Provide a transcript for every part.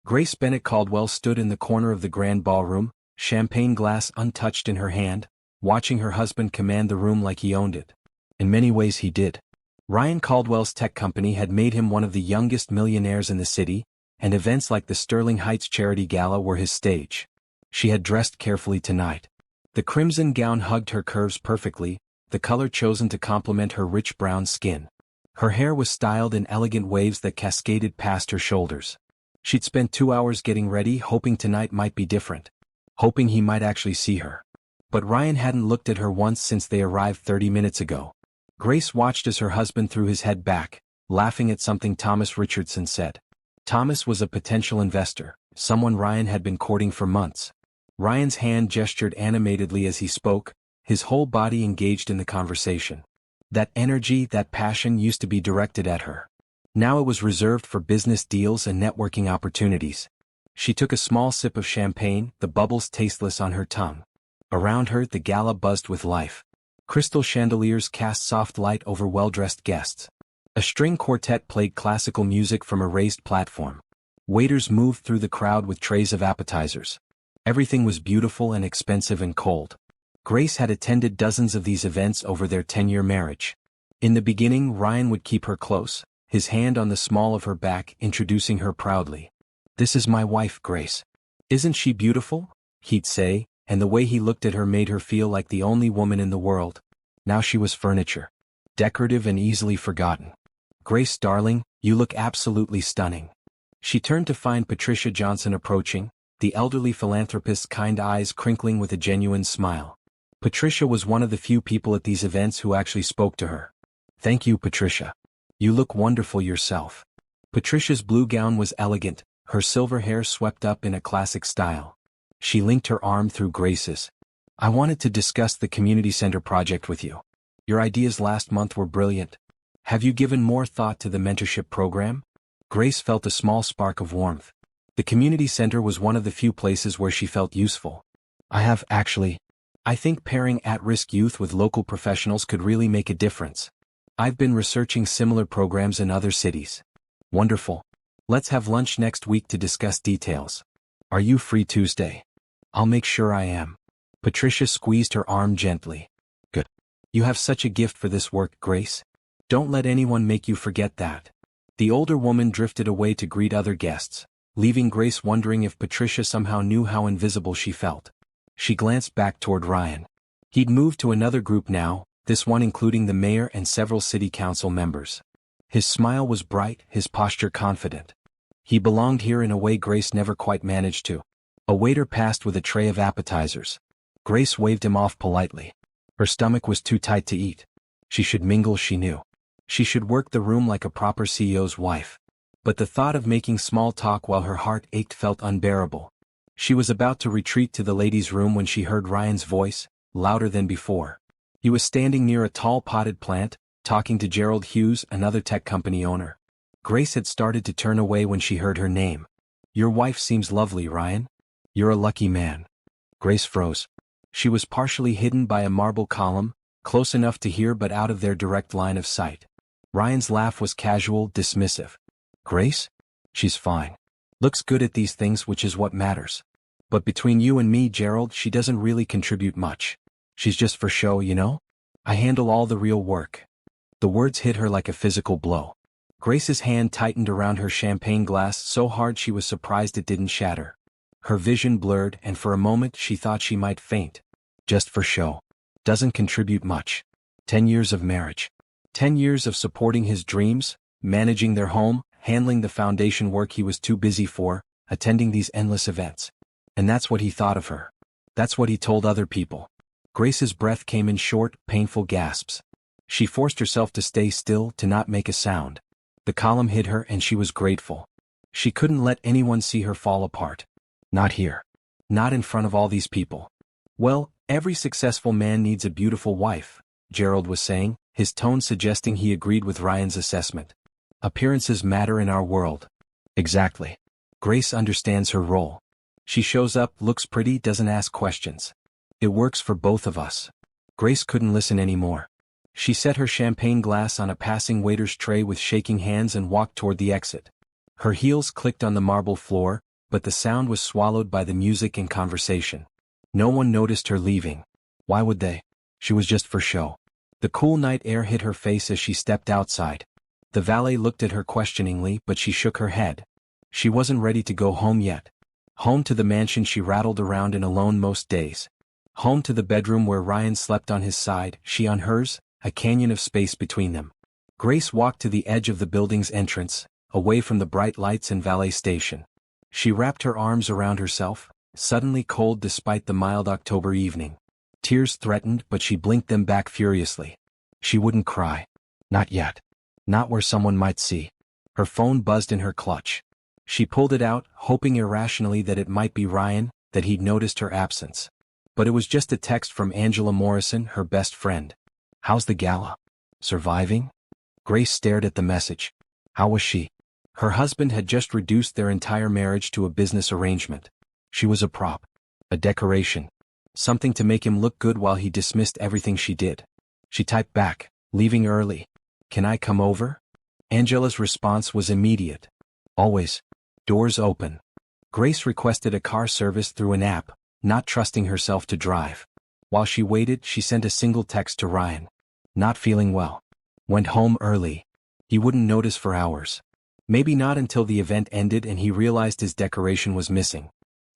Grace Bennet Caldwell stood in the corner of the grand ballroom, champagne glass untouched in her hand, watching her husband command the room like he owned it. In many ways he did. Ryan Caldwell's tech company had made him one of the youngest millionaires in the city, and events like the Sterling Heights Charity Gala were his stage. She had dressed carefully tonight. The crimson gown hugged her curves perfectly, the color chosen to complement her rich brown skin. Her hair was styled in elegant waves that cascaded past her shoulders. She'd spent 2 hours getting ready, hoping tonight might be different. Hoping he might actually see her. But Ryan hadn't looked at her once since they arrived 30 minutes ago. Grace watched as her husband threw his head back, laughing at something Thomas Richardson said. Thomas was a potential investor, someone Ryan had been courting for months. Ryan's hand gestured animatedly as he spoke, his whole body engaged in the conversation. That energy, that passion used to be directed at her. Now it was reserved for business deals and networking opportunities. She took a small sip of champagne, the bubbles tasteless on her tongue. Around her, the gala buzzed with life. Crystal chandeliers cast soft light over well-dressed guests. A string quartet played classical music from a raised platform. Waiters moved through the crowd with trays of appetizers. Everything was beautiful and expensive and cold. Grace had attended dozens of these events over their 10-year marriage. In the beginning, Ryan would keep her close, his hand on the small of her back, introducing her proudly. "This is my wife, Grace. Isn't she beautiful?" he'd say, and the way he looked at her made her feel like the only woman in the world. Now she was furniture. Decorative and easily forgotten. "Grace, darling, you look absolutely stunning." She turned to find Patricia Johnson approaching, the elderly philanthropist's kind eyes crinkling with a genuine smile. Patricia was one of the few people at these events who actually spoke to her. "Thank you, Patricia. You look wonderful yourself." Patricia's blue gown was elegant, her silver hair swept up in a classic style. She linked her arm through Grace's. "I wanted to discuss the community center project with you. Your ideas last month were brilliant. Have you given more thought to the mentorship program?" Grace felt a small spark of warmth. The community center was one of the few places where she felt useful. "I have, actually. I think pairing at-risk youth with local professionals could really make a difference. I've been researching similar programs in other cities." "Wonderful. Let's have lunch next week to discuss details. Are you free Tuesday?" "I'll make sure I am." Patricia squeezed her arm gently. "Good. You have such a gift for this work, Grace. Don't let anyone make you forget that." The older woman drifted away to greet other guests, leaving Grace wondering if Patricia somehow knew how invisible she felt. She glanced back toward Ryan. He'd moved to another group now, this one including the mayor and several city council members. His smile was bright, his posture confident. He belonged here in a way Grace never quite managed to. A waiter passed with a tray of appetizers. Grace waved him off politely. Her stomach was too tight to eat. She should mingle, she knew. She should work the room like a proper CEO's wife. But the thought of making small talk while her heart ached felt unbearable. She was about to retreat to the ladies' room when she heard Ryan's voice, louder than before. He was standing near a tall potted plant, talking to Gerald Hughes, another tech company owner. Grace had started to turn away when she heard her name. "Your wife seems lovely, Ryan. You're a lucky man." Grace froze. She was partially hidden by a marble column, close enough to hear but out of their direct line of sight. Ryan's laugh was casual, dismissive. "Grace? She's fine. Looks good at these things, which is what matters. But between you and me, Gerald, she doesn't really contribute much. She's just for show, you know? I handle all the real work." The words hit her like a physical blow. Grace's hand tightened around her champagne glass so hard she was surprised it didn't shatter. Her vision blurred, and for a moment she thought she might faint. Just for show. Doesn't contribute much. 10 years of marriage. 10 years of supporting his dreams, managing their home, handling the foundation work he was too busy for, attending these endless events. And that's what he thought of her. That's what he told other people. Grace's breath came in short, painful gasps. She forced herself to stay still, to not make a sound. The column hid her and she was grateful. She couldn't let anyone see her fall apart. Not here. Not in front of all these people. "Well, every successful man needs a beautiful wife," Gerald was saying, his tone suggesting he agreed with Ryan's assessment. "Appearances matter in our world." "Exactly. Grace understands her role. She shows up, looks pretty, doesn't ask questions. It works for both of us." Grace couldn't listen anymore. She set her champagne glass on a passing waiter's tray with shaking hands and walked toward the exit. Her heels clicked on the marble floor, but the sound was swallowed by the music and conversation. No one noticed her leaving. Why would they? She was just for show. The cool night air hit her face as she stepped outside. The valet looked at her questioningly, but she shook her head. She wasn't ready to go home yet. Home to the mansion she rattled around in alone most days. Home to the bedroom where Ryan slept on his side, she on hers, a canyon of space between them. Grace walked to the edge of the building's entrance, away from the bright lights and valet station. She wrapped her arms around herself, suddenly cold despite the mild October evening. Tears threatened, but she blinked them back furiously. She wouldn't cry. Not yet. Not where someone might see. Her phone buzzed in her clutch. She pulled it out, hoping irrationally that it might be Ryan, that he'd noticed her absence. But it was just a text from Angela Morrison, her best friend. "How's the gala? Surviving?" Grace stared at the message. How was she? Her husband had just reduced their entire marriage to a business arrangement. She was a prop. A decoration. Something to make him look good while he dismissed everything she did. She typed back, "Leaving early. Can I come over?" Angela's response was immediate. "Always. Doors open." Grace requested a car service through an app, not trusting herself to drive. While she waited, she sent a single text to Ryan. "Not feeling well. Went home early." He wouldn't notice for hours. Maybe not until the event ended and he realized his decoration was missing.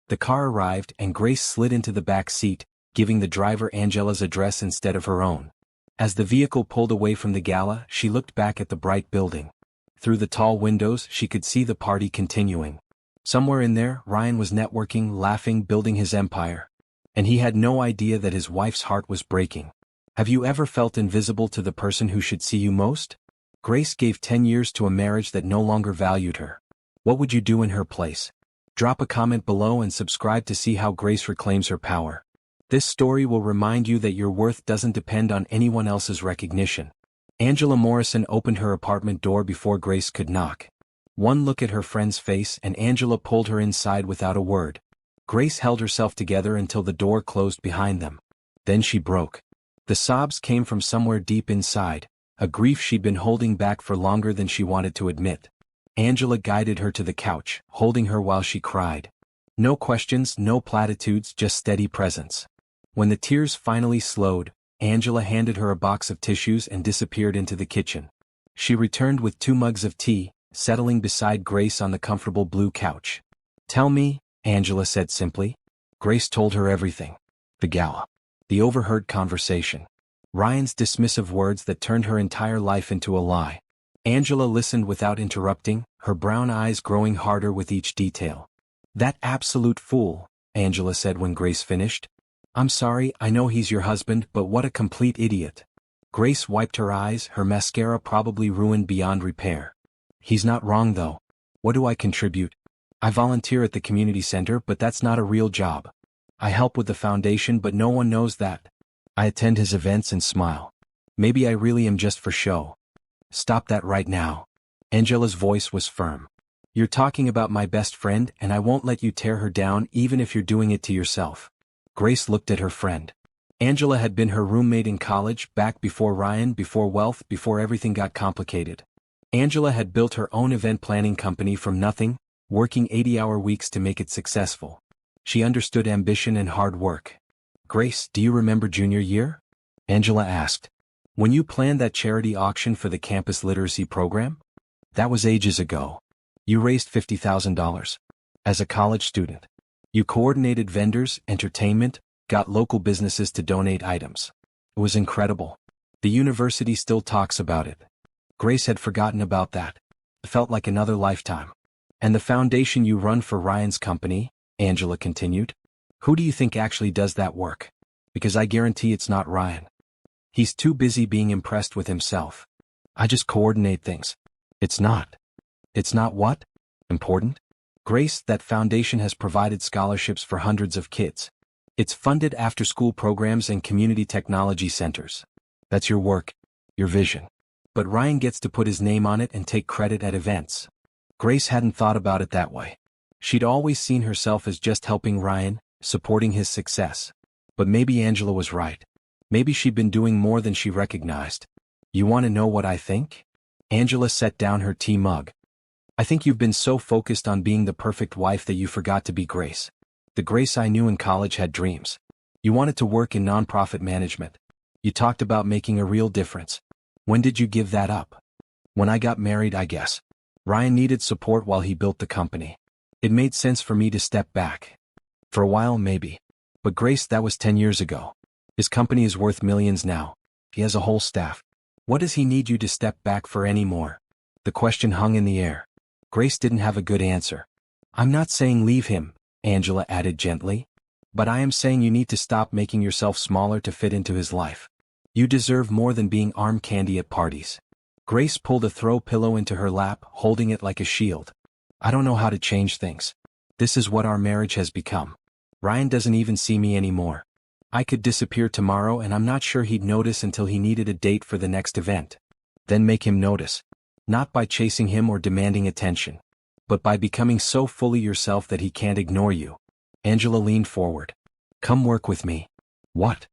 The car arrived and Grace slid into the back seat, giving the driver Angela's address instead of her own. As the vehicle pulled away from the gala, she looked back at the bright building. Through the tall windows, she could see the party continuing. Somewhere in there, Ryan was networking, laughing, building his empire. And he had no idea that his wife's heart was breaking. Have you ever felt invisible to the person who should see you most? Grace gave 10 years to a marriage that no longer valued her. What would you do in her place? Drop a comment below and subscribe to see how Grace reclaims her power. This story will remind you that your worth doesn't depend on anyone else's recognition. Angela Morrison opened her apartment door before Grace could knock. One look at her friend's face and Angela pulled her inside without a word. Grace held herself together until the door closed behind them. Then she broke. The sobs came from somewhere deep inside, a grief she'd been holding back for longer than she wanted to admit. Angela guided her to the couch, holding her while she cried. No questions, no platitudes, just steady presence. When the tears finally slowed, Angela handed her a box of tissues and disappeared into the kitchen. She returned with 2 mugs of tea, settling beside Grace on the comfortable blue couch. "Tell me," Angela said simply. Grace told her everything. The gala. The overheard conversation. Ryan's dismissive words that turned her entire life into a lie. Angela listened without interrupting, her brown eyes growing harder with each detail. "That absolute fool," Angela said when Grace finished. "I'm sorry, I know he's your husband, but what a complete idiot." Grace wiped her eyes, her mascara probably ruined beyond repair. "He's not wrong though. What do I contribute? I volunteer at the community center, but that's not a real job. I help with the foundation, but no one knows that. I attend his events and smile. Maybe I really am just for show." "Stop that right now." Angela's voice was firm. "You're talking about my best friend and I won't let you tear her down even if you're doing it to yourself." Grace looked at her friend. Angela had been her roommate in college, back before Ryan, before wealth, before everything got complicated. Angela had built her own event planning company from nothing, working 80-hour weeks to make it successful. She understood ambition and hard work. "Grace, do you remember junior year?" Angela asked. "When you planned that charity auction for the campus literacy program? That was ages ago. You raised $50,000. As a college student. You coordinated vendors, entertainment, got local businesses to donate items. It was incredible. The university still talks about it." Grace had forgotten about that. It felt like another lifetime. "And the foundation you run for Ryan's company," Angela continued. "Who do you think actually does that work? Because I guarantee it's not Ryan. He's too busy being impressed with himself. I just coordinate things." It's not. "It's not what? Important?" "Grace, that foundation has provided scholarships for hundreds of kids. It's funded after-school programs and community technology centers. That's your work, your vision. But Ryan gets to put his name on it and take credit at events." Grace hadn't thought about it that way. She'd always seen herself as just helping Ryan, supporting his success. But maybe Angela was right. Maybe she'd been doing more than she recognized. "You want to know what I think?" Angela set down her tea mug. I think you've been so focused on being the perfect wife that you forgot to be Grace. The Grace I knew in college had dreams. You wanted to work in nonprofit management. You talked about making a real difference. When did you give that up? When I got married, I guess. Ryan needed support while he built the company. It made sense for me to step back. For a while, maybe. But Grace, that was 10 years ago. His company is worth millions now. He has a whole staff. What does he need you to step back for anymore? The question hung in the air. Grace didn't have a good answer. I'm not saying leave him, Angela added gently. But I am saying you need to stop making yourself smaller to fit into his life. You deserve more than being arm candy at parties. Grace pulled a throw pillow into her lap, holding it like a shield. I don't know how to change things. This is what our marriage has become. Ryan doesn't even see me anymore. I could disappear tomorrow and I'm not sure he'd notice until he needed a date for the next event. Then make him notice. Not by chasing him or demanding attention, but by becoming so fully yourself that he can't ignore you. Angela leaned forward. Come work with me. What?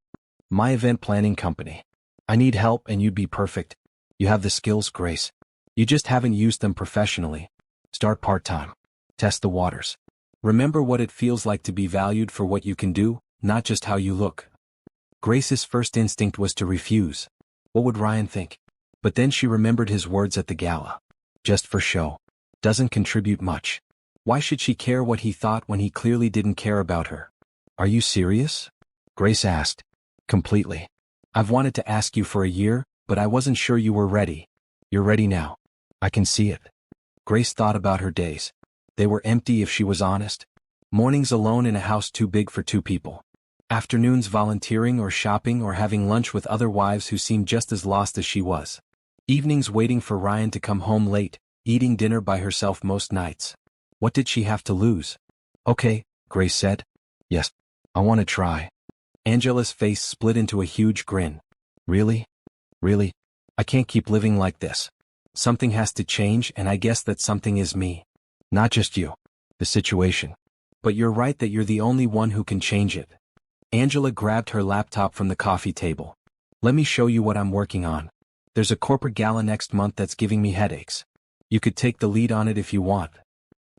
My event planning company. I need help and you'd be perfect. You have the skills, Grace. You just haven't used them professionally. Start part-time. Test the waters. Remember what it feels like to be valued for what you can do, not just how you look. Grace's first instinct was to refuse. What would Ryan think? But then she remembered his words at the gala. Just for show. Doesn't contribute much. Why should she care what he thought when he clearly didn't care about her? Are you serious? Grace asked. Completely. I've wanted to ask you for a year, but I wasn't sure you were ready. You're ready now. I can see it. Grace thought about her days. They were empty if she was honest. Mornings alone in a house too big for two people. Afternoons volunteering or shopping or having lunch with other wives who seemed just as lost as she was. Evenings waiting for Ryan to come home late, eating dinner by herself most nights. What did she have to lose? Okay, Grace said. Yes, I want to try. Angela's face split into a huge grin. Really? Really? I can't keep living like this. Something has to change and I guess that something is me. Not just you. The situation. But you're right that you're the only one who can change it. Angela grabbed her laptop from the coffee table. Let me show you what I'm working on. There's a corporate gala next month that's giving me headaches. You could take the lead on it if you want.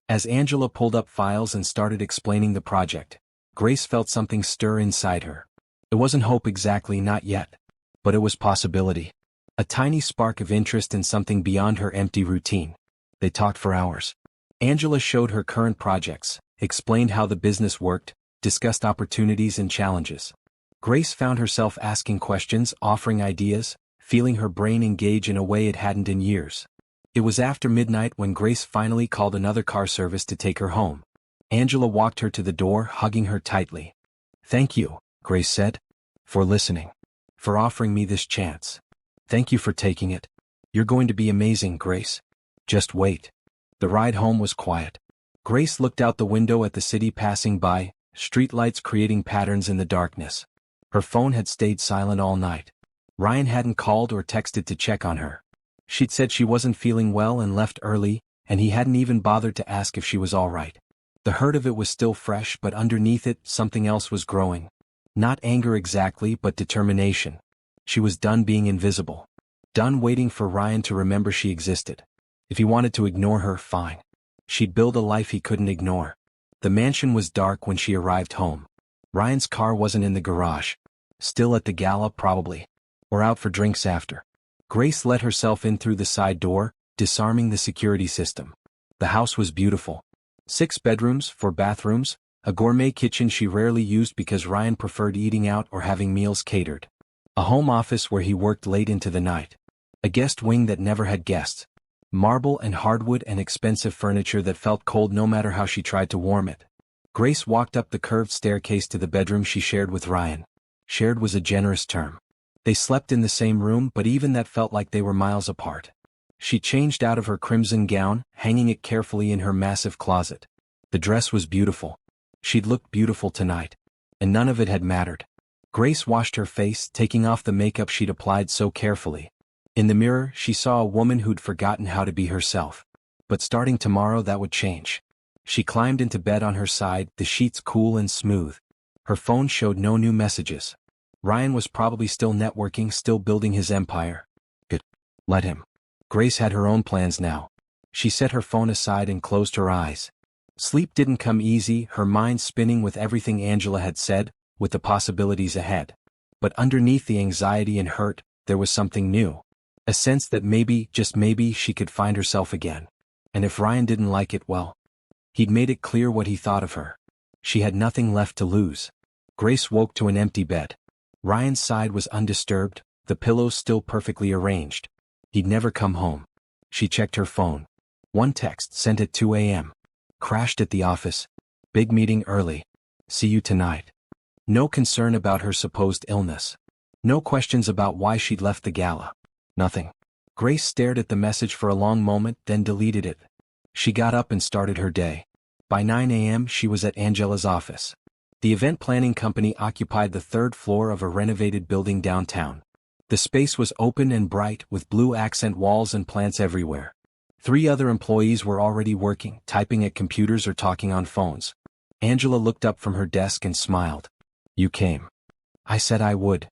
As Angela pulled up files and started explaining the project, Grace felt something stir inside her. It wasn't hope exactly, not yet. But it was possibility. A tiny spark of interest in something beyond her empty routine. They talked for hours. Angela showed her current projects, explained how the business worked, discussed opportunities and challenges. Grace found herself asking questions, offering ideas, feeling her brain engage in a way it hadn't in years. It was after midnight when Grace finally called another car service to take her home. Angela walked her to the door, hugging her tightly. Thank you, Grace said. For listening. For offering me this chance. Thank you for taking it. You're going to be amazing, Grace. Just wait. The ride home was quiet. Grace looked out the window at the city passing by, streetlights creating patterns in the darkness. Her phone had stayed silent all night. Ryan hadn't called or texted to check on her. She'd said she wasn't feeling well and left early, and he hadn't even bothered to ask if she was all right. The hurt of it was still fresh, but underneath it, something else was growing. Not anger exactly, but determination. She was done being invisible. Done waiting for Ryan to remember she existed. If he wanted to ignore her, fine. She'd build a life he couldn't ignore. The mansion was dark when she arrived home. Ryan's car wasn't in the garage. Still at the gala, probably. Or out for drinks after. Grace let herself in through the side door, disarming the security system. The house was beautiful. 6 bedrooms, 4 bathrooms, a gourmet kitchen she rarely used because Ryan preferred eating out or having meals catered. A home office where he worked late into the night. A guest wing that never had guests. Marble and hardwood and expensive furniture that felt cold no matter how she tried to warm it. Grace walked up the curved staircase to the bedroom she shared with Ryan. Shared was a generous term. They slept in the same room, but even that felt like they were miles apart. She changed out of her crimson gown, hanging it carefully in her massive closet. The dress was beautiful. She'd looked beautiful tonight. And none of it had mattered. Grace washed her face, taking off the makeup she'd applied so carefully. In the mirror, she saw a woman who'd forgotten how to be herself. But starting tomorrow, that would change. She climbed into bed on her side, the sheets cool and smooth. Her phone showed no new messages. Ryan was probably still networking, still building his empire. Good. Let him. Grace had her own plans now. She set her phone aside and closed her eyes. Sleep didn't come easy, her mind spinning with everything Angela had said, with the possibilities ahead. But underneath the anxiety and hurt, there was something new. A sense that maybe, just maybe, she could find herself again. And if Ryan didn't like it, well, he'd made it clear what he thought of her. She had nothing left to lose. Grace woke to an empty bed. Ryan's side was undisturbed, the pillows still perfectly arranged. He'd never come home. She checked her phone. One text sent at 2 a.m. Crashed at the office. Big meeting early. See you tonight. No concern about her supposed illness. No questions about why she'd left the gala. Nothing. Grace stared at the message for a long moment, then deleted it. She got up and started her day. By 9 a.m. she was at Angela's office. The event planning company occupied the third floor of a renovated building downtown. The space was open and bright, with blue accent walls and plants everywhere. 3 other employees were already working, typing at computers or talking on phones. Angela looked up from her desk and smiled. You came. I said I would.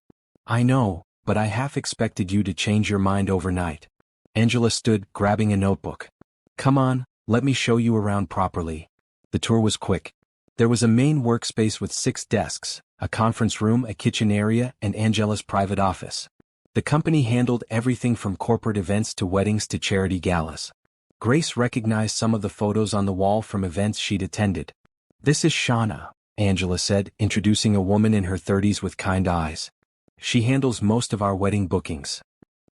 I know, but I half expected you to change your mind overnight. Angela stood, grabbing a notebook. Come on, let me show you around properly. The tour was quick. There was a main workspace with 6 desks, a conference room, a kitchen area, and Angela's private office. The company handled everything from corporate events to weddings to charity galas. Grace recognized some of the photos on the wall from events she'd attended. This is Shauna, Angela said, introducing a woman in her 30s with kind eyes. She handles most of our wedding bookings.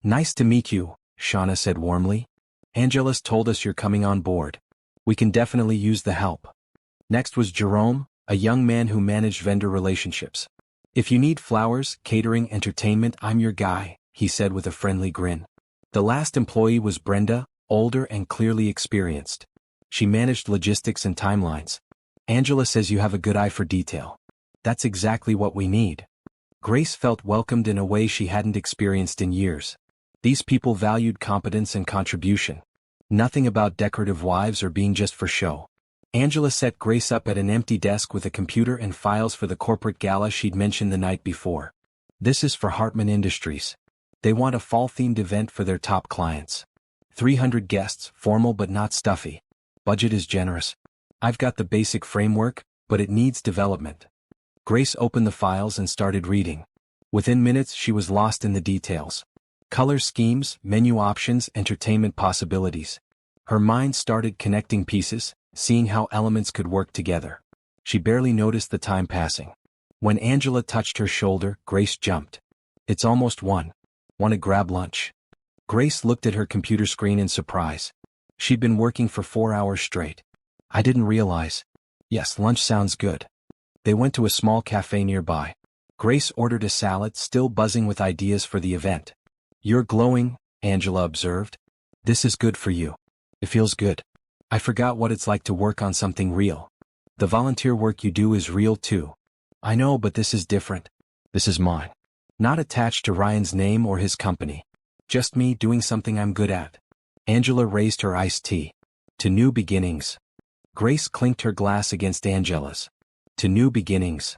Nice to meet you, Shauna said warmly. Angela's told us you're coming on board. We can definitely use the help. Next was Jerome, a young man who managed vendor relationships. If you need flowers, catering, entertainment, I'm your guy, he said with a friendly grin. The last employee was Brenda, older and clearly experienced. She managed logistics and timelines. Angela says you have a good eye for detail. That's exactly what we need. Grace felt welcomed in a way she hadn't experienced in years. These people valued competence and contribution. Nothing about decorative wives or being just for show. Angela set Grace up at an empty desk with a computer and files for the corporate gala she'd mentioned the night before. This is for Hartman Industries. They want a fall-themed event for their top clients. 300 guests, formal but not stuffy. Budget is generous. I've got the basic framework, but it needs development. Grace opened the files and started reading. Within minutes she was lost in the details. Color schemes, menu options, entertainment possibilities. Her mind started connecting pieces, seeing how elements could work together. She barely noticed the time passing. When Angela touched her shoulder, Grace jumped. It's almost 1. Want to grab lunch? Grace looked at her computer screen in surprise. She'd been working for 4 hours straight. I didn't realize. Yes, lunch sounds good. They went to a small cafe nearby. Grace ordered a salad, still buzzing with ideas for the event. You're glowing, Angela observed. This is good for you. It feels good. I forgot what it's like to work on something real. The volunteer work you do is real too. I know, but this is different. This is mine. Not attached to Ryan's name or his company. Just me doing something I'm good at. Angela raised her iced tea. To new beginnings. Grace clinked her glass against Angela's. To new beginnings.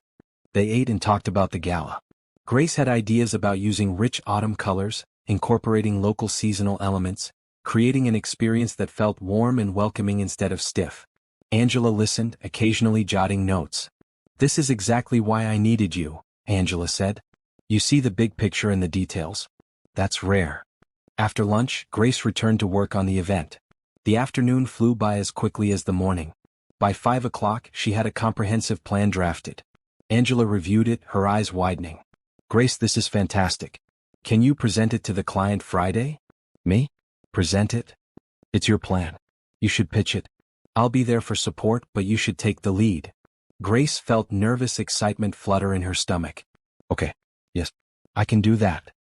They ate and talked about the gala. Grace had ideas about using rich autumn colors, incorporating local seasonal elements, creating an experience that felt warm and welcoming instead of stiff. Angela listened, occasionally jotting notes. This is exactly why I needed you, Angela said. You see the big picture and the details. That's rare. After lunch, Grace returned to work on the event. The afternoon flew by as quickly as the morning. By 5 o'clock, she had a comprehensive plan drafted. Angela reviewed it, her eyes widening. Grace, this is fantastic. Can you present it to the client Friday? Me? Present it? It's your plan. You should pitch it. I'll be there for support, but you should take the lead. Grace felt nervous excitement flutter in her stomach. Okay. Yes. I can do that.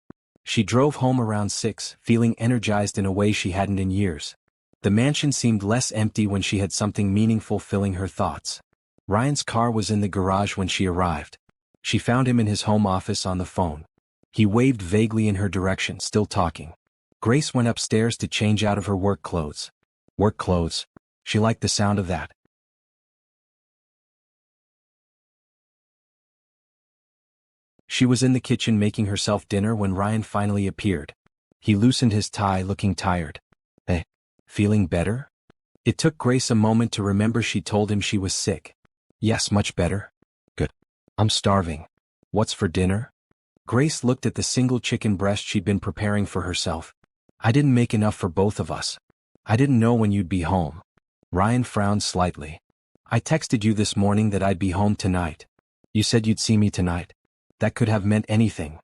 She drove home around 6, feeling energized in a way she hadn't in years. The mansion seemed less empty when she had something meaningful filling her thoughts. Ryan's car was in the garage when she arrived. She found him in his home office on the phone. He waved vaguely in her direction, still talking. Grace went upstairs to change out of her work clothes. Work clothes. She liked the sound of that. She was in the kitchen making herself dinner when Ryan finally appeared. He loosened his tie, looking tired. Hey. Feeling better? It took Grace a moment to remember she told him she was sick. Yes, much better. Good. I'm starving. What's for dinner? Grace looked at the single chicken breast she'd been preparing for herself. I didn't make enough for both of us. I didn't know when you'd be home. Ryan frowned slightly. I texted you this morning that I'd be home tonight. You said you'd see me tonight. That could have meant anything.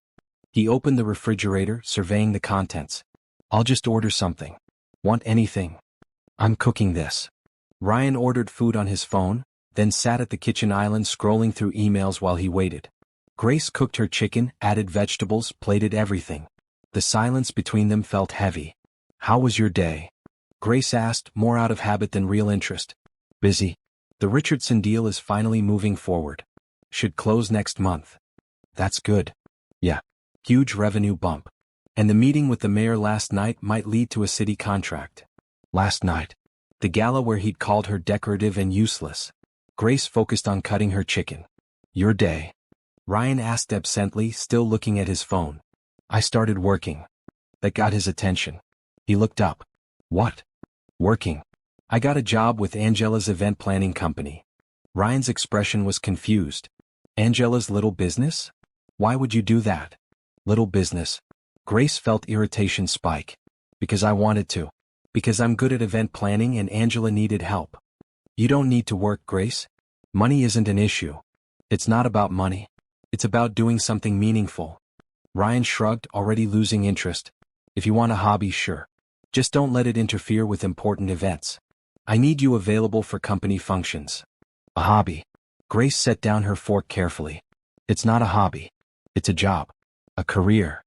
He opened the refrigerator, surveying the contents. I'll just order something. Want anything? I'm cooking this. Ryan ordered food on his phone, then sat at the kitchen island scrolling through emails while he waited. Grace cooked her chicken, added vegetables, plated everything. The silence between them felt heavy. How was your day? Grace asked, more out of habit than real interest. Busy. The Richardson deal is finally moving forward. Should close next month. That's good. Yeah. Huge revenue bump. And the meeting with the mayor last night might lead to a city contract. Last night. The gala where he'd called her decorative and useless. Grace focused on cutting her chicken. Your day? Ryan asked absently, still looking at his phone. I started working. That got his attention. He looked up. What? Working. I got a job with Angela's event planning company. Ryan's expression was confused. Angela's little business? Why would you do that? Little business. Grace felt irritation spike. Because I wanted to. Because I'm good at event planning and Angela needed help. You don't need to work, Grace. Money isn't an issue. It's not about money. It's about doing something meaningful. Ryan shrugged, already losing interest. If you want a hobby, sure. Just don't let it interfere with important events. I need you available for company functions. A hobby. Grace set down her fork carefully. It's not a hobby. It's a job. A career.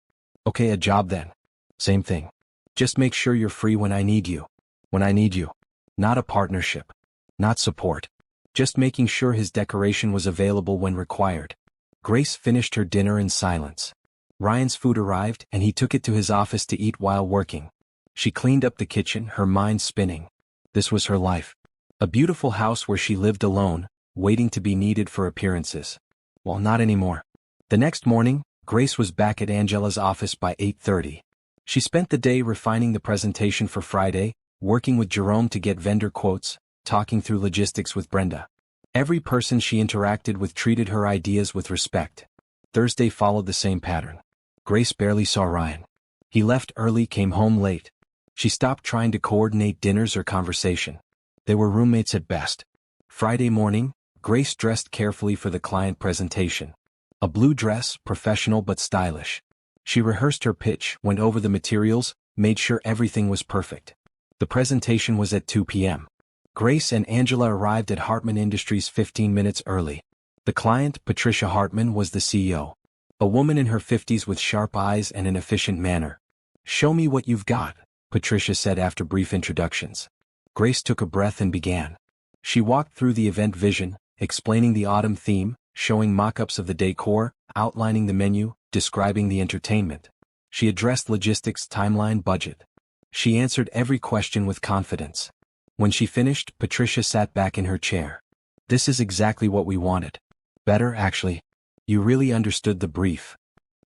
Okay, a job then. Same thing. Just make sure you're free when I need you. When I need you. Not a partnership. Not support. Just making sure his decoration was available when required. Grace finished her dinner in silence. Ryan's food arrived and he took it to his office to eat while working. She cleaned up the kitchen, her mind spinning. This was her life. A beautiful house where she lived alone, waiting to be needed for appearances. Well, not anymore. The next morning, Grace was back at Angela's office by 8:30. She spent the day refining the presentation for Friday, working with Jerome to get vendor quotes, talking through logistics with Brenda. Every person she interacted with treated her ideas with respect. Thursday followed the same pattern. Grace barely saw Ryan. He left early, came home late. She stopped trying to coordinate dinners or conversation. They were roommates at best. Friday morning, Grace dressed carefully for the client presentation. A blue dress, professional but stylish. She rehearsed her pitch, went over the materials, made sure everything was perfect. The presentation was at 2 p.m. Grace and Angela arrived at Hartman Industries 15 minutes early. The client, Patricia Hartman, was the CEO. A woman in her 50s with sharp eyes and an efficient manner. Show me what you've got, Patricia said after brief introductions. Grace took a breath and began. She walked through the event vision, explaining the autumn theme, showing mock-ups of the decor, outlining the menu, describing the entertainment. She addressed logistics, timeline, budget. She answered every question with confidence. When she finished, Patricia sat back in her chair. This is exactly what we wanted. Better, actually. You really understood the brief.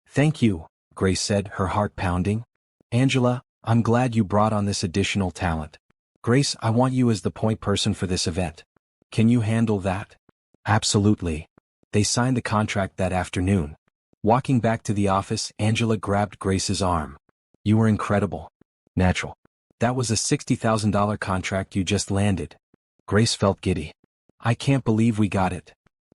Thank you, Grace said, her heart pounding. Angela, I'm glad you brought on this additional talent. Grace, I want you as the point person for this event. Can you handle that? Absolutely. They signed the contract that afternoon. Walking back to the office, Angela grabbed Grace's arm. You were incredible. Natural. That was a $60,000 contract you just landed. Grace felt giddy. I can't believe we got it.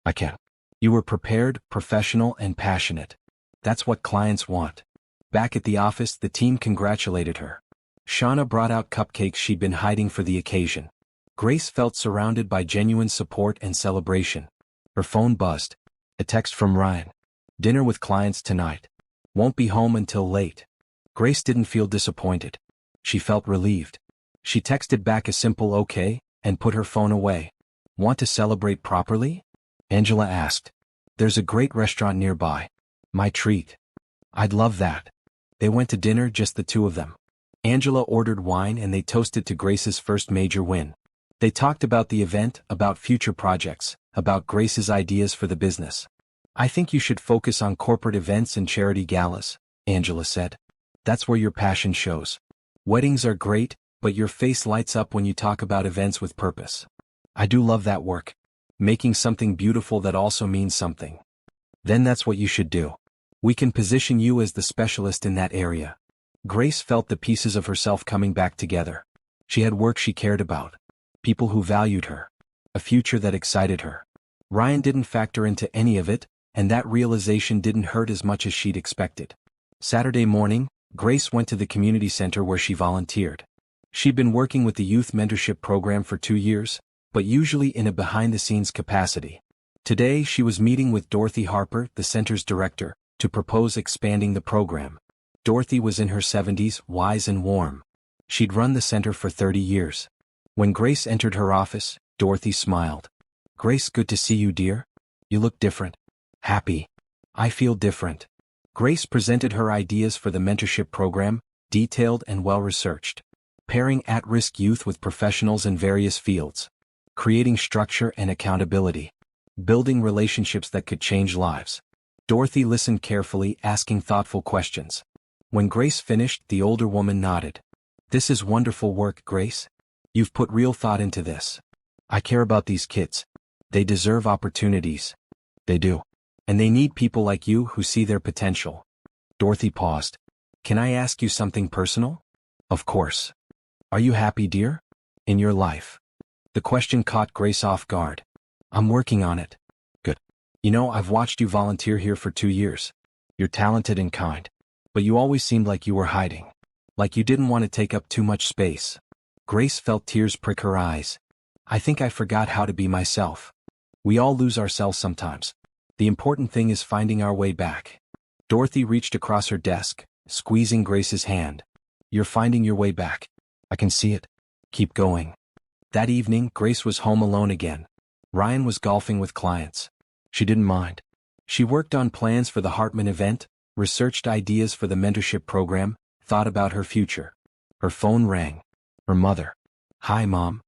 I can't. You were prepared, professional, and passionate. That's what clients want. Back at the office, the team congratulated her. Shauna brought out cupcakes she'd been hiding for the occasion. Grace felt surrounded by genuine support and celebration. Her phone buzzed. A text from Ryan. Dinner with clients tonight. Won't be home until late. Grace didn't feel disappointed. She felt relieved. She texted back a simple okay, and put her phone away. Want to celebrate properly? Angela asked. There's a great restaurant nearby. My treat. I'd love that. They went to dinner, just the two of them. Angela ordered wine and they toasted to Grace's first major win. They talked about the event, about future projects, about Grace's ideas for the business. I think you should focus on corporate events and charity galas, Angela said. That's where your passion shows. Weddings are great, but your face lights up when you talk about events with purpose. I do love that work. Making something beautiful that also means something. Then that's what you should do. We can position you as the specialist in that area. Grace felt the pieces of herself coming back together. She had work she cared about. People who valued her. A future that excited her. Ryan didn't factor into any of it, and that realization didn't hurt as much as she'd expected. Saturday morning, Grace went to the community center where she volunteered. She'd been working with the youth mentorship program for 2 years, but usually in a behind-the-scenes capacity. Today she was meeting with Dorothy Harper, the center's director, to propose expanding the program. Dorothy was in her 70s, wise and warm. She'd run the center for 30 years. When Grace entered her office, Dorothy smiled. "Grace, good to see you, dear. You look different." "Happy. I feel different." Grace presented her ideas for the mentorship program, detailed and well-researched. Pairing at-risk youth with professionals in various fields. Creating structure and accountability. Building relationships that could change lives. Dorothy listened carefully, asking thoughtful questions. When Grace finished, the older woman nodded. "This is wonderful work, Grace. You've put real thought into this. I care about these kids. They deserve opportunities." "They do. And they need people like you who see their potential." Dorothy paused. "Can I ask you something personal?" "Of course. Are you happy, dear? In your life?" The question caught Grace off guard. "I'm working on it." "Good. You know, I've watched you volunteer here for 2 years. You're talented and kind. But you always seemed like you were hiding. Like you didn't want to take up too much space." Grace felt tears prick her eyes. "I think I forgot how to be myself. We all lose ourselves sometimes. The important thing is finding our way back." Dorothy reached across her desk, squeezing Grace's hand. "You're finding your way back. I can see it. Keep going." That evening, Grace was home alone again. Ryan was golfing with clients. She didn't mind. She worked on plans for the Hartman event, researched ideas for the mentorship program, thought about her future. Her phone rang. Her mother. "Hi, Mom."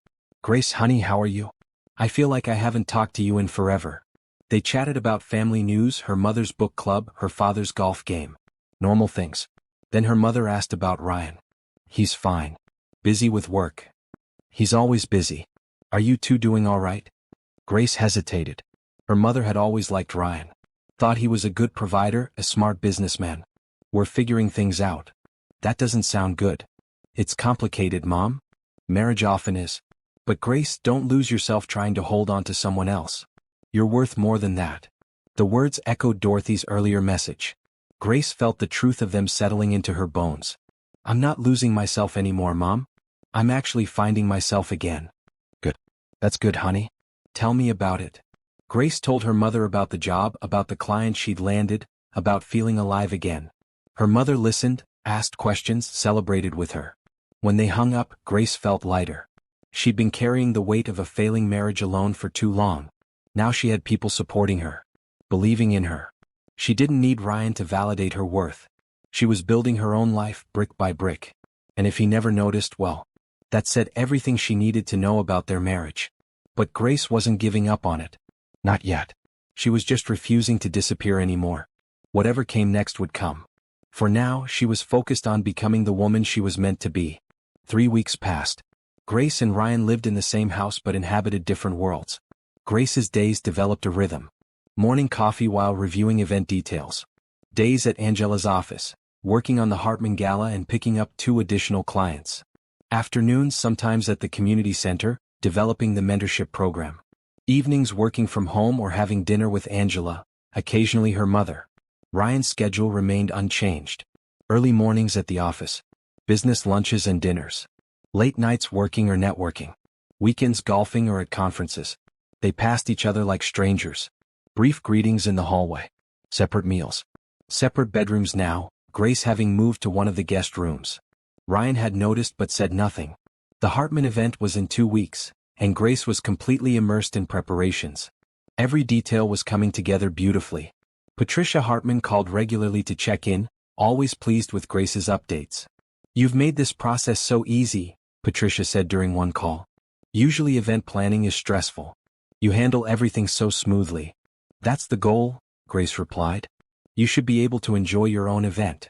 "Grace, honey, how are you? I feel like I haven't talked to you in forever." They chatted about family news, her mother's book club, her father's golf game. Normal things. Then her mother asked about Ryan. "He's fine. Busy with work." "He's always busy. Are you two doing all right?" Grace hesitated. Her mother had always liked Ryan. Thought he was a good provider, a smart businessman. "We're figuring things out." "That doesn't sound good." "It's complicated, Mom. Marriage often is. But Grace, don't lose yourself trying to hold on to someone else. You're worth more than that." The words echoed Dorothy's earlier message. Grace felt the truth of them settling into her bones. "I'm not losing myself anymore, Mom. I'm actually finding myself again." "Good. That's good, honey. Tell me about it." Grace told her mother about the job, about the client she'd landed, about feeling alive again. Her mother listened, asked questions, celebrated with her. When they hung up, Grace felt lighter. She'd been carrying the weight of a failing marriage alone for too long. Now she had people supporting her, believing in her. She didn't need Ryan to validate her worth. She was building her own life brick by brick. And if he never noticed, well, that said everything she needed to know about their marriage. But Grace wasn't giving up on it. Not yet. She was just refusing to disappear anymore. Whatever came next would come. For now, she was focused on becoming the woman she was meant to be. 3 weeks passed. Grace and Ryan lived in the same house but inhabited different worlds. Grace's days developed a rhythm. Morning coffee while reviewing event details. Days at Angela's office, working on the Hartman Gala and picking up 2 additional clients. Afternoons sometimes at the community center, developing the mentorship program. Evenings working from home or having dinner with Angela, occasionally her mother. Ryan's schedule remained unchanged. Early mornings at the office. Business lunches and dinners. Late nights working or networking. Weekends golfing or at conferences. They passed each other like strangers. Brief greetings in the hallway. Separate meals. Separate bedrooms now, Grace having moved to one of the guest rooms. Ryan had noticed but said nothing. The Hartman event was in 2 weeks, and Grace was completely immersed in preparations. Every detail was coming together beautifully. Patricia Hartman called regularly to check in, always pleased with Grace's updates. "You've made this process so easy," Patricia said during one call. "Usually event planning is stressful. You handle everything so smoothly." "That's the goal," Grace replied. "You should be able to enjoy your own event."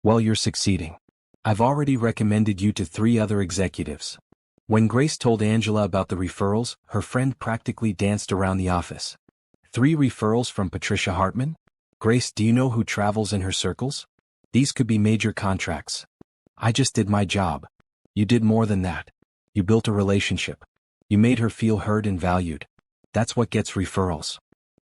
"Well, you're succeeding." I've already recommended you to 3 other executives. When Grace told Angela about the referrals, her friend practically danced around the office. 3 referrals from Patricia Hartman? Grace, do you know who travels in her circles? These could be major contracts. I just did my job. You did more than that. You built a relationship. You made her feel heard and valued. That's what gets referrals.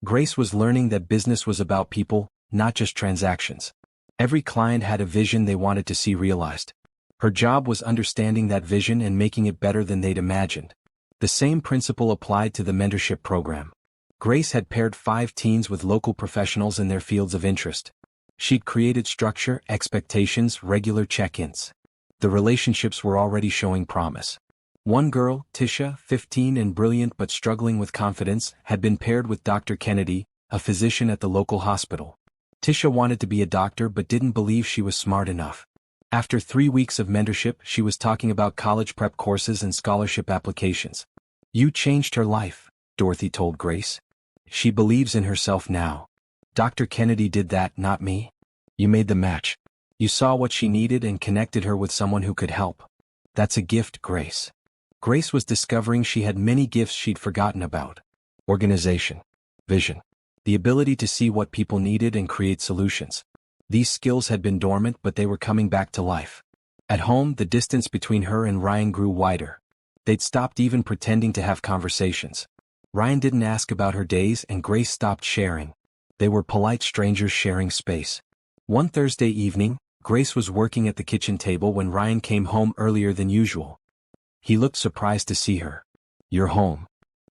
Grace was learning that business was about people, not just transactions. Every client had a vision they wanted to see realized. Her job was understanding that vision and making it better than they'd imagined. The same principle applied to the mentorship program. Grace had paired 5 teens with local professionals in their fields of interest. She'd created structure, expectations, regular check-ins. The relationships were already showing promise. One girl, Tisha, 15 and brilliant but struggling with confidence, had been paired with Dr. Kennedy, a physician at the local hospital. Tisha wanted to be a doctor but didn't believe she was smart enough. After 3 weeks of mentorship, she was talking about college prep courses and scholarship applications. You changed her life, Dorothy told Grace. She believes in herself now. Dr. Kennedy did that, not me. You made the match. You saw what she needed and connected her with someone who could help. That's a gift, Grace. Grace was discovering she had many gifts she'd forgotten about. Organization. Vision. The ability to see what people needed and create solutions. These skills had been dormant but they were coming back to life. At home, the distance between her and Ryan grew wider. They'd stopped even pretending to have conversations. Ryan didn't ask about her days and Grace stopped sharing. They were polite strangers sharing space. One Thursday evening, Grace was working at the kitchen table when Ryan came home earlier than usual. He looked surprised to see her. You're home.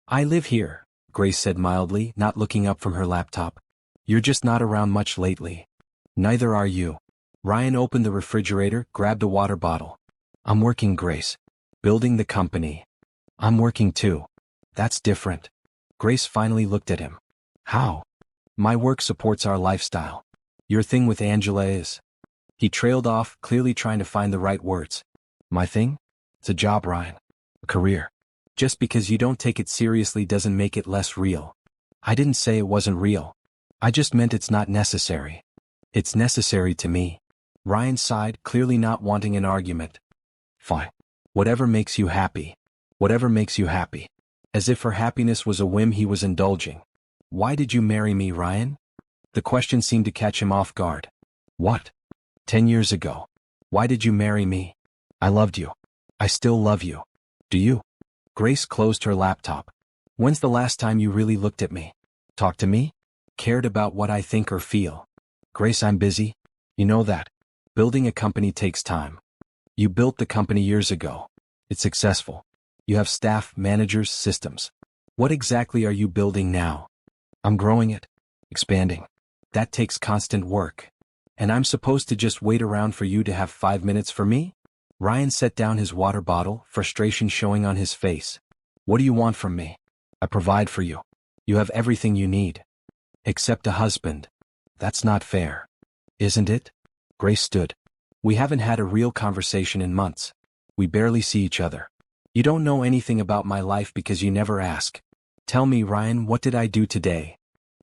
I live here, Grace said mildly, not looking up from her laptop. You're just not around much lately. Neither are you. Ryan opened the refrigerator, grabbed a water bottle. I'm working, Grace. Building the company. I'm working too. That's different. Grace finally looked at him. How? My work supports our lifestyle. Your thing with Angela is. He trailed off, clearly trying to find the right words. My thing? It's a job, Ryan. A career. Just because you don't take it seriously doesn't make it less real. I didn't say it wasn't real. I just meant it's not necessary. It's necessary to me. Ryan sighed, clearly not wanting an argument. Fine. Whatever makes you happy. Whatever makes you happy. As if her happiness was a whim he was indulging. Why did you marry me, Ryan? The question seemed to catch him off guard. What? 10 years ago. Why did you marry me? I loved you. I still love you. Do you? Grace closed her laptop. When's the last time you really looked at me? Talked to me? Cared about what I think or feel? Grace, I'm busy. You know that. Building a company takes time. You built the company years ago. It's successful. You have staff, managers, systems. What exactly are you building now? I'm growing it. Expanding. That takes constant work. And I'm supposed to just wait around for you to have 5 minutes for me? Ryan set down his water bottle, frustration showing on his face. What do you want from me? I provide for you. You have everything you need. Except a husband. That's not fair. Isn't it? Grace stood. We haven't had a real conversation in months. We barely see each other. You don't know anything about my life because you never ask. Tell me, Ryan, what did I do today?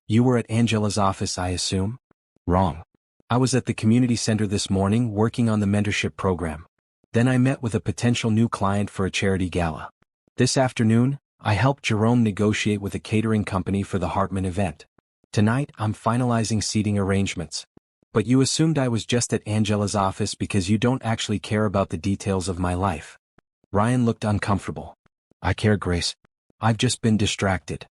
You were at Angela's office, I assume? Wrong. I was at the community center this morning working on the mentorship program. Then I met with a potential new client for a charity gala. This afternoon, I helped Jerome negotiate with a catering company for the Hartman event. Tonight, I'm finalizing seating arrangements. But you assumed I was just at Angela's office because you don't actually care about the details of my life. Ryan looked uncomfortable. I care, Grace. I've just been distracted.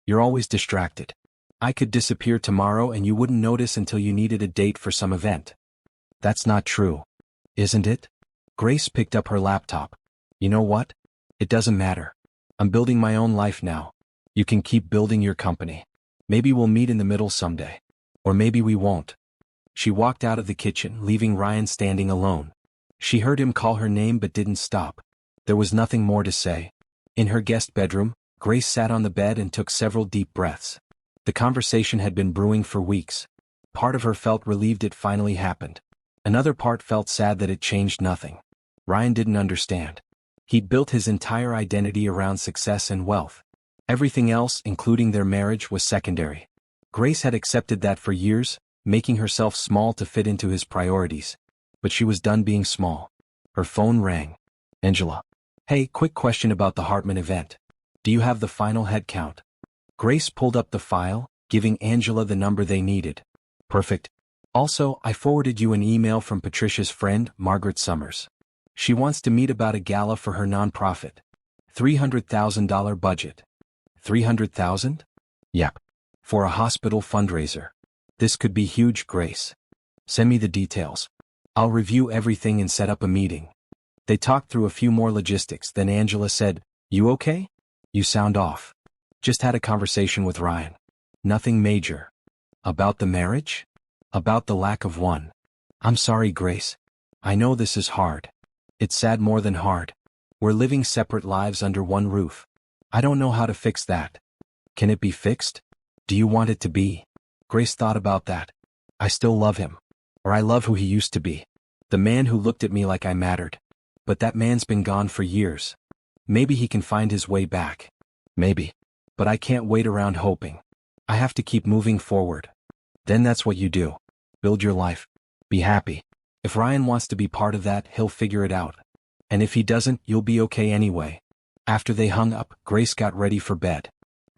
You're always distracted. I could disappear tomorrow and you wouldn't notice until you needed a date for some event. That's not true. Isn't it? Grace picked up her laptop. You know what? It doesn't matter. I'm building my own life now. You can keep building your company. Maybe we'll meet in the middle someday. Or maybe we won't. She walked out of the kitchen, leaving Ryan standing alone. She heard him call her name but didn't stop. There was nothing more to say. In her guest bedroom, Grace sat on the bed and took several deep breaths. The conversation had been brewing for weeks. Part of her felt relieved it finally happened. Another part felt sad that it changed nothing. Ryan didn't understand. He'd built his entire identity around success and wealth. Everything else, including their marriage, was secondary. Grace had accepted that for years, making herself small to fit into his priorities. but she was done being small. Her phone rang. Angela. Hey, quick question about the Hartman event. Do you have the final head count? Grace pulled up the file, giving Angela the number they needed. Perfect. Also, I forwarded you an email from Patricia's friend, Margaret Summers. She wants to meet about a gala for her nonprofit. $300,000 budget. $300,000? Yep. For a hospital fundraiser. This could be huge, Grace. Send me the details. I'll review everything and set up a meeting. They talked through a few more logistics, then Angela said, You okay? You sound off. Just had a conversation with Ryan. Nothing major. About the marriage? About the lack of one. I'm sorry, Grace. I know this is hard. It's sad more than hard. We're living separate lives under one roof. I don't know how to fix that. Can it be fixed? Do you want it to be? Grace thought about that. I still love him. Or I love who he used to be. The man who looked at me like I mattered. But that man's been gone for years. Maybe he can find his way back. Maybe. But I can't wait around hoping. I have to keep moving forward. Then that's what you do. Build your life. Be happy. If Ryan wants to be part of that, he'll figure it out. And if he doesn't, you'll be okay anyway. After they hung up, Grace got ready for bed.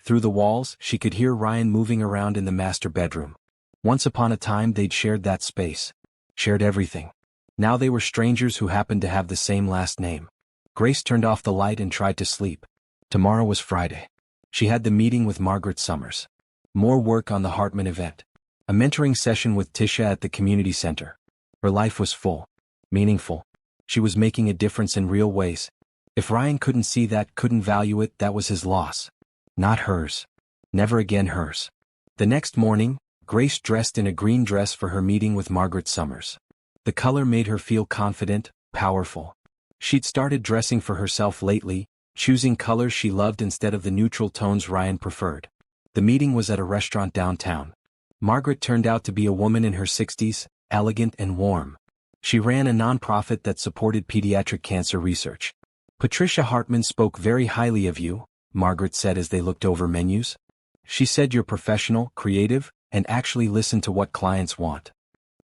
Through the walls, she could hear Ryan moving around in the master bedroom. Once upon a time they'd shared that space. Shared everything. Now they were strangers who happened to have the same last name. Grace turned off the light and tried to sleep. Tomorrow was Friday. She had the meeting with Margaret Summers. More work on the Hartman event. A mentoring session with Tisha at the community center. Her life was full. Meaningful. She was making a difference in real ways. If Ryan couldn't see that, couldn't value it, that was his loss. Not hers. Never again hers. The next morning, Grace dressed in a green dress for her meeting with Margaret Summers. The color made her feel confident, powerful. She'd started dressing for herself lately, choosing colors she loved instead of the neutral tones Ryan preferred. The meeting was at a restaurant downtown. Margaret turned out to be a woman in her 60s, elegant and warm. She ran a nonprofit that supported pediatric cancer research. Patricia Hartman spoke very highly of you, Margaret said as they looked over menus. She said you're professional, creative, and actually listen to what clients want.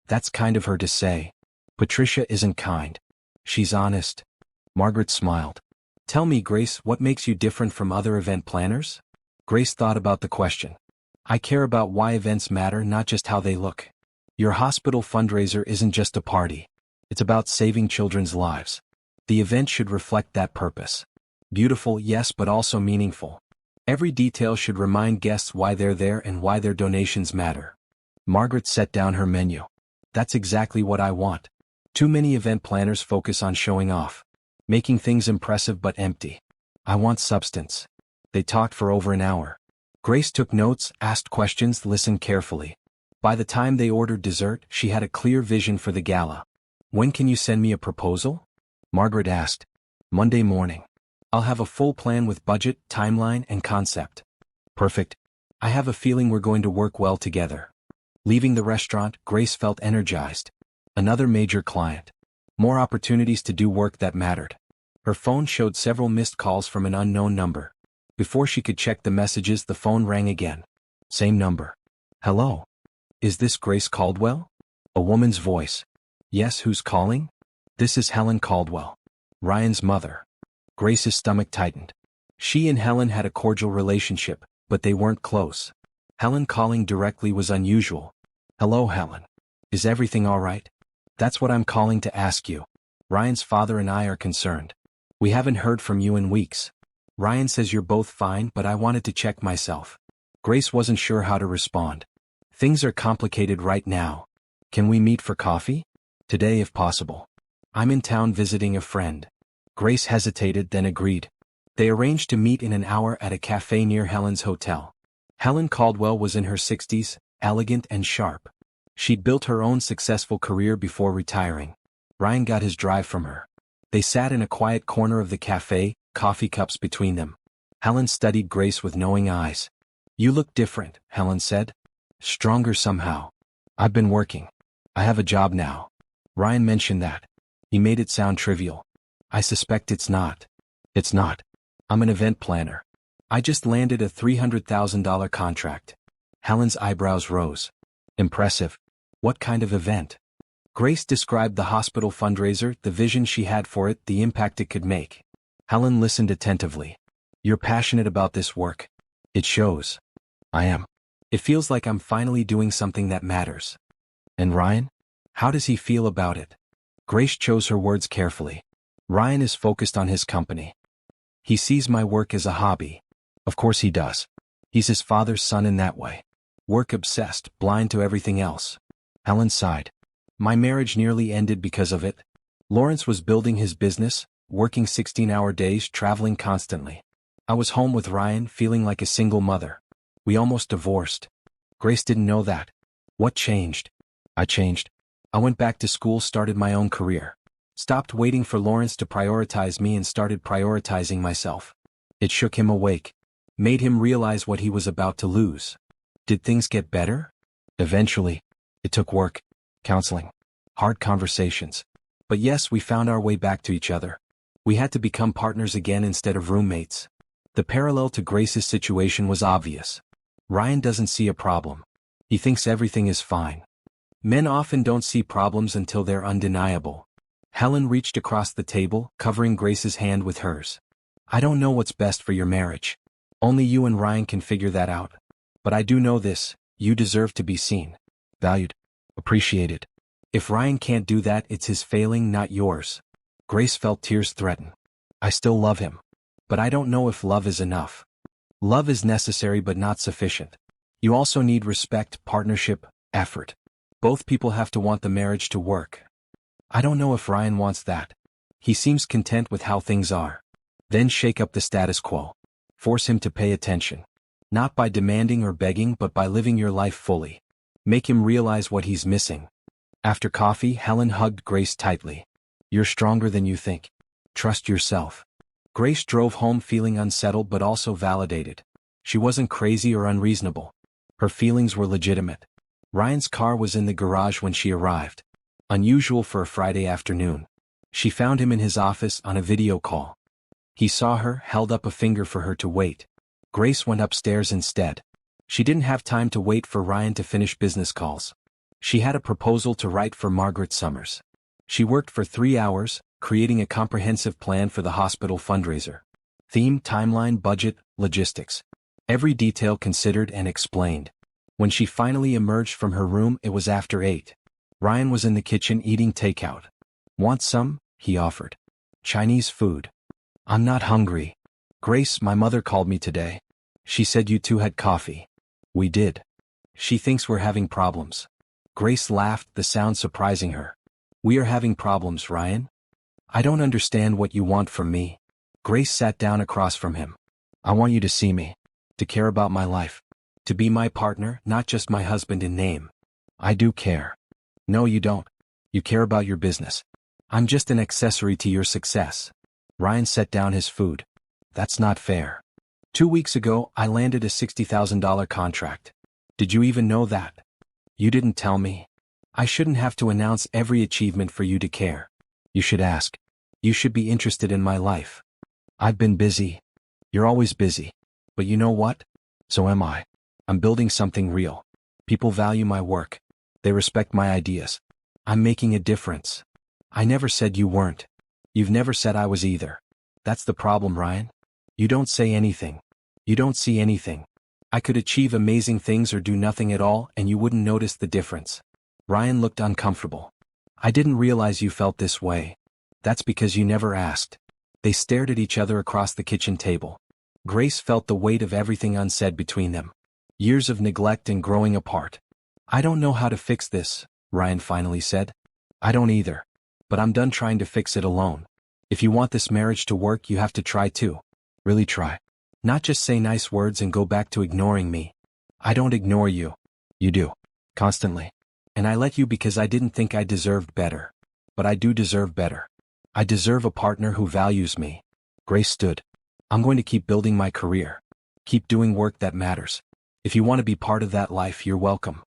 That's kind of her to say. Patricia isn't kind. She's honest. Margaret smiled. Tell me, Grace, what makes you different from other event planners? Grace thought about the question. I care about why events matter, not just how they look. Your hospital fundraiser isn't just a party. It's about saving children's lives. The event should reflect that purpose. Beautiful, yes, but also meaningful. Every detail should remind guests why they're there and why their donations matter. Margaret set down her menu. That's exactly what I want. Too many event planners focus on showing off. Making things impressive but empty. I want substance. They talked for over an hour. Grace took notes, asked questions, listened carefully. By the time they ordered dessert, she had a clear vision for the gala. When can you send me a proposal? Margaret asked. Monday morning. I'll have a full plan with budget, timeline, and concept. Perfect. I have a feeling we're going to work well together. Leaving the restaurant, Grace felt energized. Another major client. More opportunities to do work that mattered. Her phone showed several missed calls from an unknown number. Before she could check the messages, the phone rang again. Same number. Hello? Is this Grace Caldwell? A woman's voice. Yes, who's calling? This is Helen Caldwell. Ryan's mother. Grace's stomach tightened. She and Helen had a cordial relationship, but they weren't close. Helen calling directly was unusual. Hello, Helen. Is everything all right? That's what I'm calling to ask you. Ryan's father and I are concerned. We haven't heard from you in weeks. Ryan says you're both fine, but I wanted to check myself. Grace wasn't sure how to respond. Things are complicated right now. Can we meet for coffee? Today if possible. I'm in town visiting a friend. Grace hesitated, then agreed. They arranged to meet in an hour at a cafe near Helen's hotel. Helen Caldwell was in her 60s, elegant and sharp. She'd built her own successful career before retiring. Ryan got his drive from her. They sat in a quiet corner of the cafe, coffee cups between them. Helen studied Grace with knowing eyes. You look different, Helen said. Stronger somehow. I've been working. I have a job now. Ryan mentioned that. He made it sound trivial. I suspect it's not. It's not. I'm an event planner. I just landed a $300,000 contract. Helen's eyebrows rose. Impressive. What kind of event? Grace described the hospital fundraiser, the vision she had for it, the impact it could make. Helen listened attentively. You're passionate about this work. It shows. I am. It feels like I'm finally doing something that matters. And Ryan? How does he feel about it? Grace chose her words carefully. Ryan is focused on his company. He sees my work as a hobby. Of course he does. He's his father's son in that way. Work-obsessed, blind to everything else. Helen sighed. My marriage nearly ended because of it. Lawrence was building his business, working 16-hour days, traveling constantly. I was home with Ryan, feeling like a single mother. We almost divorced. Grace didn't know that. What changed? I changed. I went back to school, started my own career. Stopped waiting for Lawrence to prioritize me and started prioritizing myself. It shook him awake. Made him realize what he was about to lose. Did things get better? Eventually. It took work, counseling, hard conversations. But yes, we found our way back to each other. We had to become partners again instead of roommates. The parallel to Grace's situation was obvious. Ryan doesn't see a problem. He thinks everything is fine. Men often don't see problems until they're undeniable. Helen reached across the table, covering Grace's hand with hers. I don't know what's best for your marriage. Only you and Ryan can figure that out. But I do know this, you deserve to be seen, valued, appreciated. If Ryan can't do that, it's his failing, not yours. Grace felt tears threaten. I still love him. But I don't know if love is enough. Love is necessary but not sufficient. You also need respect, partnership, effort. Both people have to want the marriage to work. I don't know if Ryan wants that. He seems content with how things are. Then shake up the status quo. Force him to pay attention. Not by demanding or begging, but by living your life fully. Make him realize what he's missing. After coffee, Helen hugged Grace tightly. You're stronger than you think. Trust yourself. Grace drove home feeling unsettled but also validated. She wasn't crazy or unreasonable. Her feelings were legitimate. Ryan's car was in the garage when she arrived. Unusual for a Friday afternoon. She found him in his office on a video call. He saw her, held up a finger for her to wait. Grace went upstairs instead. She didn't have time to wait for Ryan to finish business calls. She had a proposal to write for Margaret Summers. She worked for 3 hours, creating a comprehensive plan for the hospital fundraiser. Theme, timeline, budget, logistics. Every detail considered and explained. When she finally emerged from her room, it was after 8. Ryan was in the kitchen eating takeout. Want some? He offered. Chinese food. I'm not hungry. Grace, my mother called me today. She said you two had coffee. We did. She thinks we're having problems. Grace laughed, the sound surprising her. We are having problems, Ryan? I don't understand what you want from me. Grace sat down across from him. I want you to see me. To care about my life. To be my partner, not just my husband in name. I do care. No, you don't. You care about your business. I'm just an accessory to your success. Ryan set down his food. That's not fair. 2 weeks ago, I landed a $60,000 contract. Did you even know that? You didn't tell me. I shouldn't have to announce every achievement for you to care. You should ask. You should be interested in my life. I've been busy. You're always busy. But you know what? So am I. I'm building something real. People value my work. They respect my ideas. I'm making a difference. I never said you weren't. You've never said I was either. That's the problem, Ryan. You don't say anything. You don't see anything. I could achieve amazing things or do nothing at all and you wouldn't notice the difference. Ryan looked uncomfortable. I didn't realize you felt this way. That's because you never asked. They stared at each other across the kitchen table. Grace felt the weight of everything unsaid between them. Years of neglect and growing apart. I don't know how to fix this, Ryan finally said. I don't either. But I'm done trying to fix it alone. If you want this marriage to work, you have to try too. Really try. Not just say nice words and go back to ignoring me. I don't ignore you. You do. Constantly. And I let you because I didn't think I deserved better. But I do deserve better. I deserve a partner who values me. Grace stood. I'm going to keep building my career. Keep doing work that matters. If you want to be part of that life, you're welcome.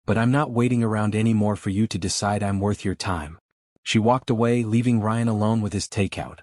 But I'm not waiting around anymore for you to decide I'm worth your time. She walked away, leaving Ryan alone with his takeout.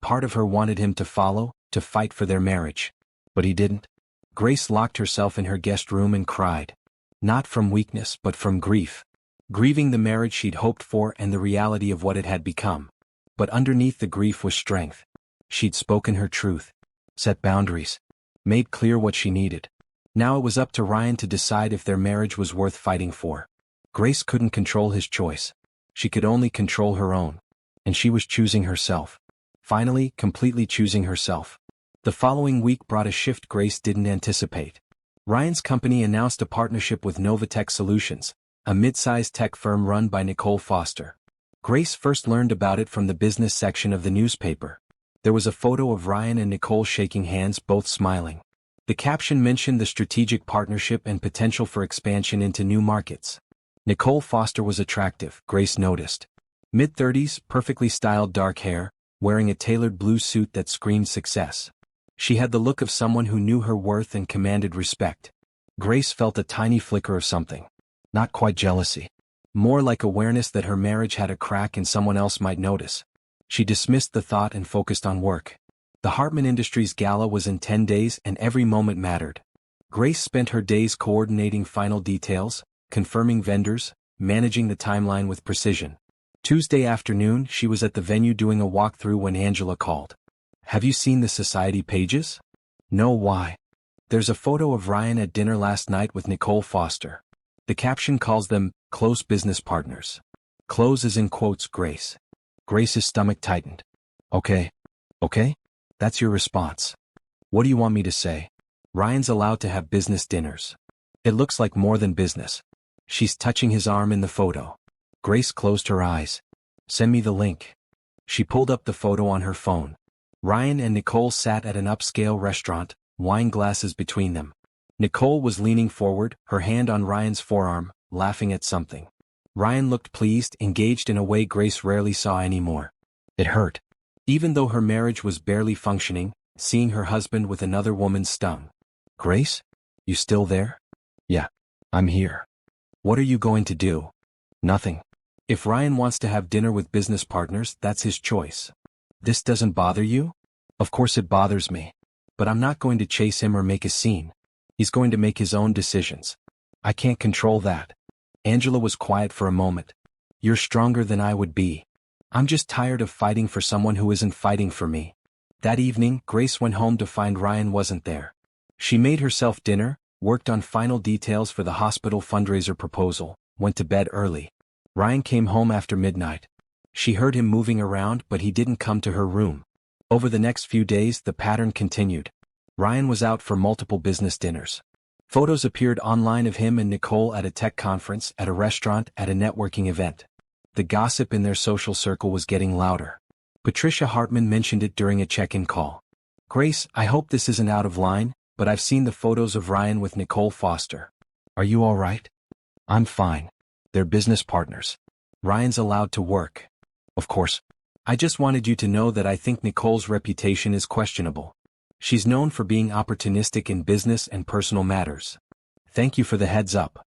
Part of her wanted him to follow, to fight for their marriage. But he didn't. Grace locked herself in her guest room and cried. Not from weakness, but from grief. grieving the marriage she'd hoped for and the reality of what it had become. But underneath the grief was strength. She'd spoken her truth, set boundaries, made clear what she needed. Now it was up to Ryan to decide if their marriage was worth fighting for. Grace couldn't control his choice. She could only control her own. And she was choosing herself. Finally, completely choosing herself. The following week brought a shift Grace didn't anticipate. Ryan's company announced a partnership with Novatech Solutions, a mid-sized tech firm run by Nicole Foster. Grace first learned about it from the business section of the newspaper. There was a photo of Ryan and Nicole shaking hands, both smiling. The caption mentioned the strategic partnership and potential for expansion into new markets. Nicole Foster was attractive, Grace noticed. Mid-30s, perfectly styled dark hair, wearing a tailored blue suit that screamed success. She had the look of someone who knew her worth and commanded respect. Grace felt a tiny flicker of something. Not quite jealousy. More like awareness that her marriage had a crack and someone else might notice. She dismissed the thought and focused on work. The Hartman Industries Gala was in 10 days and every moment mattered. Grace spent her days coordinating final details, confirming vendors, managing the timeline with precision. Tuesday afternoon, she was at the venue doing a walkthrough when Angela called. "Have you seen the society pages?" "No, why?" "There's a photo of Ryan at dinner last night with Nicole Foster. The caption calls them close business partners. Close is in quotes, Grace. Grace's stomach tightened. Okay. That's your response. What do you want me to say? Ryan's allowed to have business dinners. It looks like more than business. She's touching his arm in the photo. Grace closed her eyes. Send me the link. She pulled up the photo on her phone. Ryan and Nicole sat at an upscale restaurant, wine glasses between them. Nicole was leaning forward, her hand on Ryan's forearm, laughing at something. Ryan looked pleased, engaged in a way Grace rarely saw anymore. It hurt. Even though her marriage was barely functioning, seeing her husband with another woman stung. "Grace? You still there?" "Yeah. I'm here." "What are you going to do?" "Nothing. If Ryan wants to have dinner with business partners, that's his choice." "This doesn't bother you?" "Of course it bothers me. But I'm not going to chase him or make a scene. He's going to make his own decisions. I can't control that." Angela was quiet for a moment. "You're stronger than I would be. I'm just tired of fighting for someone who isn't fighting for me." That evening, Grace went home to find Ryan wasn't there. She made herself dinner, worked on final details for the hospital fundraiser proposal, went to bed early. Ryan came home after midnight. She heard him moving around, but he didn't come to her room. Over the next few days, the pattern continued. Ryan was out for multiple business dinners. Photos appeared online of him and Nicole at a tech conference, at a restaurant, at a networking event. The gossip in their social circle was getting louder. Patricia Hartman mentioned it during a check-in call. "Grace, I hope this isn't out of line, but I've seen the photos of Ryan with Nicole Foster. Are you all right?" "I'm fine. They're business partners. Ryan's allowed to work." "Of course. I just wanted you to know that I think Nicole's reputation is questionable. She's known for being opportunistic in business and personal matters. Thank you for the heads up.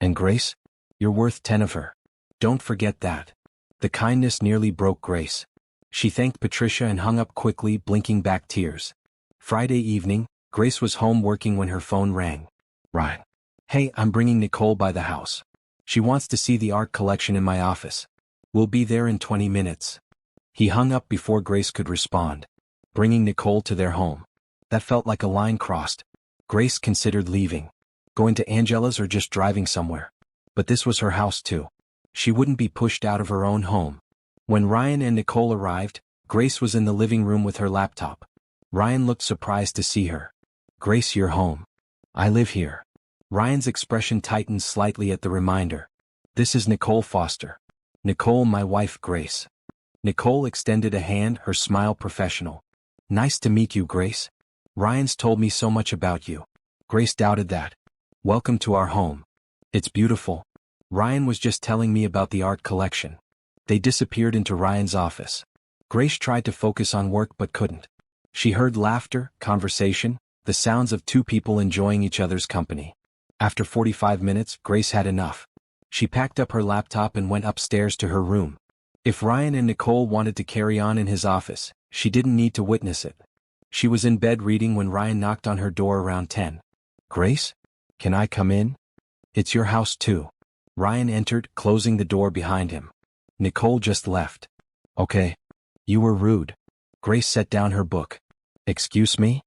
And Grace? You're worth 10 of her. Don't forget that." The kindness nearly broke Grace. She thanked Patricia and hung up quickly, blinking back tears. Friday evening, Grace was home working when her phone rang. "Ryan. Hey, I'm bringing Nicole by the house. She wants to see the art collection in my office. We'll be there in 20 minutes. He hung up before Grace could respond. Bringing Nicole to their home. That felt like a line crossed. Grace considered leaving. Going to Angela's or just driving somewhere. But this was her house too. She wouldn't be pushed out of her own home. When Ryan and Nicole arrived, Grace was in the living room with her laptop. Ryan looked surprised to see her. "Grace, you're home." "I live here." Ryan's expression tightened slightly at the reminder. "This is Nicole Foster. Nicole, my wife, Grace." Nicole extended a hand, her smile professional. "Nice to meet you, Grace. Ryan's told me so much about you." Grace doubted that. "Welcome to our home. It's beautiful. Ryan was just telling me about the art collection." They disappeared into Ryan's office. Grace tried to focus on work but couldn't. She heard laughter, conversation, the sounds of two people enjoying each other's company. After 45 minutes, Grace had enough. She packed up her laptop and went upstairs to her room. If Ryan and Nicole wanted to carry on in his office, she didn't need to witness it. She was in bed reading when Ryan knocked on her door around 10. "Grace? Can I come in?" "It's your house too." Ryan entered, closing the door behind him. Nicole just left. Okay. You were rude. Grace set down her book. Excuse me?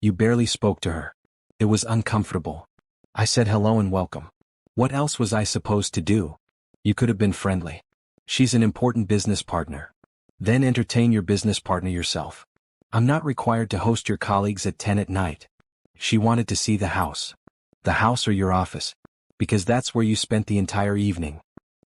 You barely spoke to her. It was uncomfortable. I said hello and welcome. What else was I supposed to do? You could have been friendly. She's an important business partner. Then entertain your business partner yourself. I'm not required to host your colleagues at 10 at night. She wanted to see the house. The house or your office. Because that's where you spent the entire evening.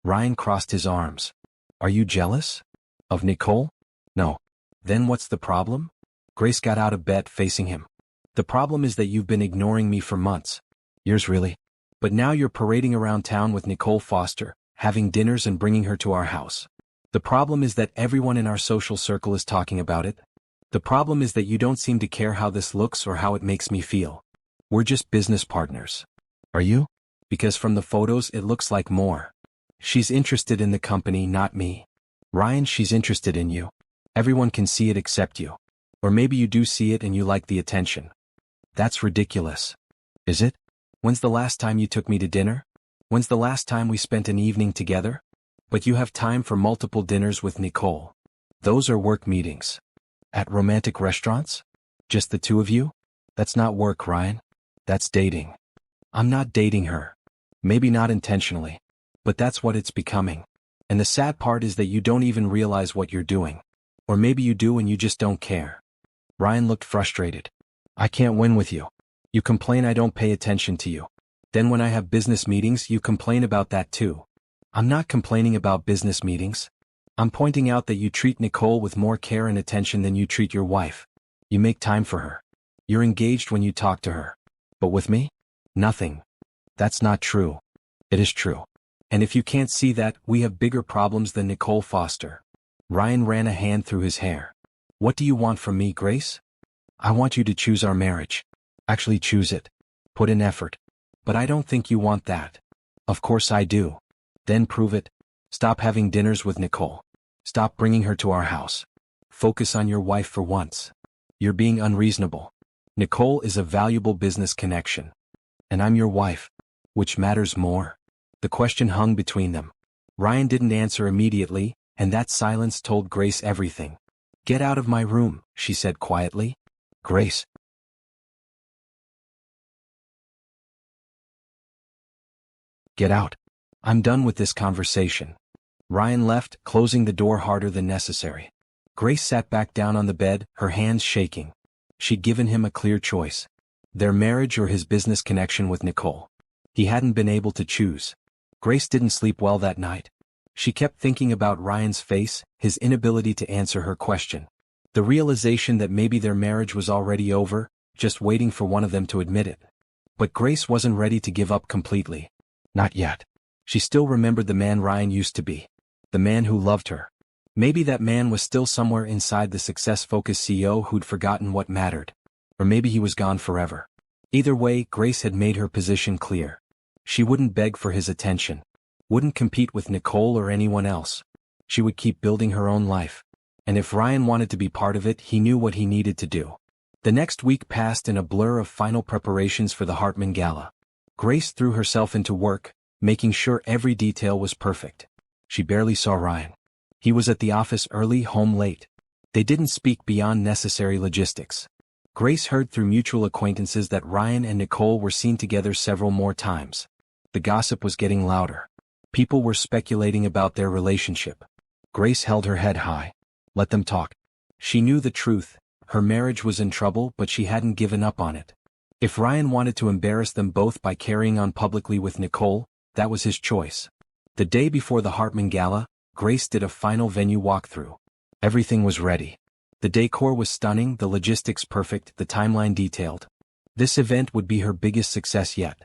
Ryan crossed his arms. Are you jealous? Of Nicole? No. Then what's the problem? Grace got out of bed, facing him. The problem is that you've been ignoring me for months. Yours really? But now you're parading around town with Nicole Foster, having dinners and bringing her to our house. The problem is that everyone in our social circle is talking about it. The problem is that you don't seem to care how this looks or how it makes me feel. We're just business partners. Are you? Because from the photos it looks like more. She's interested in the company, not me. Ryan, she's interested in you. Everyone can see it except you. Or maybe you do see it and you like the attention. That's ridiculous. Is it? When's the last time you took me to dinner? When's the last time we spent an evening together? But you have time for multiple dinners with Nicole. Those are work meetings. At romantic restaurants? Just the two of you? That's not work, Ryan. That's dating. I'm not dating her. Maybe not intentionally. But that's what it's becoming. And the sad part is that you don't even realize what you're doing. Or maybe you do and you just don't care. Ryan looked frustrated. I can't win with you. You complain I don't pay attention to you. Then when I have business meetings, you complain about that too. I'm not complaining about business meetings. I'm pointing out that you treat Nicole with more care and attention than you treat your wife. You make time for her. You're engaged when you talk to her. But with me? Nothing. That's not true. It is true. And if you can't see that, we have bigger problems than Nicole Foster. Ryan ran a hand through his hair. What do you want from me, Grace? I want you to choose our marriage. Actually choose it. Put in effort. But I don't think you want that. Of course I do. Then prove it. Stop having dinners with Nicole. Stop bringing her to our house. Focus on your wife for once. You're being unreasonable. Nicole is a valuable business connection. And I'm your wife. Which matters more? The question hung between them. Ryan didn't answer immediately, and that silence told Grace everything. Get out of my room, she said quietly. Grace. Get out. I'm done with this conversation. Ryan left, closing the door harder than necessary. Grace sat back down on the bed, her hands shaking. She'd given him a clear choice. Their marriage or his business connection with Nicole. He hadn't been able to choose. Grace didn't sleep well that night. She kept thinking about Ryan's face, his inability to answer her question. The realization that maybe their marriage was already over, just waiting for one of them to admit it. But Grace wasn't ready to give up completely. Not yet. She still remembered the man Ryan used to be. The man who loved her. Maybe that man was still somewhere inside the success-focused CEO who'd forgotten what mattered. Or maybe he was gone forever. Either way, Grace had made her position clear. She wouldn't beg for his attention. Wouldn't compete with Nicole or anyone else. She would keep building her own life. And if Ryan wanted to be part of it, he knew what he needed to do. The next week passed in a blur of final preparations for the Hartman Gala. Grace threw herself into work, making sure every detail was perfect. She barely saw Ryan. He was at the office early, home late. They didn't speak beyond necessary logistics. Grace heard through mutual acquaintances that Ryan and Nicole were seen together several more times. The gossip was getting louder. People were speculating about their relationship. Grace held her head high. Let them talk. She knew the truth. Her marriage was in trouble, but she hadn't given up on it. If Ryan wanted to embarrass them both by carrying on publicly with Nicole, that was his choice. The day before the Hartman Gala, Grace did a final venue walkthrough. Everything was ready. The decor was stunning, the logistics perfect, the timeline detailed. This event would be her biggest success yet.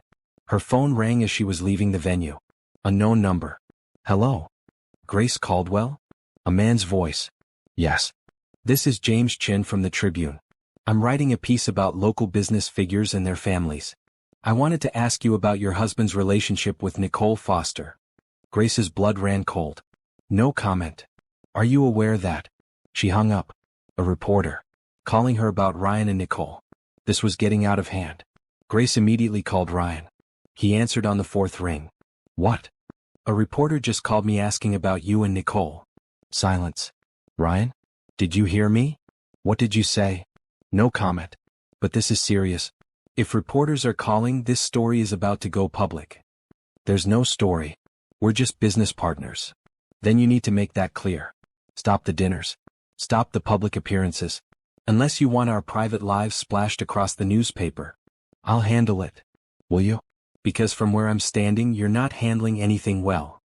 Her phone rang as she was leaving the venue. Unknown number. Hello? Grace Caldwell? A man's voice. Yes. This is James Chin from the Tribune. I'm writing a piece about local business figures and their families. I wanted to ask you about your husband's relationship with Nicole Foster. Grace's blood ran cold. No comment. Are you aware that? She hung up. A reporter. Calling her about Ryan and Nicole. This was getting out of hand. Grace immediately called Ryan. He answered on the fourth ring. What? A reporter just called me asking about you and Nicole. Silence. Ryan? Did you hear me? What did you say? No comment. But this is serious. If reporters are calling, this story is about to go public. There's no story. We're just business partners. Then you need to make that clear. Stop the dinners. Stop the public appearances. Unless you want our private lives splashed across the newspaper. I'll handle it. Will you? Because from where I'm standing, you're not handling anything well.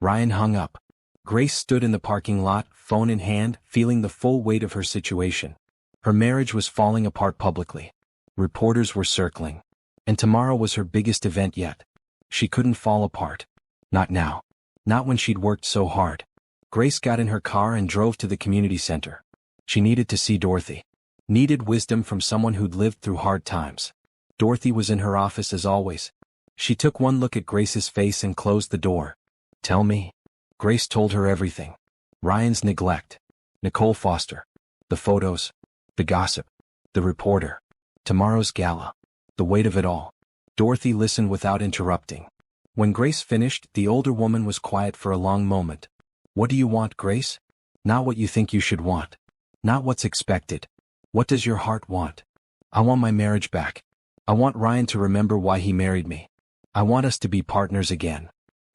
Ryan hung up. Grace stood in the parking lot, phone in hand, feeling the full weight of her situation. Her marriage was falling apart publicly. Reporters were circling. And tomorrow was her biggest event yet. She couldn't fall apart. Not now. Not when she'd worked so hard. Grace got in her car and drove to the community center. She needed to see Dorothy. Needed wisdom from someone who'd lived through hard times. Dorothy was in her office as always. She took one look at Grace's face and closed the door. Tell me. Grace told her everything. Ryan's neglect. Nicole Foster. The photos. The gossip. The reporter. Tomorrow's gala. The weight of it all. Dorothy listened without interrupting. When Grace finished, the older woman was quiet for a long moment. What do you want, Grace? Not what you think you should want. Not what's expected. What does your heart want? I want my marriage back. I want Ryan to remember why he married me. I want us to be partners again.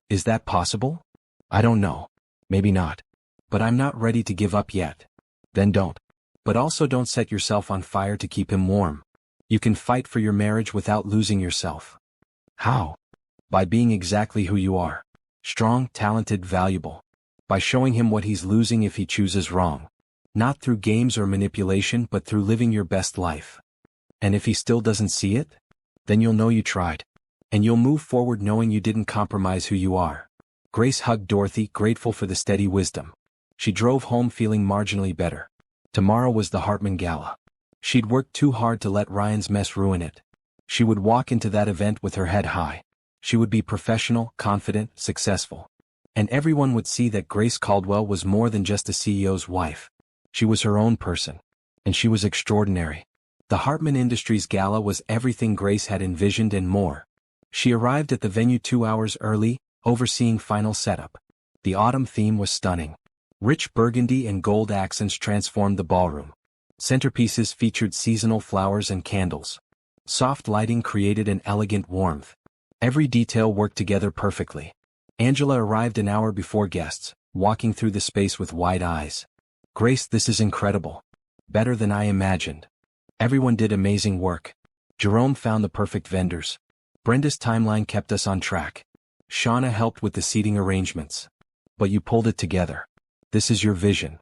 Is that possible? I don't know. Maybe not. But I'm not ready to give up yet. Then don't. But also don't set yourself on fire to keep him warm. You can fight for your marriage without losing yourself. How? By being exactly who you are. Strong, talented, valuable. By showing him what he's losing if he chooses wrong. Not through games or manipulation, but through living your best life. And if he still doesn't see it? Then you'll know you tried. And you'll move forward knowing you didn't compromise who you are. Grace hugged Dorothy, grateful for the steady wisdom. She drove home feeling marginally better. Tomorrow was the Hartman Gala. She'd worked too hard to let Ryan's mess ruin it. She would walk into that event with her head high. She would be professional, confident, successful. And everyone would see that Grace Caldwell was more than just a CEO's wife. She was her own person. And she was extraordinary. The Hartman Industries Gala was everything Grace had envisioned and more. She arrived at the venue 2 hours early, overseeing final setup. The autumn theme was stunning. Rich burgundy and gold accents transformed the ballroom. Centerpieces featured seasonal flowers and candles. Soft lighting created an elegant warmth. Every detail worked together perfectly. Angela arrived an hour before guests, walking through the space with wide eyes. Grace, this is incredible. Better than I imagined. Everyone did amazing work. Jerome found the perfect vendors. Brenda's timeline kept us on track. Shauna helped with the seating arrangements. But you pulled it together. This is your vision.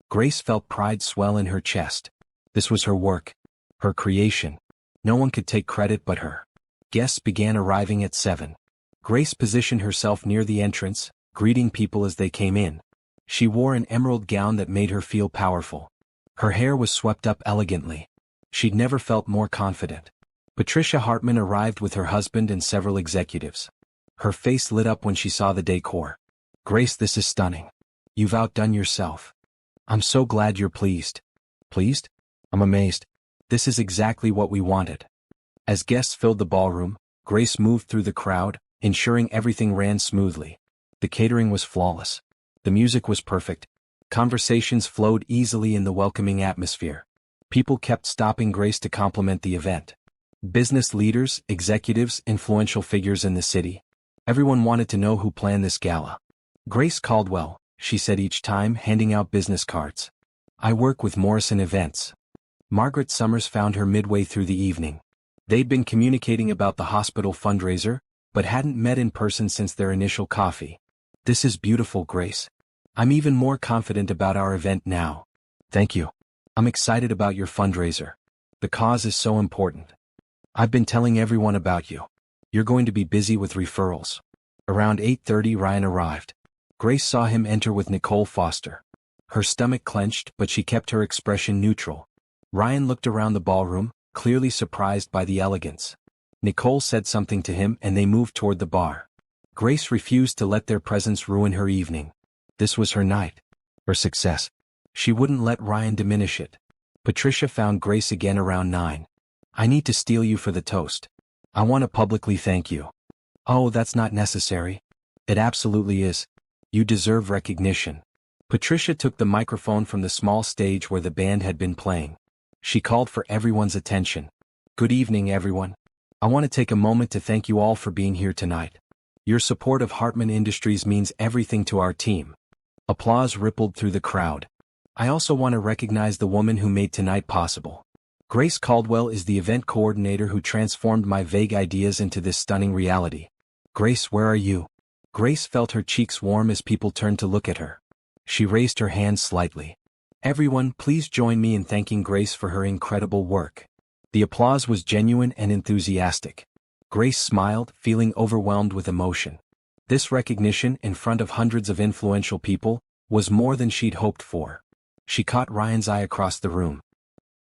Grace felt pride swell in her chest. This was her work. Her creation. No one could take credit but her. Guests began arriving at 7. Grace positioned herself near the entrance, greeting people as they came in. She wore an emerald gown that made her feel powerful. Her hair was swept up elegantly. She'd never felt more confident. Patricia Hartman arrived with her husband and several executives. Her face lit up when she saw the decor. Grace, this is stunning. You've outdone yourself. I'm so glad you're pleased. Pleased? I'm amazed. This is exactly what we wanted. As guests filled the ballroom, Grace moved through the crowd, ensuring everything ran smoothly. The catering was flawless. The music was perfect. Conversations flowed easily in the welcoming atmosphere. People kept stopping Grace to compliment the event. Business leaders, executives, influential figures in the city. Everyone wanted to know who planned this gala. Grace Caldwell, she said each time, handing out business cards. I work with Morrison Events. Margaret Summers found her midway through the evening. They'd been communicating about the hospital fundraiser, but hadn't met in person since their initial coffee. This is beautiful, Grace. I'm even more confident about our event now. Thank you. I'm excited about your fundraiser. The cause is so important. I've been telling everyone about you. You're going to be busy with referrals. Around 8:30 Ryan arrived. Grace saw him enter with Nicole Foster. Her stomach clenched, but she kept her expression neutral. Ryan looked around the ballroom, clearly surprised by the elegance. Nicole said something to him and they moved toward the bar. Grace refused to let their presence ruin her evening. This was her night. Her success. She wouldn't let Ryan diminish it. Patricia found Grace again around 9. I need to steal you for the toast. I want to publicly thank you. Oh, that's not necessary. It absolutely is. You deserve recognition. Patricia took the microphone from the small stage where the band had been playing. She called for everyone's attention. Good evening, everyone. I want to take a moment to thank you all for being here tonight. Your support of Hartman Industries means everything to our team. Applause rippled through the crowd. I also want to recognize the woman who made tonight possible. Grace Caldwell is the event coordinator who transformed my vague ideas into this stunning reality. Grace, where are you? Grace felt her cheeks warm as people turned to look at her. She raised her hand slightly. Everyone, please join me in thanking Grace for her incredible work. The applause was genuine and enthusiastic. Grace smiled, feeling overwhelmed with emotion. This recognition, in front of hundreds of influential people, was more than she'd hoped for. She caught Ryan's eye across the room.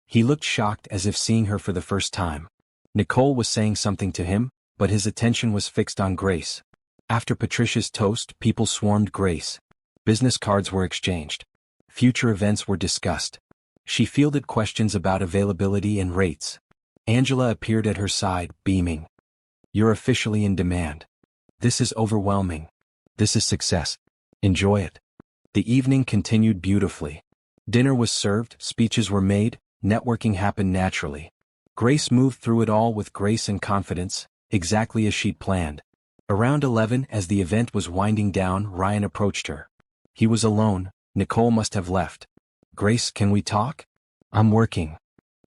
He looked shocked as if seeing her for the first time. Nicole was saying something to him, but his attention was fixed on Grace. After Patricia's toast, people swarmed Grace. Business cards were exchanged. Future events were discussed. She fielded questions about availability and rates. Angela appeared at her side, beaming. You're officially in demand. This is overwhelming. This is success. Enjoy it. The evening continued beautifully. Dinner was served, speeches were made, networking happened naturally. Grace moved through it all with grace and confidence, exactly as she'd planned. Around 11, as the event was winding down, Ryan approached her. He was alone. Nicole must have left. Grace, can we talk? I'm working.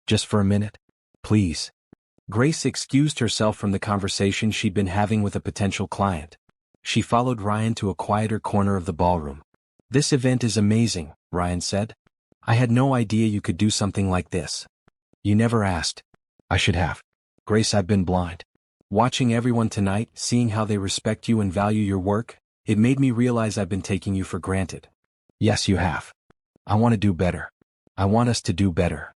Just for a minute. Please. Grace excused herself from the conversation she'd been having with a potential client. She followed Ryan to a quieter corner of the ballroom. This event is amazing, Ryan said. I had no idea you could do something like this. You never asked. I should have. Grace, I've been blind. Watching everyone tonight, seeing how they respect you and value your work, it made me realize I've been taking you for granted. Yes, you have. I want to do better. I want us to do better.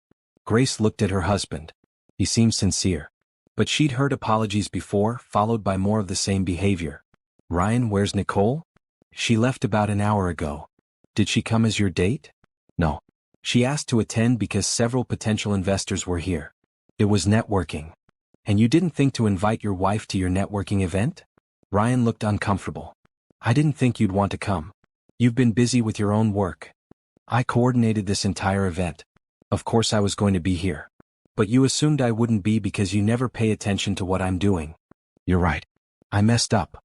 Grace looked at her husband. He seemed sincere. But she'd heard apologies before, followed by more of the same behavior. Ryan, where's Nicole? She left about an hour ago. Did she come as your date? No. She asked to attend because several potential investors were here. It was networking. And you didn't think to invite your wife to your networking event? Ryan looked uncomfortable. I didn't think you'd want to come. You've been busy with your own work. I coordinated this entire event. Of course I was going to be here. But you assumed I wouldn't be because you never pay attention to what I'm doing. You're right. I messed up.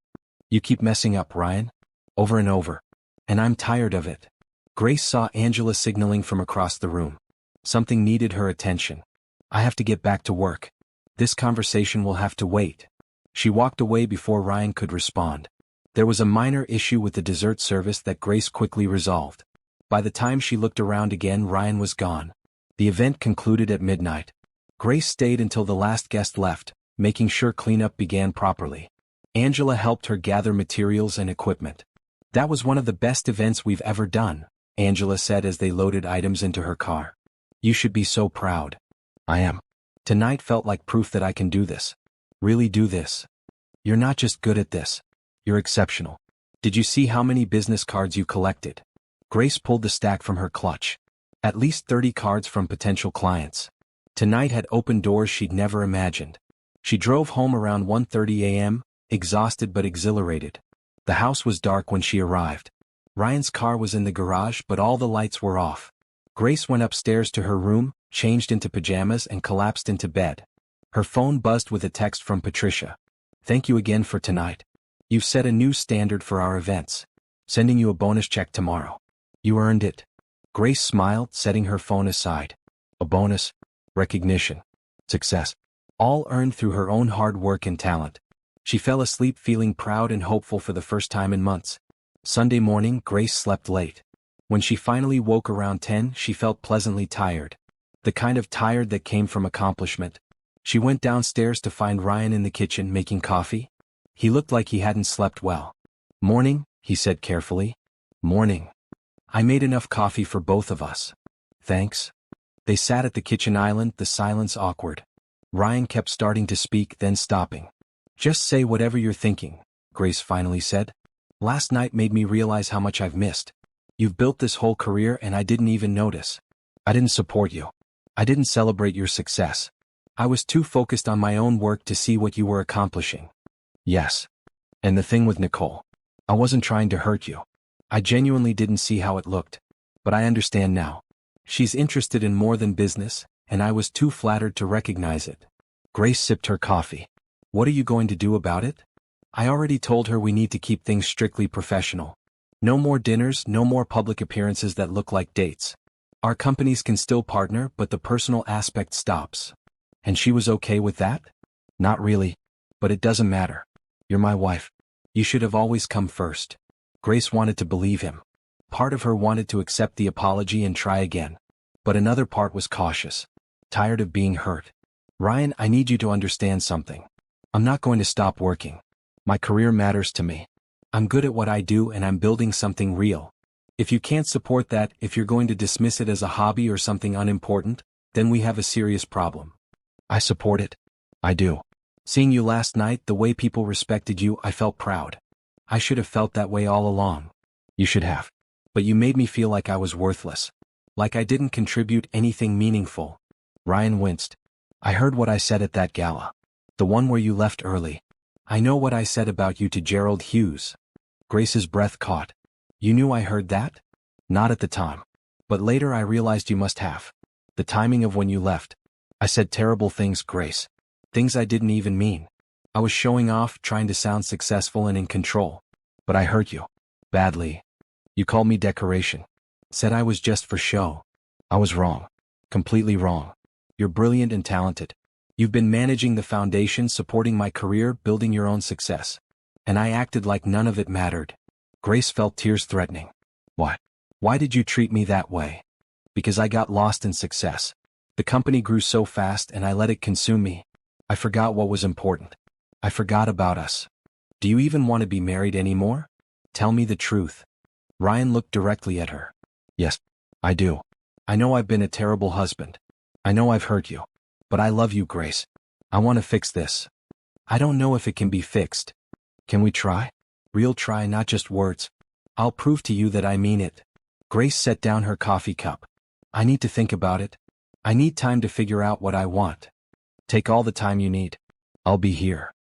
You keep messing up, Ryan. Over and over. And I'm tired of it. Grace saw Angela signaling from across the room. Something needed her attention. I have to get back to work. This conversation will have to wait. She walked away before Ryan could respond. There was a minor issue with the dessert service that Grace quickly resolved. By the time she looked around again, Ryan was gone. The event concluded at midnight. Grace stayed until the last guest left, making sure cleanup began properly. Angela helped her gather materials and equipment. That was one of the best events we've ever done, Angela said as they loaded items into her car. You should be so proud. I am. Tonight felt like proof that I can do this. Really do this. You're not just good at this. You're exceptional. Did you see how many business cards you collected? Grace pulled the stack from her clutch. At least 30 cards from potential clients. Tonight had opened doors she'd never imagined. She drove home around 1:30 a.m., exhausted but exhilarated. The house was dark when she arrived. Ryan's car was in the garage but all the lights were off. Grace went upstairs to her room, changed into pajamas and collapsed into bed. Her phone buzzed with a text from Patricia. Thank you again for tonight. You've set a new standard for our events. Sending you a bonus check tomorrow. You earned it. Grace smiled, setting her phone aside. A bonus, recognition, success, all earned through her own hard work and talent. She fell asleep feeling proud and hopeful for the first time in months. Sunday morning, Grace slept late. When she finally woke around 10, she felt pleasantly tired. The kind of tired that came from accomplishment. She went downstairs to find Ryan in the kitchen making coffee. He looked like he hadn't slept well. Morning, he said carefully. Morning. I made enough coffee for both of us. Thanks. They sat at the kitchen island, the silence awkward. Ryan kept starting to speak, then stopping. Just say whatever you're thinking, Grace finally said. Last night made me realize how much I've missed. You've built this whole career and I didn't even notice. I didn't support you. I didn't celebrate your success. I was too focused on my own work to see what you were accomplishing. Yes. And the thing with Nicole. I wasn't trying to hurt you. I genuinely didn't see how it looked. But I understand now. She's interested in more than business, and I was too flattered to recognize it. Grace sipped her coffee. What are you going to do about it? I already told her we need to keep things strictly professional. No more dinners, no more public appearances that look like dates. Our companies can still partner, but the personal aspect stops. And she was okay with that? Not really. But it doesn't matter. You're my wife. You should have always come first. Grace wanted to believe him. Part of her wanted to accept the apology and try again. But another part was cautious. Tired of being hurt. Ryan, I need you to understand something. I'm not going to stop working. My career matters to me. I'm good at what I do and I'm building something real. If you can't support that, if you're going to dismiss it as a hobby or something unimportant, then we have a serious problem. I support it. I do. Seeing you last night, the way people respected you, I felt proud. I should have felt that way all along. You should have. But you made me feel like I was worthless. Like I didn't contribute anything meaningful. Ryan winced. I heard what I said at that gala. The one where you left early. I know what I said about you to Gerald Hughes. Grace's breath caught. You knew I heard that? Not at the time. But later I realized you must have. The timing of when you left. I said terrible things, Grace. Things I didn't even mean. I was showing off, trying to sound successful and in control. But I hurt you. Badly. You called me decoration. Said I was just for show. I was wrong. Completely wrong. You're brilliant and talented. You've been managing the foundation, supporting my career, building your own success. And I acted like none of it mattered. Grace felt tears threatening. Why? Why did you treat me that way? Because I got lost in success. The company grew so fast and I let it consume me. I forgot what was important. I forgot about us. Do you even want to be married anymore? Tell me the truth. Ryan looked directly at her. Yes, I do. I know I've been a terrible husband. I know I've hurt you. But I love you, Grace. I want to fix this. I don't know if it can be fixed. Can we try? Real try, not just words. I'll prove to you that I mean it. Grace set down her coffee cup. I need to think about it. I need time to figure out what I want. Take all the time you need. I'll be here.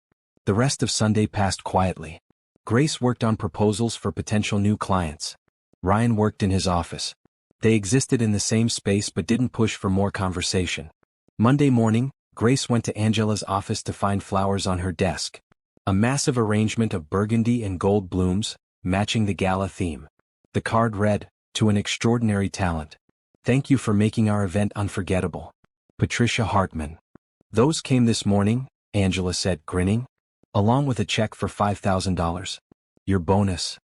The rest of Sunday passed quietly. Grace worked on proposals for potential new clients. Ryan worked in his office. They existed in the same space but didn't push for more conversation. Monday morning, Grace went to Angela's office to find flowers on her desk. A massive arrangement of burgundy and gold blooms, matching the gala theme. The card read, "To an extraordinary talent. Thank you for making our event unforgettable. Patricia Hartman." Those came this morning, Angela said, grinning. Along with a check for $5,000. Your bonus.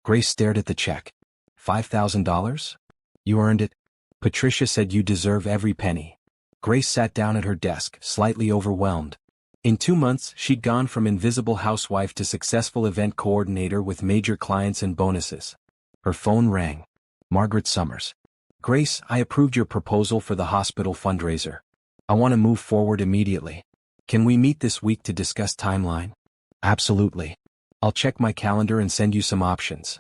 Grace stared at the check. $5,000? You earned it. Patricia said you deserve every penny. Grace sat down at her desk, slightly overwhelmed. In 2 months, she'd gone from invisible housewife to successful event coordinator with major clients and bonuses. Her phone rang. Margaret Summers. Grace, I approved your proposal for the hospital fundraiser. I want to move forward immediately. Can we meet this week to discuss timeline? Absolutely. I'll check my calendar and send you some options.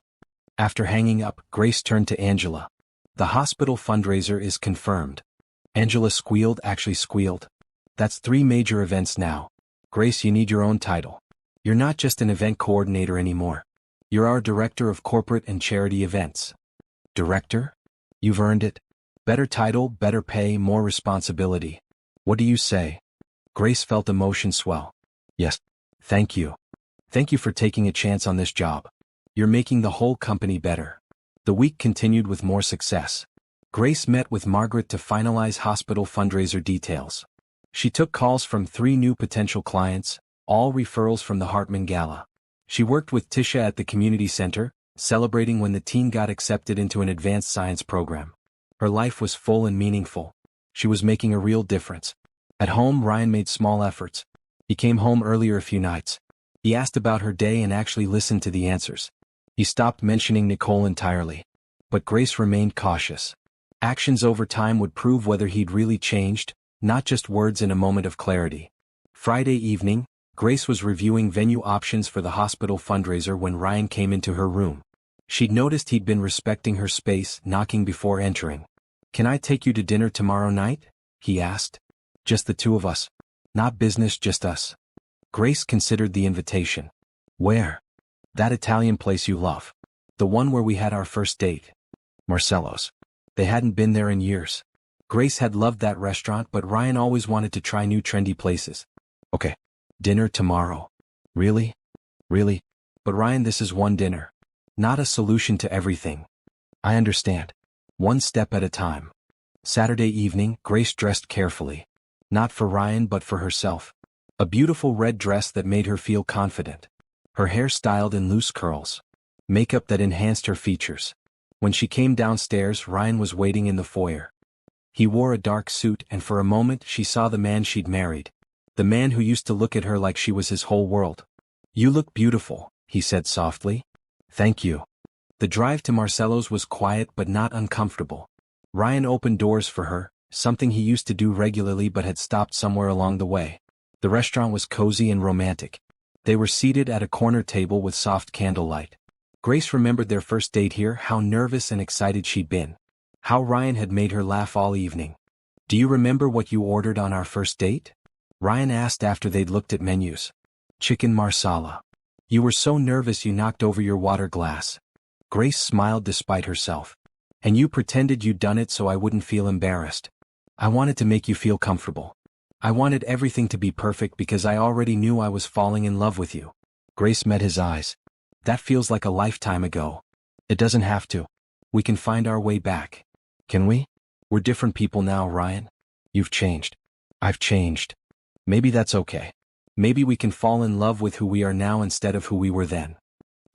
After hanging up, Grace turned to Angela. The hospital fundraiser is confirmed. Angela squealed. That's 3 major events now. Grace, you need your own title. You're not just an event coordinator anymore. You're our director of corporate and charity events. Director? You've earned it. Better title, better pay, more responsibility. What do you say? Grace felt emotion swell. Yes. Thank you. Thank you for taking a chance on this job. You're making the whole company better. The week continued with more success. Grace met with Margaret to finalize hospital fundraiser details. She took calls from 3 new potential clients, all referrals from the Hartman Gala. She worked with Tisha at the community center, celebrating when the teen got accepted into an advanced science program. Her life was full and meaningful. She was making a real difference. At home, Ryan made small efforts. He came home earlier a few nights. He asked about her day and actually listened to the answers. He stopped mentioning Nicole entirely. But Grace remained cautious. Actions over time would prove whether he'd really changed, not just words in a moment of clarity. Friday evening, Grace was reviewing venue options for the hospital fundraiser when Ryan came into her room. She'd noticed he'd been respecting her space, knocking before entering. Can I take you to dinner tomorrow night? He asked. Just the 2 of us. Not business, just us. Grace considered the invitation. Where? That Italian place you love. The one where we had our first date. Marcello's. They hadn't been there in years. Grace had loved that restaurant, but Ryan always wanted to try new trendy places. Okay. Dinner tomorrow. Really? Really? But Ryan, this is one dinner. Not a solution to everything. I understand. One step at a time. Saturday evening, Grace dressed carefully. Not for Ryan but for herself. A beautiful red dress that made her feel confident. Her hair styled in loose curls. Makeup that enhanced her features. When she came downstairs, Ryan was waiting in the foyer. He wore a dark suit, and for a moment she saw the man she'd married. The man who used to look at her like she was his whole world. You look beautiful, he said softly. Thank you. The drive to Marcello's was quiet but not uncomfortable. Ryan opened doors for her, something he used to do regularly but had stopped somewhere along the way. The restaurant was cozy and romantic. They were seated at a corner table with soft candlelight. Grace remembered their first date here, how nervous and excited she'd been. How Ryan had made her laugh all evening. Do you remember what you ordered on our first date? Ryan asked after they'd looked at menus. Chicken marsala. You were so nervous you knocked over your water glass. Grace smiled despite herself. And you pretended you'd done it so I wouldn't feel embarrassed. I wanted to make you feel comfortable. I wanted everything to be perfect because I already knew I was falling in love with you. Grace met his eyes. That feels like a lifetime ago. It doesn't have to. We can find our way back. Can we? We're different people now, Ryan. You've changed. I've changed. Maybe that's okay. Maybe we can fall in love with who we are now instead of who we were then.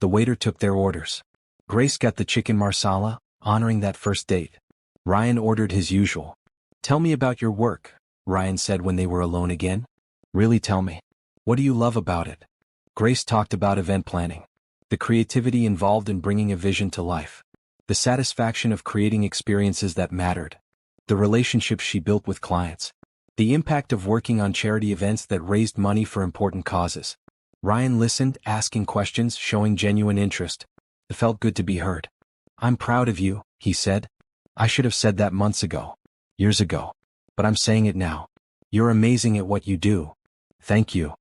The waiter took their orders. Grace got the chicken marsala, honoring that first date. Ryan ordered his usual. Tell me about your work, Ryan said when they were alone again. Really, tell me. What do you love about it? Grace talked about event planning. The creativity involved in bringing a vision to life. The satisfaction of creating experiences that mattered. The relationships she built with clients. The impact of working on charity events that raised money for important causes. Ryan listened, asking questions, showing genuine interest. It felt good to be heard. I'm proud of you, he said. I should have said that months ago. Years ago. But I'm saying it now. You're amazing at what you do. Thank you.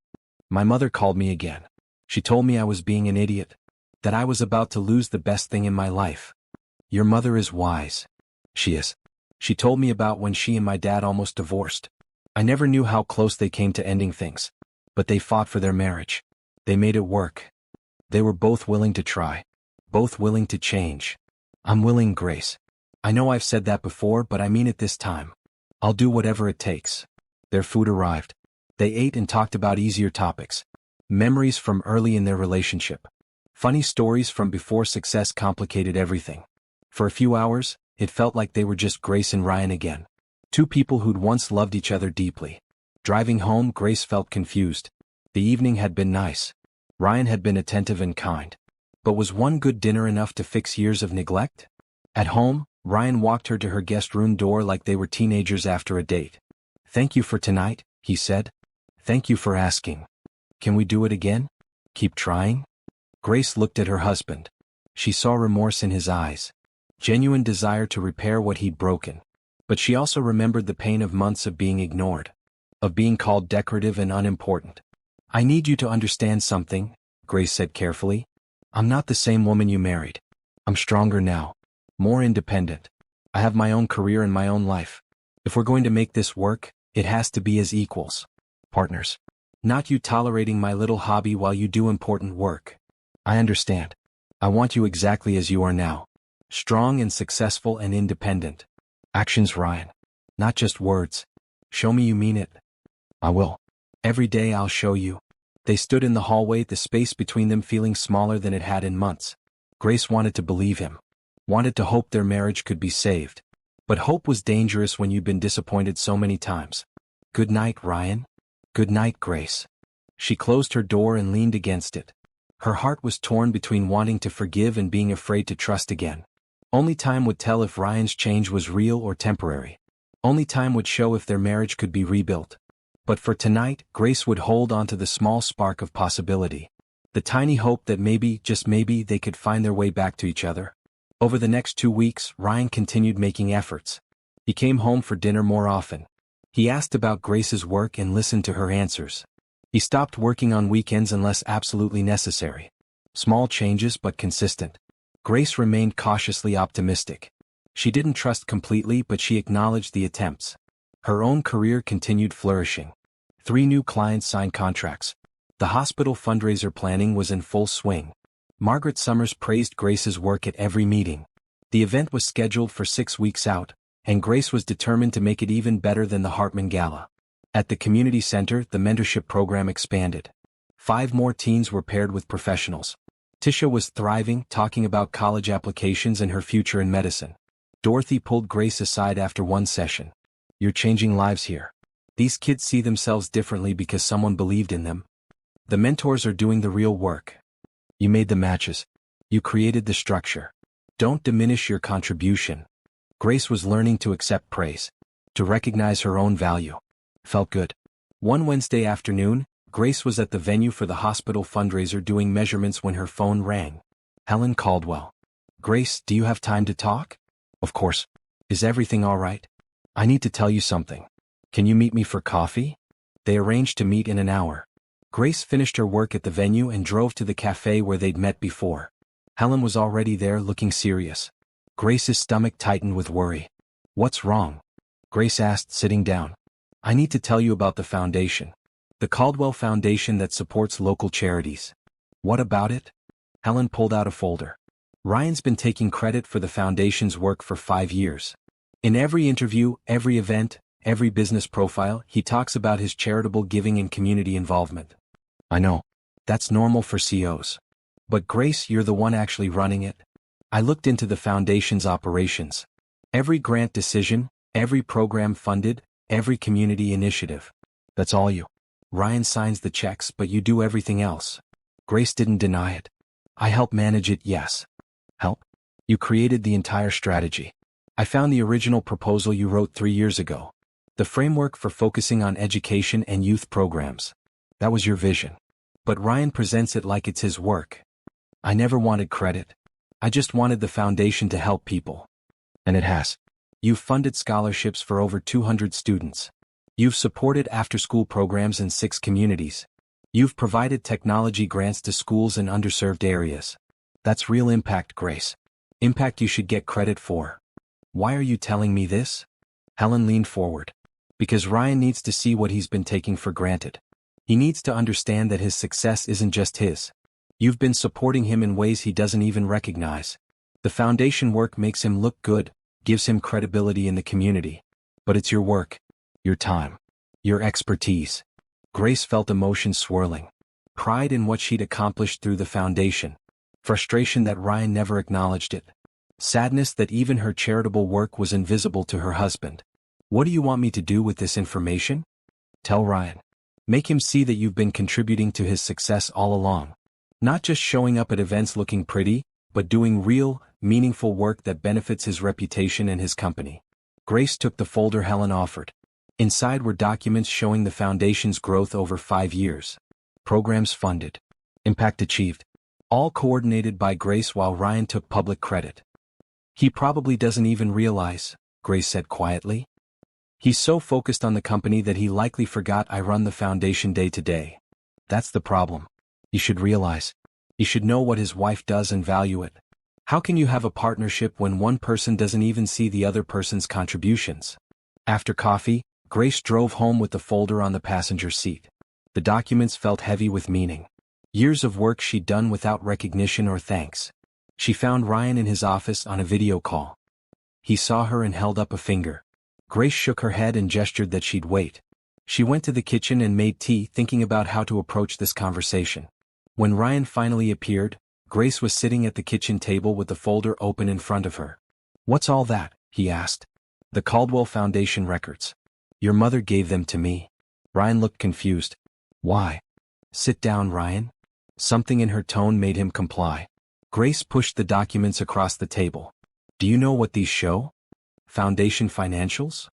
My mother called me again. She told me I was being an idiot. That I was about to lose the best thing in my life. Your mother is wise. She is. She told me about when she and my dad almost divorced. I never knew how close they came to ending things. But they fought for their marriage. They made it work. They were both willing to try. Both willing to change. I'm willing, Grace. I know I've said that before, but I mean it this time. I'll do whatever it takes. Their food arrived. They ate and talked about easier topics. Memories from early in their relationship. Funny stories from before success complicated everything. For a few hours, it felt like they were just Grace and Ryan again. Two people who'd once loved each other deeply. Driving home, Grace felt confused. The evening had been nice. Ryan had been attentive and kind. But was one good dinner enough to fix years of neglect? At home, Ryan walked her to her guest room door like they were teenagers after a date. Thank you for tonight, he said. Thank you for asking. Can we do it again? Keep trying? Grace looked at her husband. She saw remorse in his eyes. Genuine desire to repair what he'd broken. But she also remembered the pain of months of being ignored. Of being called decorative and unimportant. I need you to understand something, Grace said carefully. I'm not the same woman you married. I'm stronger now. More independent. I have my own career and my own life. If we're going to make this work, it has to be as equals. Partners. Not you tolerating my little hobby while you do important work. I understand. I want you exactly as you are now. Strong and successful and independent. Actions, Ryan. Not just words. Show me you mean it. I will. Every day I'll show you. They stood in the hallway, the space between them feeling smaller than it had in months. Grace wanted to believe him. Wanted to hope their marriage could be saved. But hope was dangerous when you've been disappointed so many times. Good night, Ryan. Good night, Grace. She closed her door and leaned against it. Her heart was torn between wanting to forgive and being afraid to trust again. Only time would tell if Ryan's change was real or temporary. Only time would show if their marriage could be rebuilt. But for tonight, Grace would hold on to the small spark of possibility. The tiny hope that maybe, just maybe, they could find their way back to each other. Over the next 2 weeks, Ryan continued making efforts. He came home for dinner more often. He asked about Grace's work and listened to her answers. He stopped working on weekends unless absolutely necessary. Small changes but consistent. Grace remained cautiously optimistic. She didn't trust completely, but she acknowledged the attempts. Her own career continued flourishing. 3 new clients signed contracts. The hospital fundraiser planning was in full swing. Margaret Summers praised Grace's work at every meeting. The event was scheduled for 6 weeks out, and Grace was determined to make it even better than the Hartman Gala. At the community center, the mentorship program expanded. 5 more teens were paired with professionals. Tisha was thriving, talking about college applications and her future in medicine. Dorothy pulled Grace aside after one session. "You're changing lives here. These kids see themselves differently because someone believed in them. The mentors are doing the real work. You made the matches. You created the structure. Don't diminish your contribution." Grace was learning to accept praise, to recognize her own value. Felt good. One Wednesday afternoon, Grace was at the venue for the hospital fundraiser doing measurements when her phone rang. Helen Caldwell. "Grace, do you have time to talk?" "Of course. Is everything all right? I need to tell you something. Can you meet me for coffee?" They arranged to meet in an hour. Grace finished her work at the venue and drove to the cafe where they'd met before. Helen was already there, looking serious. Grace's stomach tightened with worry. "What's wrong?" Grace asked, sitting down. "I need to tell you about the foundation. The Caldwell Foundation that supports local charities." "What about it?" Helen pulled out a folder. "Ryan's been taking credit for the foundation's work for 5 years. In every interview, every event, every business profile, he talks about his charitable giving and community involvement." "I know. That's normal for CEOs. But Grace, you're the one actually running it." "I looked into the foundation's operations. Every grant decision, every program funded, every community initiative. That's all you. Ryan signs the checks, but you do everything else." Grace didn't deny it. "I help manage it, yes." "Help? You created the entire strategy. I found the original proposal you wrote 3 years ago. The framework for focusing on education and youth programs. That was your vision. But Ryan presents it like it's his work. I never wanted credit. I just wanted the foundation to help people. And it has. You've funded scholarships for over 200 students. You've supported after-school programs in 6 communities. You've provided technology grants to schools in underserved areas. That's real impact, Grace. Impact you should get credit for." "Why are you telling me this?" Helen leaned forward. "Because Ryan needs to see what he's been taking for granted. He needs to understand that his success isn't just his. You've been supporting him in ways he doesn't even recognize. The foundation work makes him look good, gives him credibility in the community. But it's your work, your time, your expertise." Grace felt emotions swirling. Pride in what she'd accomplished through the foundation. Frustration that Ryan never acknowledged it. Sadness that even her charitable work was invisible to her husband. "What do you want me to do with this information?" "Tell Ryan. Make him see that you've been contributing to his success all along. Not just showing up at events looking pretty, but doing real, meaningful work that benefits his reputation and his company." Grace took the folder Helen offered. Inside were documents showing the foundation's growth over 5 years. Programs funded. Impact achieved. All coordinated by Grace while Ryan took public credit. "He probably doesn't even realize," Grace said quietly. "He's so focused on the company that he likely forgot I run the foundation day to day. That's the problem. He should realize. He should know what his wife does and value it. How can you have a partnership when one person doesn't even see the other person's contributions?" After coffee, Grace drove home with the folder on the passenger seat. The documents felt heavy with meaning. Years of work she'd done without recognition or thanks. She found Ryan in his office on a video call. He saw her and held up a finger. Grace shook her head and gestured that she'd wait. She went to the kitchen and made tea, thinking about how to approach this conversation. When Ryan finally appeared, Grace was sitting at the kitchen table with the folder open in front of her. "What's all that?" he asked. "The Caldwell Foundation records. Your mother gave them to me." Ryan looked confused. "Why?" "Sit down, Ryan." Something in her tone made him comply. Grace pushed the documents across the table. "Do you know what these show? Foundation financials?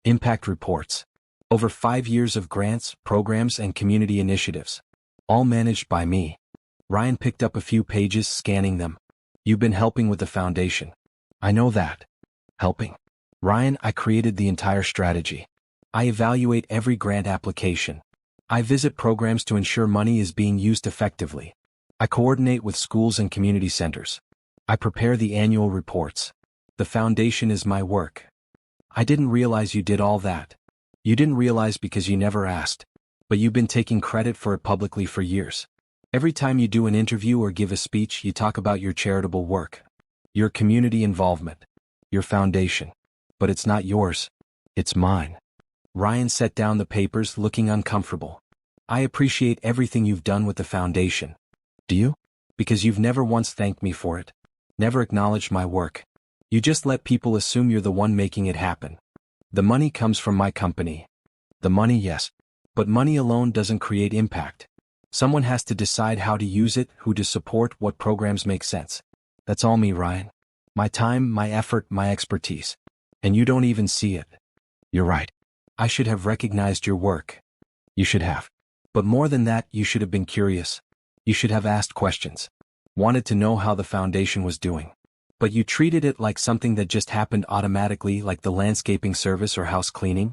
Impact reports. Over 5 years of grants, programs, and community initiatives. All managed by me." Ryan picked up a few pages, scanning them. "You've been helping with the foundation." "I know that." "Helping?" "Ryan, I created the entire strategy. I evaluate every grant application. I visit programs to ensure money is being used effectively. I coordinate with schools and community centers. I prepare the annual reports. The foundation is my work. I didn't realize you did all that. You didn't realize because you never asked. But you've been taking credit for it publicly for years. Every time you do an interview or give a speech, you talk about your charitable work, your community involvement, your foundation. But it's not yours. It's mine. Ryan set down the papers, looking uncomfortable. I appreciate everything you've done with the foundation. Do you? Because you've never once thanked me for it. Never acknowledged my work. You just let people assume you're the one making it happen. The money comes from my company. The money, yes. But money alone doesn't create impact. Someone has to decide how to use it, who to support, what programs make sense. That's all me, Ryan. My time, my effort, my expertise. And you don't even see it. You're right. I should have recognized your work. You should have. But more than that, you should have been curious. You should have asked questions. Wanted to know how the foundation was doing. But you treated it like something that just happened automatically, like the landscaping service or house cleaning.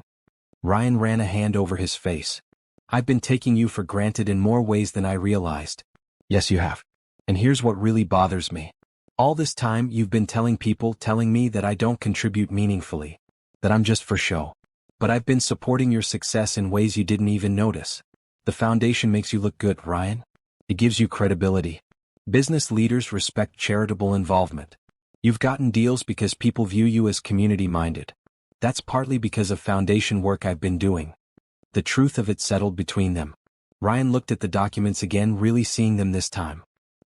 Ryan ran a hand over his face. I've been taking you for granted in more ways than I realized. Yes, you have. And here's what really bothers me. All this time, you've been telling me that I don't contribute meaningfully. That I'm just for show. But I've been supporting your success in ways you didn't even notice. The foundation makes you look good, Ryan. It gives you credibility. Business leaders respect charitable involvement. You've gotten deals because people view you as community-minded. That's partly because of foundation work I've been doing. The truth of it settled between them. Ryan looked at the documents again, really seeing them this time.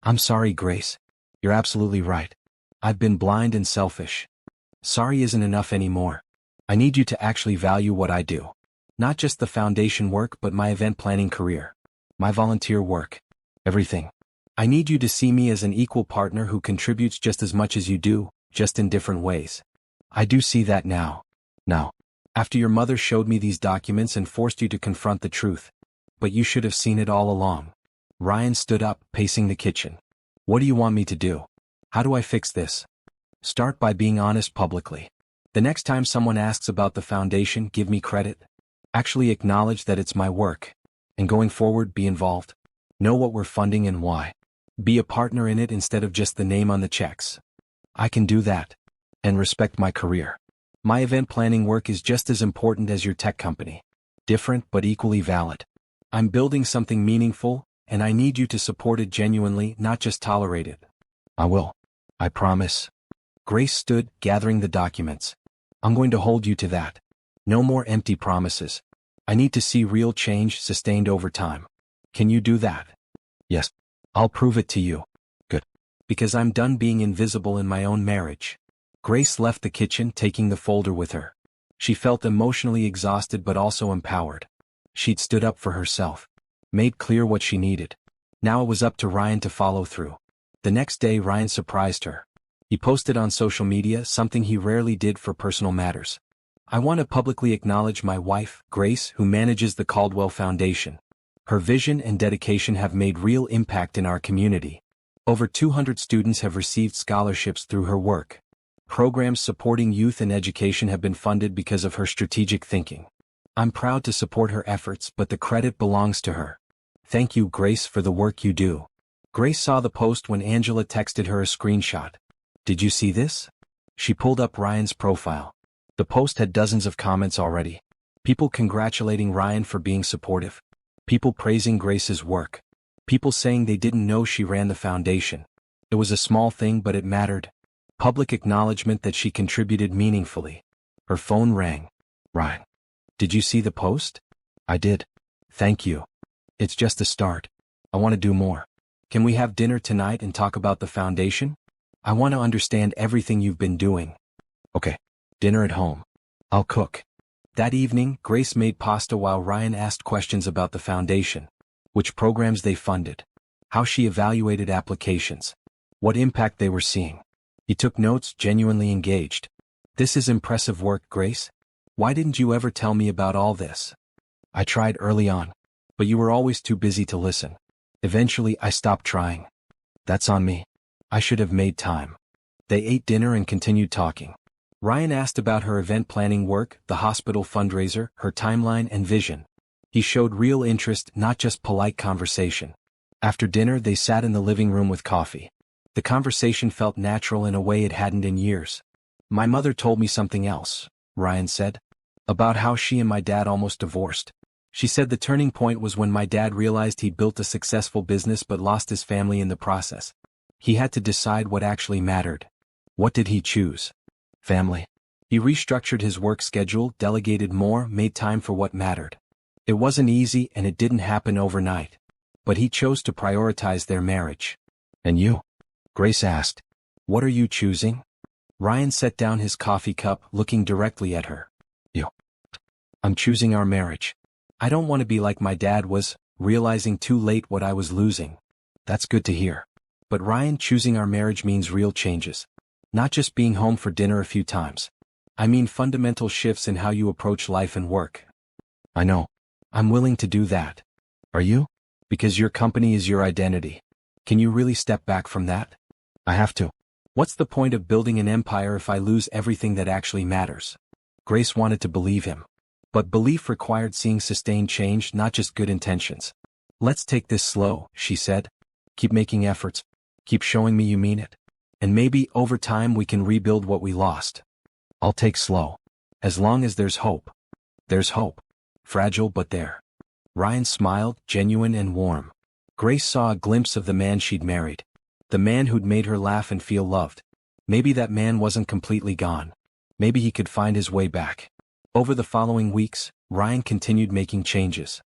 I'm sorry, Grace. You're absolutely right. I've been blind and selfish. Sorry isn't enough anymore. I need you to actually value what I do. Not just the foundation work, but my event planning career. My volunteer work. Everything. I need you to see me as an equal partner who contributes just as much as you do, just in different ways. I do see that now. Now. After your mother showed me these documents and forced you to confront the truth. But you should have seen it all along. Ryan stood up, pacing the kitchen. What do you want me to do? How do I fix this? Start by being honest publicly. The next time someone asks about the foundation, give me credit. Actually acknowledge that it's my work. And going forward, be involved. Know what we're funding and why. Be a partner in it instead of just the name on the checks. I can do that. And respect my career. My event planning work is just as important as your tech company. Different but equally valid. I'm building something meaningful, and I need you to support it genuinely, not just tolerate it. I will. I promise. Grace stood, gathering the documents. I'm going to hold you to that. No more empty promises. I need to see real change sustained over time. Can you do that? Yes. I'll prove it to you. Good. Because I'm done being invisible in my own marriage. Grace left the kitchen, taking the folder with her. She felt emotionally exhausted but also empowered. She'd stood up for herself. Made clear what she needed. Now it was up to Ryan to follow through. The next day, Ryan surprised her. He posted on social media, something he rarely did for personal matters. I want to publicly acknowledge my wife, Grace, who manages the Caldwell Foundation. Her vision and dedication have made real impact in our community. Over 200 students have received scholarships through her work. Programs supporting youth and education have been funded because of her strategic thinking. I'm proud to support her efforts, but the credit belongs to her. Thank you, Grace, for the work you do. Grace saw the post when Angela texted her a screenshot. Did you see this? She pulled up Ryan's profile. The post had dozens of comments already. People congratulating Ryan for being supportive. People praising Grace's work. People saying they didn't know she ran the foundation. It was a small thing, but it mattered. Public acknowledgement that she contributed meaningfully. Her phone rang. Ryan. Did you see the post? I did. Thank you. It's just a start. I want to do more. Can we have dinner tonight and talk about the foundation? I want to understand everything you've been doing. Okay. Dinner at home. I'll cook. That evening, Grace made pasta while Ryan asked questions about the foundation. Which programs they funded. How she evaluated applications. What impact they were seeing. He took notes, genuinely engaged. This is impressive work, Grace. Why didn't you ever tell me about all this? I tried early on. But you were always too busy to listen. Eventually, I stopped trying. That's on me. I should have made time. They ate dinner and continued talking. Ryan asked about her event planning work, the hospital fundraiser, her timeline and vision. He showed real interest, not just polite conversation. After dinner, they sat in the living room with coffee. The conversation felt natural in a way it hadn't in years. "My mother told me something else," Ryan said. "About how she and my dad almost divorced. She said the turning point was when my dad realized he'd built a successful business but lost his family in the process. He had to decide what actually mattered." "What did he choose?" "Family." He restructured his work schedule, delegated more, made time for what mattered. It wasn't easy and it didn't happen overnight. But he chose to prioritize their marriage. "And you?" Grace asked. "What are you choosing?" Ryan set down his coffee cup, looking directly at her. "You." "I'm choosing our marriage. I don't want to be like my dad was, realizing too late what I was losing." "That's good to hear. But Ryan, choosing our marriage means real changes. Not just being home for dinner a few times. I mean fundamental shifts in how you approach life and work." "I know. I'm willing to do that." "Are you? Because your company is your identity. Can you really step back from that?" "I have to. What's the point of building an empire if I lose everything that actually matters?" Grace wanted to believe him. But belief required seeing sustained change, not just good intentions. "Let's take this slow," she said. "Keep making efforts. Keep showing me you mean it. And maybe, over time, we can rebuild what we lost." "I'll take slow. As long as there's hope." "There's hope. Fragile but there." Ryan smiled, genuine and warm. Grace saw a glimpse of the man she'd married. The man who'd made her laugh and feel loved. Maybe that man wasn't completely gone. Maybe he could find his way back. Over the following weeks, Ryan continued making changes.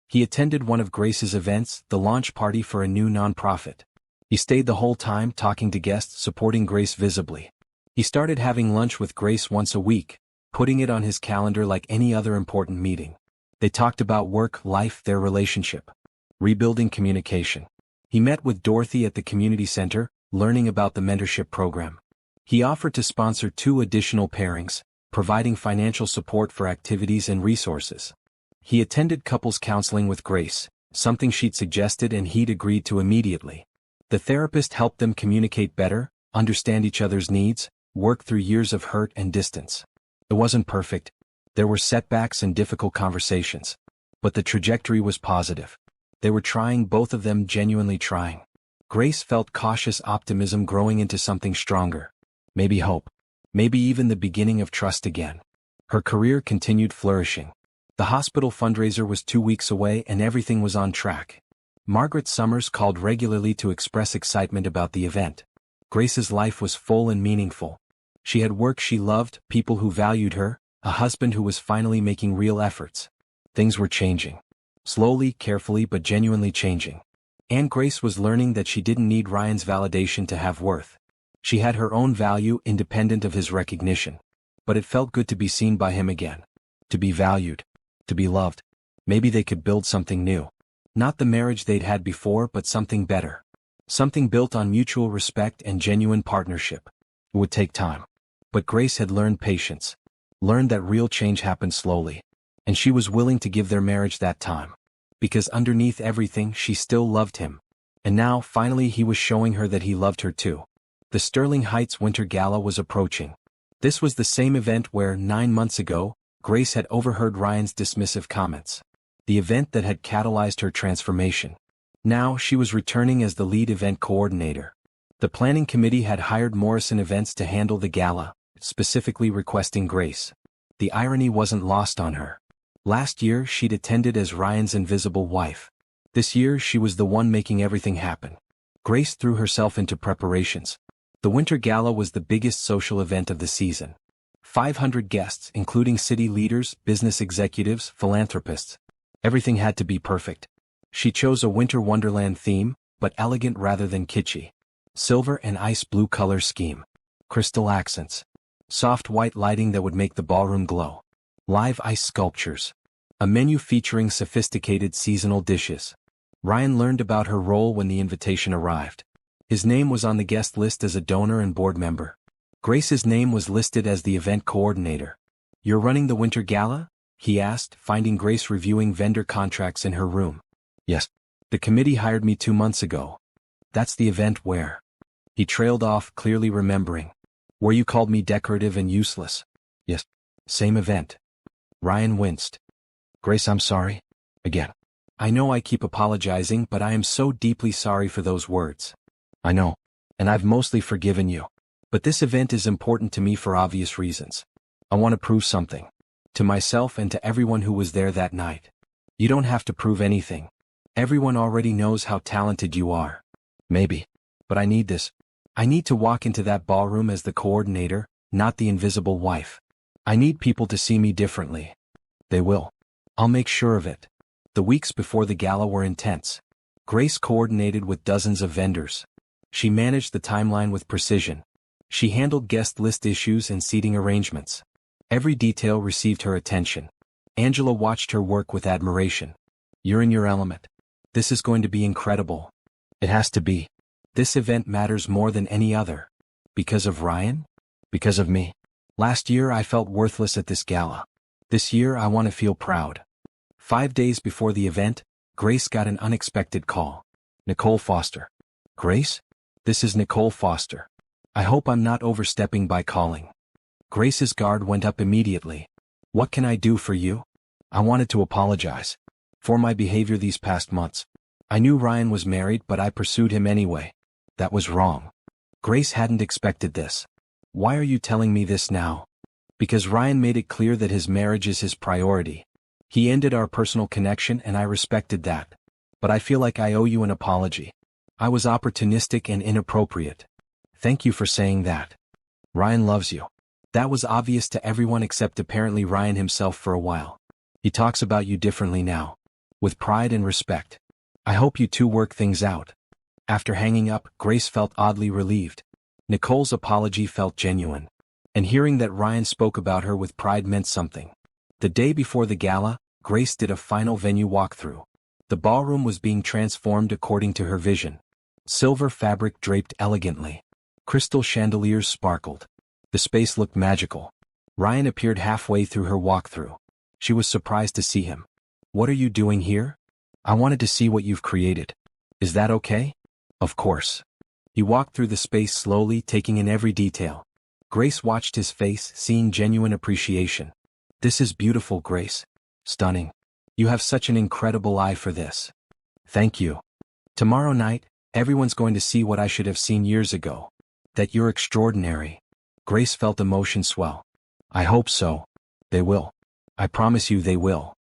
He attended one of Grace's events, the launch party for a new nonprofit. He stayed the whole time, talking to guests, supporting Grace visibly. He started having lunch with Grace once a week, putting it on his calendar like any other important meeting. They talked about work, life, their relationship. Rebuilding communication. He met with Dorothy at the community center, learning about the mentorship program. He offered to sponsor 2 additional pairings, providing financial support for activities and resources. He attended couples counseling with Grace, something she'd suggested and he'd agreed to immediately. The therapist helped them communicate better, understand each other's needs, work through years of hurt and distance. It wasn't perfect. There were setbacks and difficult conversations. But the trajectory was positive. They were trying, both of them genuinely trying. Grace felt cautious optimism growing into something stronger. Maybe hope. Maybe even the beginning of trust again. Her career continued flourishing. The hospital fundraiser was 2 weeks away and everything was on track. Margaret Summers called regularly to express excitement about the event. Grace's life was full and meaningful. She had work she loved, people who valued her, a husband who was finally making real efforts. Things were changing. Slowly, carefully, but genuinely changing. And Grace was learning that she didn't need Ryan's validation to have worth. She had her own value, independent of his recognition. But it felt good to be seen by him again. To be valued. To be loved. Maybe they could build something new. Not the marriage they'd had before, but something better. Something built on mutual respect and genuine partnership. It would take time. But Grace had learned patience. Learned that real change happened slowly. And she was willing to give their marriage that time. Because underneath everything, she still loved him. And now, finally, he was showing her that he loved her too. The Sterling Heights Winter Gala was approaching. This was the same event where, 9 months ago, Grace had overheard Ryan's dismissive comments. The event that had catalyzed her transformation. Now, she was returning as the lead event coordinator. The planning committee had hired Morrison Events to handle the gala, specifically requesting Grace. The irony wasn't lost on her. Last year, she'd attended as Ryan's invisible wife. This year, she was the one making everything happen. Grace threw herself into preparations. The Winter Gala was the biggest social event of the season. 500 guests, including city leaders, business executives, philanthropists. Everything had to be perfect. She chose a winter wonderland theme, but elegant rather than kitschy. Silver and ice blue color scheme. Crystal accents. Soft white lighting that would make the ballroom glow. Live ice sculptures. A menu featuring sophisticated seasonal dishes. Ryan learned about her role when the invitation arrived. His name was on the guest list as a donor and board member. Grace's name was listed as the event coordinator. "You're running the Winter Gala?" he asked, finding Grace reviewing vendor contracts in her room. "Yes. The committee hired me 2 months ago." "That's the event where?" He trailed off, clearly remembering. "Where you called me decorative and useless." "Yes. Same event." Ryan winced. "Grace, I'm sorry. Again. I know I keep apologizing, but I am so deeply sorry for those words. I know. And I've mostly forgiven you. But this event is important to me for obvious reasons. I want to prove something. To myself and to everyone who was there that night. You don't have to prove anything. Everyone already knows how talented you are. Maybe. But I need this. I need to walk into that ballroom as the coordinator, not the invisible wife. I need people to see me differently. They will. I'll make sure of it. The weeks before the gala were intense. Grace coordinated with dozens of vendors. She managed the timeline with precision. She handled guest list issues and seating arrangements. Every detail received her attention. Angela watched her work with admiration. You're in your element. This is going to be incredible. It has to be. This event matters more than any other. Because of Ryan? Because of me. Last year I felt worthless at this gala. This year I want to feel proud. 5 days before the event, Grace got an unexpected call. Nicole Foster. Grace? This is Nicole Foster. I hope I'm not overstepping by calling. Grace's guard went up immediately. What can I do for you? I wanted to apologize. For my behavior these past months. I knew Ryan was married, but I pursued him anyway. That was wrong. Grace hadn't expected this. Why are you telling me this now? Because Ryan made it clear that his marriage is his priority. He ended our personal connection and I respected that. But I feel like I owe you an apology. I was opportunistic and inappropriate. Thank you for saying that. Ryan loves you. That was obvious to everyone except apparently Ryan himself for a while. He talks about you differently now. With pride and respect. I hope you two work things out. After hanging up, Grace felt oddly relieved. Nicole's apology felt genuine. And hearing that Ryan spoke about her with pride meant something. The day before the gala, Grace did a final venue walkthrough. The ballroom was being transformed according to her vision. Silver fabric draped elegantly. Crystal chandeliers sparkled. The space looked magical. Ryan appeared halfway through her walkthrough. She was surprised to see him. What are you doing here? I wanted to see what you've created. Is that okay? Of course. He walked through the space slowly, taking in every detail. Grace watched his face, seeing genuine appreciation. This is beautiful, Grace. Stunning. You have such an incredible eye for this. Thank you. Tomorrow night, everyone's going to see what I should have seen years ago. That you're extraordinary. Grace felt emotion swell. I hope so. They will. I promise you they will.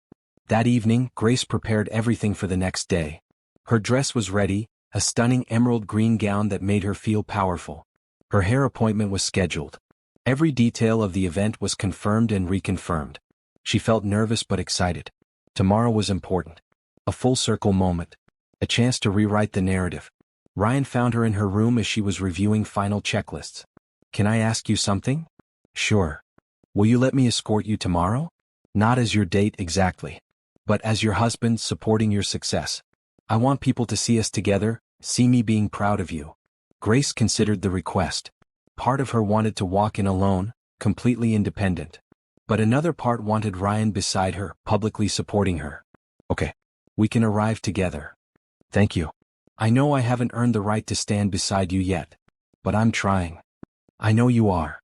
That evening, Grace prepared everything for the next day. Her dress was ready, a stunning emerald green gown that made her feel powerful. Her hair appointment was scheduled. Every detail of the event was confirmed and reconfirmed. She felt nervous but excited. Tomorrow was important. A full circle moment. A chance to rewrite the narrative. Ryan found her in her room as she was reviewing final checklists. Can I ask you something? Sure. Will you let me escort you tomorrow? Not as your date exactly. But as your husband supporting your success. I want people to see us together, see me being proud of you. Grace considered the request. Part of her wanted to walk in alone, completely independent. But another part wanted Ryan beside her, publicly supporting her. Okay. We can arrive together. Thank you. I know I haven't earned the right to stand beside you yet. But I'm trying. I know you are.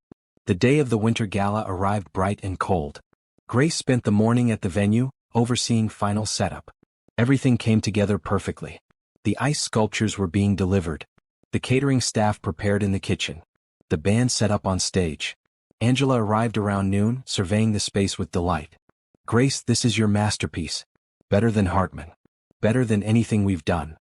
The day of the winter gala arrived bright and cold. Grace spent the morning at the venue, overseeing final setup. Everything came together perfectly. The ice sculptures were being delivered. The catering staff prepared in the kitchen. The band set up on stage. Angela arrived around noon, surveying the space with delight. Grace, this is your masterpiece. Better than Hartman. Better than anything we've done.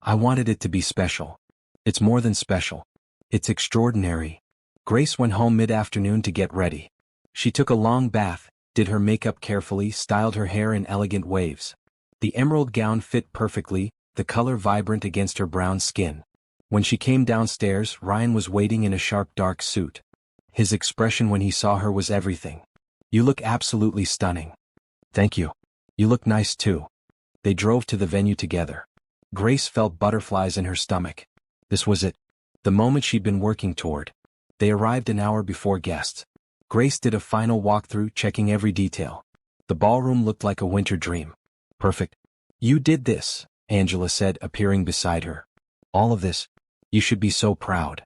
I wanted it to be special. It's more than special. It's extraordinary. Grace went home mid-afternoon to get ready. She took a long bath, did her makeup carefully, styled her hair in elegant waves. The emerald gown fit perfectly, the color vibrant against her brown skin. When she came downstairs, Ryan was waiting in a sharp dark suit. His expression when he saw her was everything. You look absolutely stunning. Thank you. You look nice too. They drove to the venue together. Grace felt butterflies in her stomach. This was it. The moment she'd been working toward. They arrived an hour before guests. Grace did a final walkthrough, checking every detail. The ballroom looked like a winter dream. Perfect. You did this, Angela said, appearing beside her. All of this. You should be so proud.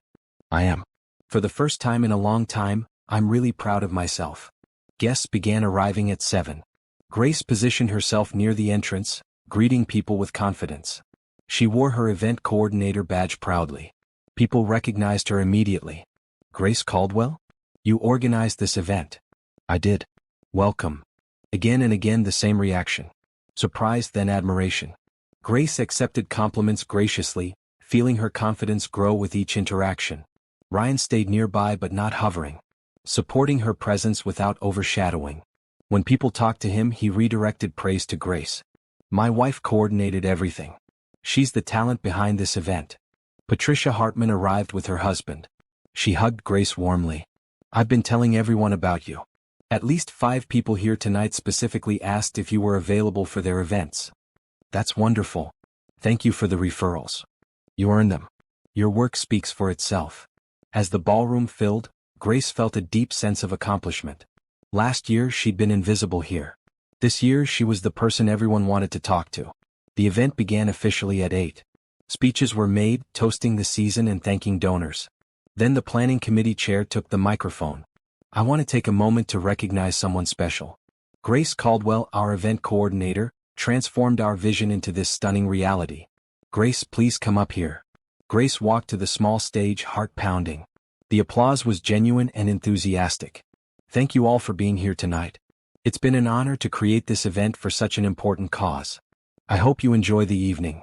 I am. For the first time in a long time, I'm really proud of myself. Guests began arriving at 7. Grace positioned herself near the entrance, greeting people with confidence. She wore her event coordinator badge proudly. People recognized her immediately. Grace Caldwell? You organized this event. I did. Welcome. Again and again the same reaction. Surprise, then admiration. Grace accepted compliments graciously, feeling her confidence grow with each interaction. Ryan stayed nearby but not hovering, supporting her presence without overshadowing. When people talked to him, he redirected praise to Grace. My wife coordinated everything. She's the talent behind this event. Patricia Hartman arrived with her husband. She hugged Grace warmly. I've been telling everyone about you. At least 5 people here tonight specifically asked if you were available for their events. That's wonderful. Thank you for the referrals. You earned them. Your work speaks for itself. As the ballroom filled, Grace felt a deep sense of accomplishment. Last year she'd been invisible here. This year she was the person everyone wanted to talk to. The event began officially at 8. Speeches were made, toasting the season and thanking donors. Then the planning committee chair took the microphone. I want to take a moment to recognize someone special. Grace Caldwell, our event coordinator, transformed our vision into this stunning reality. Grace, please come up here. Grace walked to the small stage, heart pounding. The applause was genuine and enthusiastic. Thank you all for being here tonight. It's been an honor to create this event for such an important cause. I hope you enjoy the evening.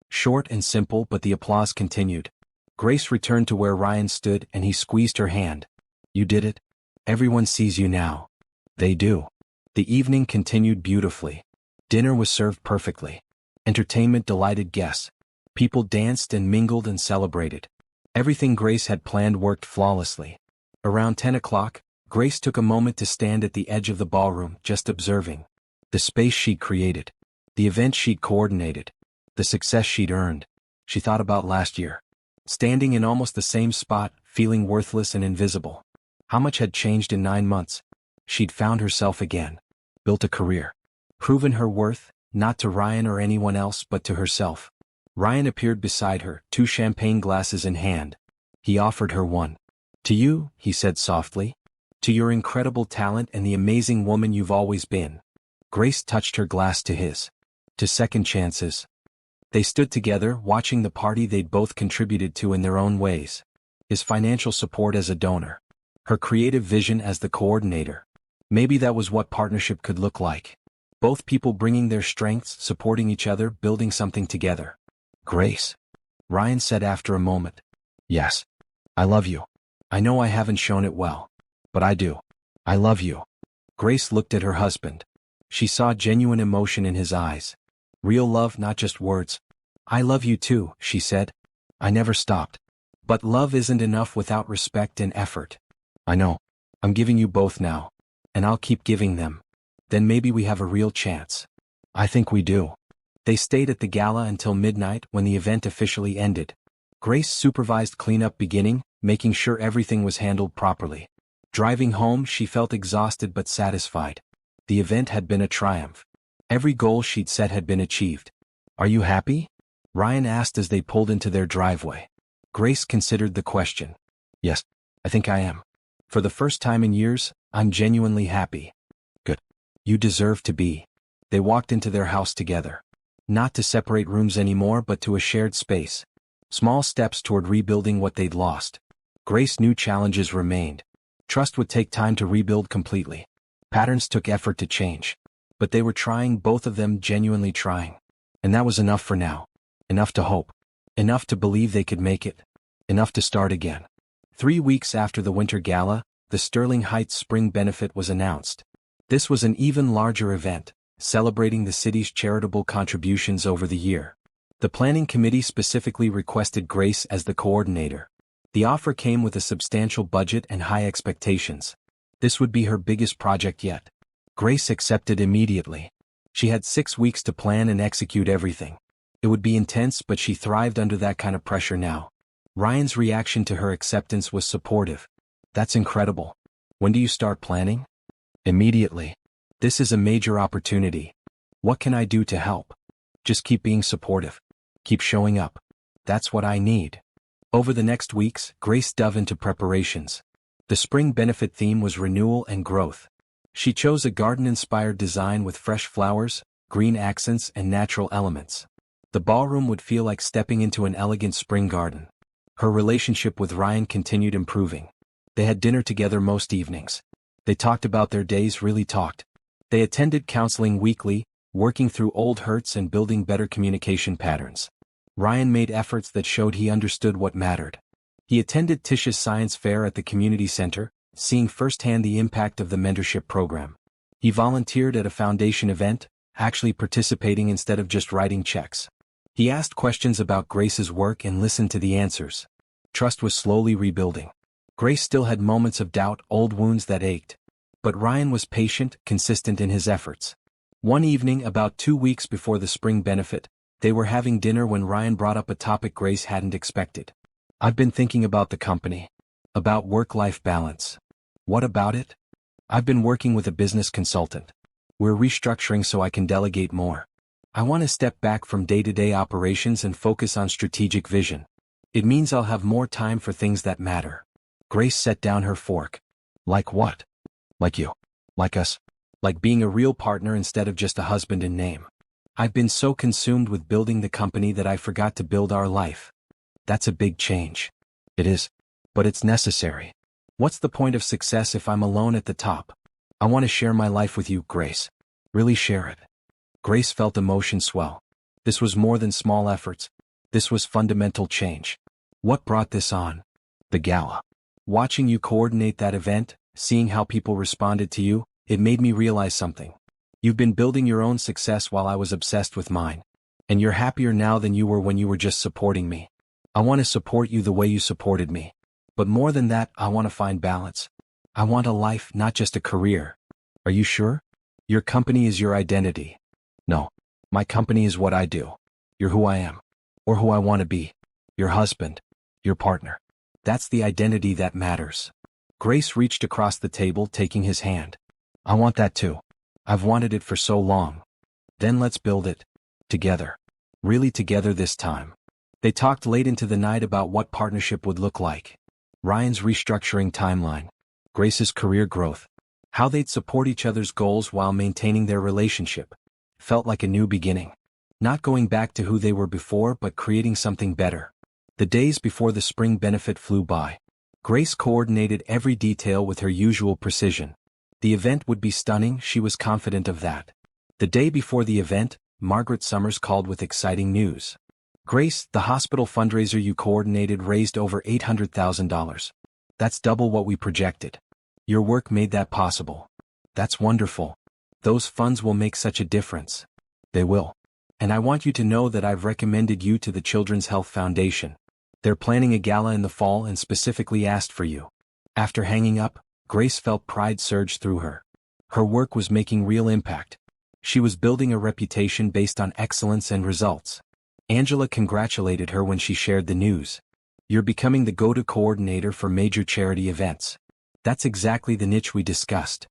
Short and simple, but the applause continued. Grace returned to where Ryan stood and he squeezed her hand. You did it. Everyone sees you now. They do. The evening continued beautifully. Dinner was served perfectly. Entertainment delighted guests. People danced and mingled and celebrated. Everything Grace had planned worked flawlessly. Around 10 o'clock, Grace took a moment to stand at the edge of the ballroom, just observing. The space she'd created. The event she'd coordinated. The success she'd earned. She thought about last year. Standing in almost the same spot, feeling worthless and invisible. How much had changed in 9 months? She'd found herself again. Built a career. Proven her worth, not to Ryan or anyone else but to herself. Ryan appeared beside her, 2 champagne glasses in hand. He offered her one. To you, he said softly. To your incredible talent and the amazing woman you've always been. Grace touched her glass to his. To second chances. They stood together, watching the party they'd both contributed to in their own ways. His financial support as a donor. Her creative vision as the coordinator. Maybe that was what partnership could look like. Both people bringing their strengths, supporting each other, building something together. Grace. Ryan said after a moment. Yes. I love you. I know I haven't shown it well. But I do. I love you. Grace looked at her husband. She saw genuine emotion in his eyes. Real love, not just words. I love you too, she said. I never stopped. But love isn't enough without respect and effort. I know. I'm giving you both now. And I'll keep giving them. Then maybe we have a real chance. I think we do. They stayed at the gala until midnight when the event officially ended. Grace supervised cleanup beginning, making sure everything was handled properly. Driving home, she felt exhausted but satisfied. The event had been a triumph. Every goal she'd set had been achieved. Are you happy? Ryan asked as they pulled into their driveway. Grace considered the question. Yes, I think I am. For the first time in years, I'm genuinely happy. Good. You deserve to be. They walked into their house together. Not to separate rooms anymore but to a shared space. Small steps toward rebuilding what they'd lost. Grace knew challenges remained. Trust would take time to rebuild completely. Patterns took effort to change. But they were trying, both of them genuinely trying. And that was enough for now. Enough to hope. Enough to believe they could make it. Enough to start again. 3 weeks after the Winter Gala, the Sterling Heights Spring Benefit was announced. This was an even larger event, celebrating the city's charitable contributions over the year. The planning committee specifically requested Grace as the coordinator. The offer came with a substantial budget and high expectations. This would be her biggest project yet. Grace accepted immediately. She had 6 weeks to plan and execute everything. It would be intense, but she thrived under that kind of pressure now. Ryan's reaction to her acceptance was supportive. That's incredible. When do you start planning? Immediately. This is a major opportunity. What can I do to help? Just keep being supportive. Keep showing up. That's what I need. Over the next weeks, Grace dove into preparations. The spring benefit theme was renewal and growth. She chose a garden-inspired design with fresh flowers, green accents and natural elements. The ballroom would feel like stepping into an elegant spring garden. Her relationship with Ryan continued improving. They had dinner together most evenings. They talked about their days, really talked. They attended counseling weekly, working through old hurts and building better communication patterns. Ryan made efforts that showed he understood what mattered. He attended Tish's science fair at the community center, seeing firsthand the impact of the mentorship program. He volunteered at a foundation event, actually participating instead of just writing checks. He asked questions about Grace's work and listened to the answers. Trust was slowly rebuilding. Grace still had moments of doubt, old wounds that ached. But Ryan was patient, consistent in his efforts. One evening, about 2 weeks before the spring benefit, they were having dinner when Ryan brought up a topic Grace hadn't expected. "I've been thinking about the company. About work-life balance." "What about it?" "I've been working with a business consultant. We're restructuring so I can delegate more. I want to step back from day-to-day operations and focus on strategic vision. It means I'll have more time for things that matter." Grace set down her fork. "Like what?" "Like you. Like us. Like being a real partner instead of just a husband in name. I've been so consumed with building the company that I forgot to build our life." "That's a big change." "It is. But it's necessary. What's the point of success if I'm alone at the top? I want to share my life with you, Grace. Really share it." Grace felt emotion swell. This was more than small efforts. This was fundamental change. "What brought this on?" "The gala. Watching you coordinate that event, seeing how people responded to you, it made me realize something. You've been building your own success while I was obsessed with mine. And you're happier now than you were when you were just supporting me. I want to support you the way you supported me. But more than that, I want to find balance. I want a life, not just a career." "Are you sure? Your company is your identity." "No. My company is what I do. You're who I am. Or who I want to be. Your husband. Your partner. That's the identity that matters." Grace reached across the table, taking his hand. "I want that too. I've wanted it for so long." "Then let's build it. Together. Really together this time." They talked late into the night about what partnership would look like. Ryan's restructuring timeline. Grace's career growth. How they'd support each other's goals while maintaining their relationship. Felt like a new beginning. Not going back to who they were before, but creating something better. The days before the spring benefit flew by. Grace coordinated every detail with her usual precision. The event would be stunning, she was confident of that. The day before the event, Margaret Summers called with exciting news. "Grace, the hospital fundraiser you coordinated raised over $800,000. That's double what we projected. Your work made that possible." "That's wonderful. Those funds will make such a difference." "They will. And I want you to know that I've recommended you to the Children's Health Foundation. They're planning a gala in the fall and specifically asked for you." After hanging up, Grace felt pride surge through her. Her work was making real impact. She was building a reputation based on excellence and results. Angela congratulated her when she shared the news. "You're becoming the go-to coordinator for major charity events. That's exactly the niche we discussed.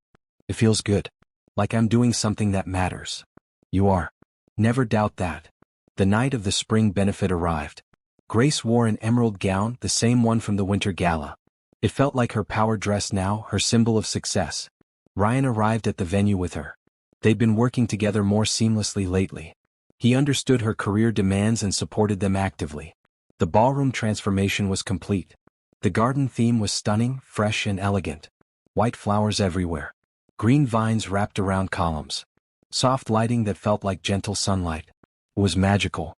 It feels good. Like I'm doing something that matters." "You are. Never doubt that." The night of the spring benefit arrived. Grace wore an emerald gown, the same one from the winter gala. It felt like her power dress now, her symbol of success. Ryan arrived at the venue with her. They'd been working together more seamlessly lately. He understood her career demands and supported them actively. The ballroom transformation was complete. The garden theme was stunning, fresh and elegant. White flowers everywhere. Green vines wrapped around columns. Soft lighting that felt like gentle sunlight. It was magical.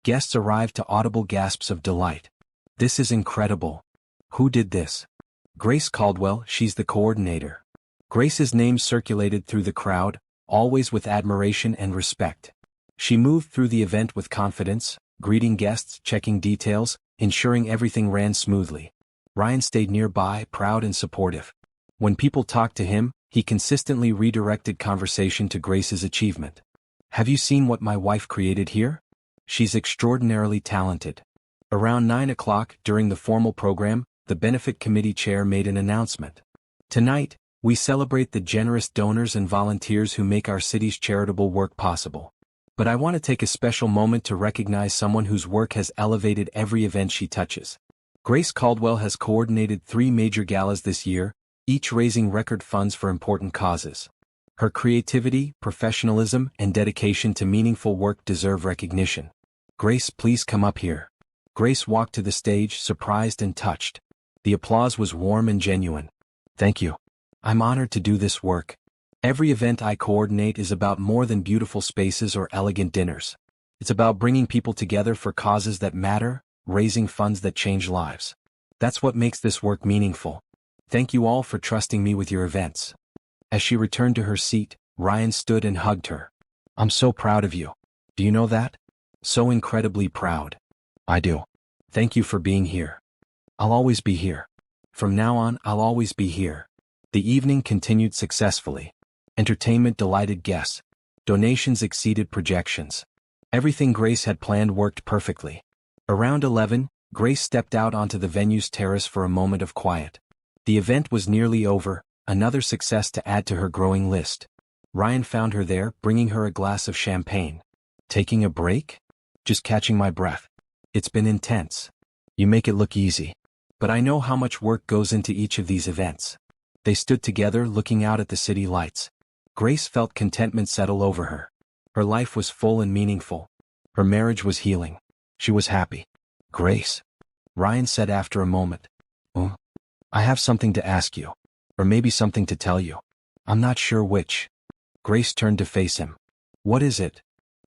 Guests arrived to audible gasps of delight. "This is incredible. Who did this?" "Grace Caldwell, she's the coordinator." Grace's name circulated through the crowd, always with admiration and respect. She moved through the event with confidence, greeting guests, checking details, ensuring everything ran smoothly. Ryan stayed nearby, proud and supportive. When people talked to him, he consistently redirected conversation to Grace's achievement. "Have you seen what my wife created here? She's extraordinarily talented." Around 9 o'clock, during the formal program, the benefit committee chair made an announcement. "Tonight, we celebrate the generous donors and volunteers who make our city's charitable work possible. But I want to take a special moment to recognize someone whose work has elevated every event she touches. Grace Caldwell has coordinated 3 major galas this year, each raising record funds for important causes. Her creativity, professionalism, and dedication to meaningful work deserve recognition. Grace, please come up here. Grace walked to the stage, surprised and touched. The applause was warm and genuine. Thank you. I'm honored to do this work. Every event I coordinate is about more than beautiful spaces or elegant dinners. It's about bringing people together for causes that matter, raising funds that change lives. That's what makes this work meaningful. Thank you all for trusting me with your events. As she returned to her seat, Ryan stood and hugged her. I'm so proud of you. Do you know that? So incredibly proud. I do. Thank you for being here. I'll always be here. From now on, I'll always be here. The evening continued successfully. Entertainment delighted guests. Donations exceeded projections. Everything Grace had planned worked perfectly. Around 11, Grace stepped out onto the venue's terrace for a moment of quiet. The event was nearly over, another success to add to her growing list. Ryan found her there, bringing her a glass of champagne. Taking a break? Just catching my breath. It's been intense. You make it look easy. But I know how much work goes into each of these events. They stood together, looking out at the city lights. Grace felt contentment settle over her. Her life was full and meaningful. Her marriage was healing. She was happy. Grace, Ryan said after a moment. Oh, I have something to ask you. Or maybe something to tell you. I'm not sure which. Grace turned to face him. What is it?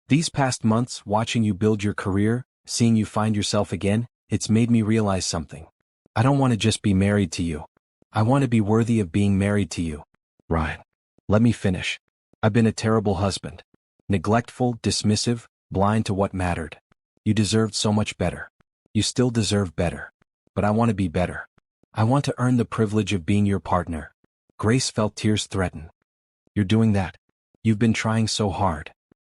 These past months, watching you build your career, seeing you find yourself again, it's made me realize something. I don't want to just be married to you. I want to be worthy of being married to you. Ryan, let me finish. I've been a terrible husband. Neglectful, dismissive, blind to what mattered. You deserved so much better. You still deserve better. But I want to be better. I want to earn the privilege of being your partner. Grace felt tears threaten. You're doing that. You've been trying so hard.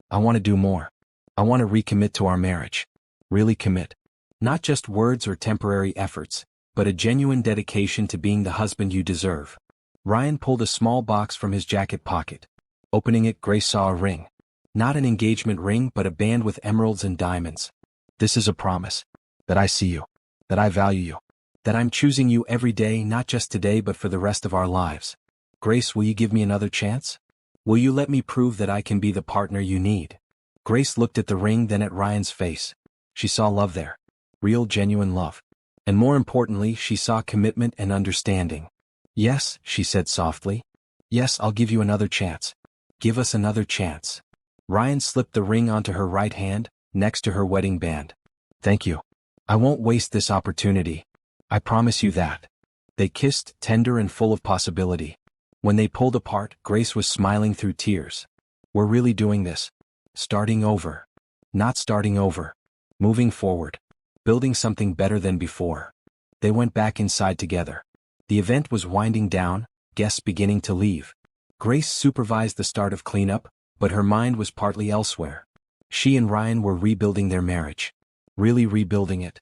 I want to do more. I want to recommit to our marriage. Really commit. Not just words or temporary efforts, but a genuine dedication to being the husband you deserve. Ryan pulled a small box from his jacket pocket. Opening it, Grace saw a ring. Not an engagement ring, but a band with emeralds and diamonds. This is a promise. That I see you. That I value you. That I'm choosing you every day, not just today but for the rest of our lives. Grace, will you give me another chance? Will you let me prove that I can be the partner you need? Grace looked at the ring, then at Ryan's face. She saw love there. Real, genuine love. And more importantly, she saw commitment and understanding. Yes, she said softly. Yes, I'll give you another chance. Give us another chance. Ryan slipped the ring onto her right hand, next to her wedding band. Thank you. I won't waste this opportunity. I promise you that. They kissed, tender and full of possibility. When they pulled apart, Grace was smiling through tears. We're really doing this. Starting over. Not starting over. Moving forward. Building something better than before. They went back inside together. The event was winding down, guests beginning to leave. Grace supervised the start of cleanup, but her mind was partly elsewhere. She and Ryan were rebuilding their marriage. Really rebuilding it.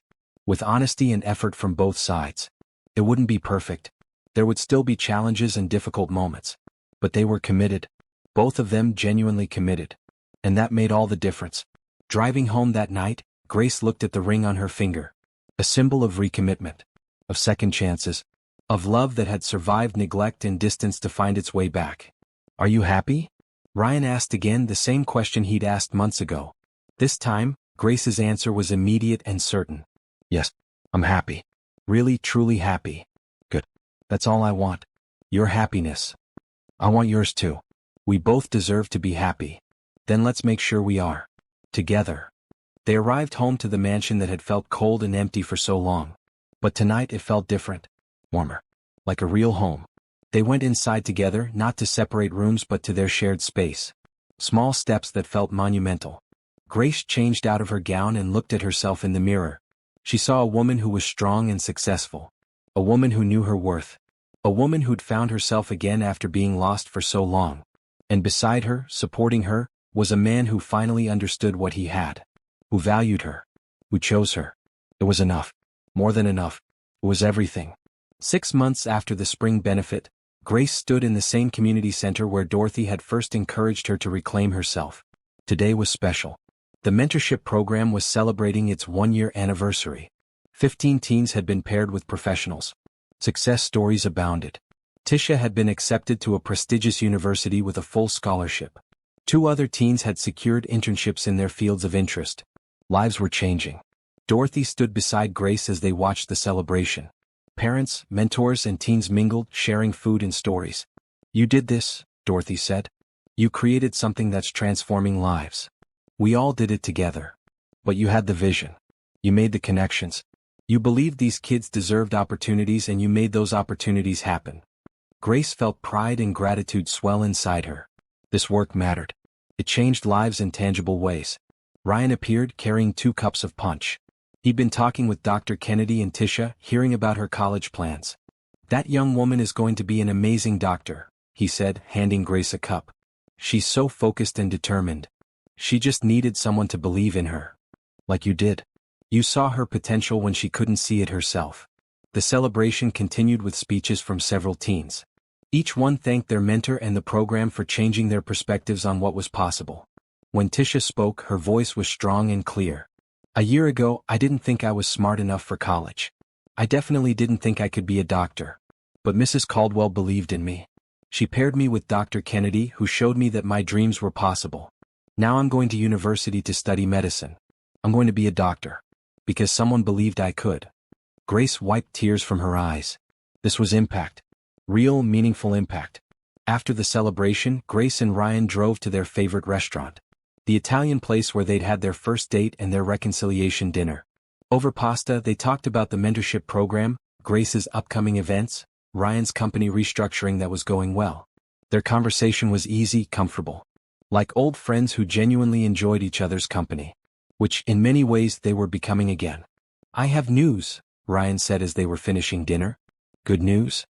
With honesty and effort from both sides. It wouldn't be perfect. There would still be challenges and difficult moments. But they were committed. Both of them genuinely committed. And that made all the difference. Driving home that night, Grace looked at the ring on her finger. A symbol of recommitment. Of second chances. Of love that had survived neglect and distance to find its way back. Are you happy? Ryan asked again, the same question he'd asked months ago. This time, Grace's answer was immediate and certain. Yes, I'm happy. Really, truly happy. Good. That's all I want. Your happiness. I want yours too. We both deserve to be happy. Then let's make sure we are. Together. They arrived home to the mansion that had felt cold and empty for so long. But tonight it felt different. Warmer. Like a real home. They went inside together, not to separate rooms but to their shared space. Small steps that felt monumental. Grace changed out of her gown and looked at herself in the mirror. She saw a woman who was strong and successful. A woman who knew her worth. A woman who'd found herself again after being lost for so long. And beside her, supporting her, was a man who finally understood what he had. Who valued her. Who chose her. It was enough. More than enough. It was everything. 6 months after the spring benefit, Grace stood in the same community center where Dorothy had first encouraged her to reclaim herself. Today was special. The mentorship program was celebrating its 1-year anniversary. 15 teens had been paired with professionals. Success stories abounded. Tisha had been accepted to a prestigious university with a full scholarship. 2 other teens had secured internships in their fields of interest. Lives were changing. Dorothy stood beside Grace as they watched the celebration. Parents, mentors, and teens mingled, sharing food and stories. "You did this," Dorothy said. "You created something that's transforming lives. We all did it together. But you had the vision. You made the connections. You believed these kids deserved opportunities and you made those opportunities happen." Grace felt pride and gratitude swell inside her. This work mattered. It changed lives in tangible ways. Ryan appeared carrying 2 cups of punch. He'd been talking with Dr. Kennedy and Tisha, hearing about her college plans. "That young woman is going to be an amazing doctor," he said, handing Grace a cup. "She's so focused and determined. She just needed someone to believe in her. Like you did. You saw her potential when she couldn't see it herself." The celebration continued with speeches from several teens. Each one thanked their mentor and the program for changing their perspectives on what was possible. When Tisha spoke, her voice was strong and clear. "A year ago, I didn't think I was smart enough for college. I definitely didn't think I could be a doctor. But Mrs. Caldwell believed in me. She paired me with Dr. Kennedy, who showed me that my dreams were possible. Now I'm going to university to study medicine. I'm going to be a doctor. Because someone believed I could." Grace wiped tears from her eyes. This was impact. Real, meaningful impact. After the celebration, Grace and Ryan drove to their favorite restaurant. The Italian place where they'd had their first date and their reconciliation dinner. Over pasta, they talked about the mentorship program, Grace's upcoming events, Ryan's company restructuring that was going well. Their conversation was easy, comfortable. Like old friends who genuinely enjoyed each other's company. Which, in many ways, they were becoming again. "I have news," Ryan said as they were finishing dinner. "Good news?"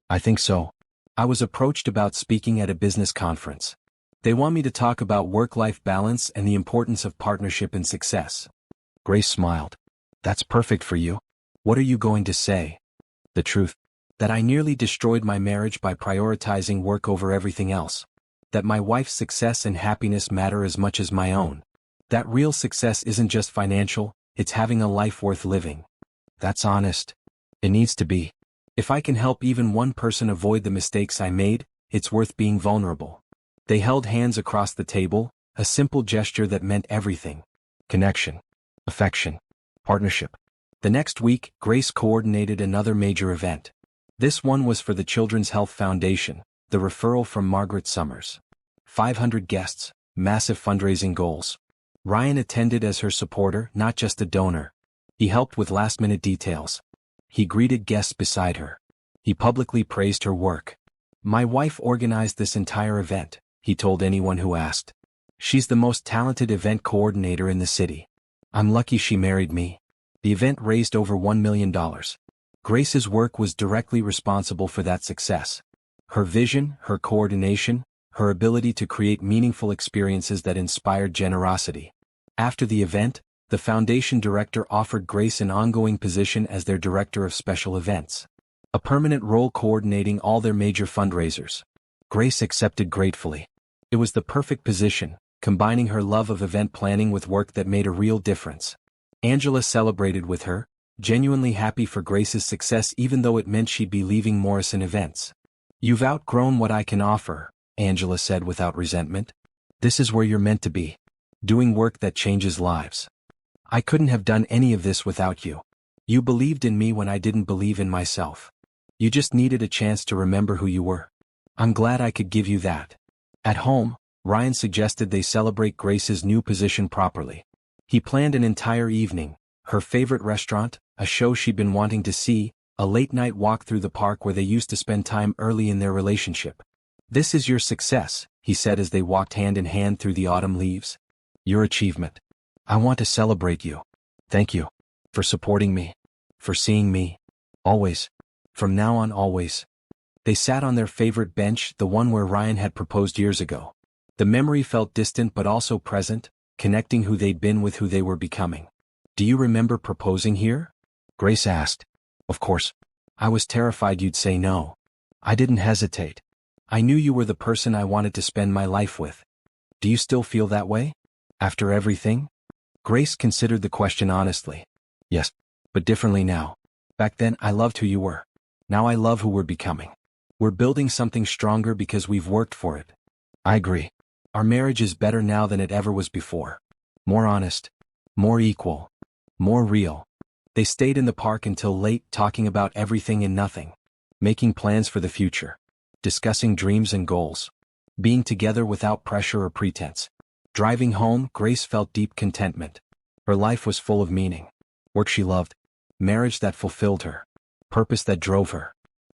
"I think so. I was approached about speaking at a business conference. They want me to talk about work-life balance and the importance of partnership and success." Grace smiled. "That's perfect for you. What are you going to say?" "The truth. That I nearly destroyed my marriage by prioritizing work over everything else. That my wife's success and happiness matter as much as my own. That real success isn't just financial, it's having a life worth living." "That's honest. It needs to be. If I can help even one person avoid the mistakes I made, it's worth being vulnerable." They held hands across the table, a simple gesture that meant everything. Connection. Affection. Partnership. The next week, Grace coordinated another major event. This one was for the Children's Health Foundation, the referral from Margaret Summers. 500 guests, massive fundraising goals. Ryan attended as her supporter, not just a donor. He helped with last-minute details. He greeted guests beside her. He publicly praised her work. "My wife organized this entire event," he told anyone who asked. "She's the most talented event coordinator in the city. I'm lucky she married me." The event raised over $1 million. Grace's work was directly responsible for that success. Her vision, her coordination, her ability to create meaningful experiences that inspired generosity. After the event, the foundation director offered Grace an ongoing position as their director of special events. A permanent role coordinating all their major fundraisers. Grace accepted gratefully. It was the perfect position, combining her love of event planning with work that made a real difference. Angela celebrated with her, genuinely happy for Grace's success even though it meant she'd be leaving Morrison Events. "You've outgrown what I can offer," Angela said without resentment. "This is where you're meant to be. Doing work that changes lives. I couldn't have done any of this without you. You believed in me when I didn't believe in myself. You just needed a chance to remember who you were. I'm glad I could give you that." At home, Ryan suggested they celebrate Grace's new position properly. He planned an entire evening, her favorite restaurant, a show she'd been wanting to see, a late-night walk through the park where they used to spend time early in their relationship. "This is your success," he said as they walked hand in hand through the autumn leaves. "Your achievement. I want to celebrate you. Thank you. For supporting me. For seeing me. Always. From now on always." They sat on their favorite bench, the one where Ryan had proposed years ago. The memory felt distant but also present, connecting who they'd been with who they were becoming. "Do you remember proposing here?" Grace asked. "Of course. I was terrified you'd say no. I didn't hesitate. I knew you were the person I wanted to spend my life with. Do you still feel that way? After everything?" Grace considered the question honestly. "Yes, but differently now. Back then I loved who you were. Now I love who we're becoming. We're building something stronger because we've worked for it. I agree. Our marriage is better now than it ever was before. More honest. More equal. More real. They stayed in the park until late, talking about everything and nothing. Making plans for the future. Discussing dreams and goals. Being together without pressure or pretense. Driving home, Grace felt deep contentment. Her life was full of meaning. Work she loved. Marriage that fulfilled her. Purpose that drove her.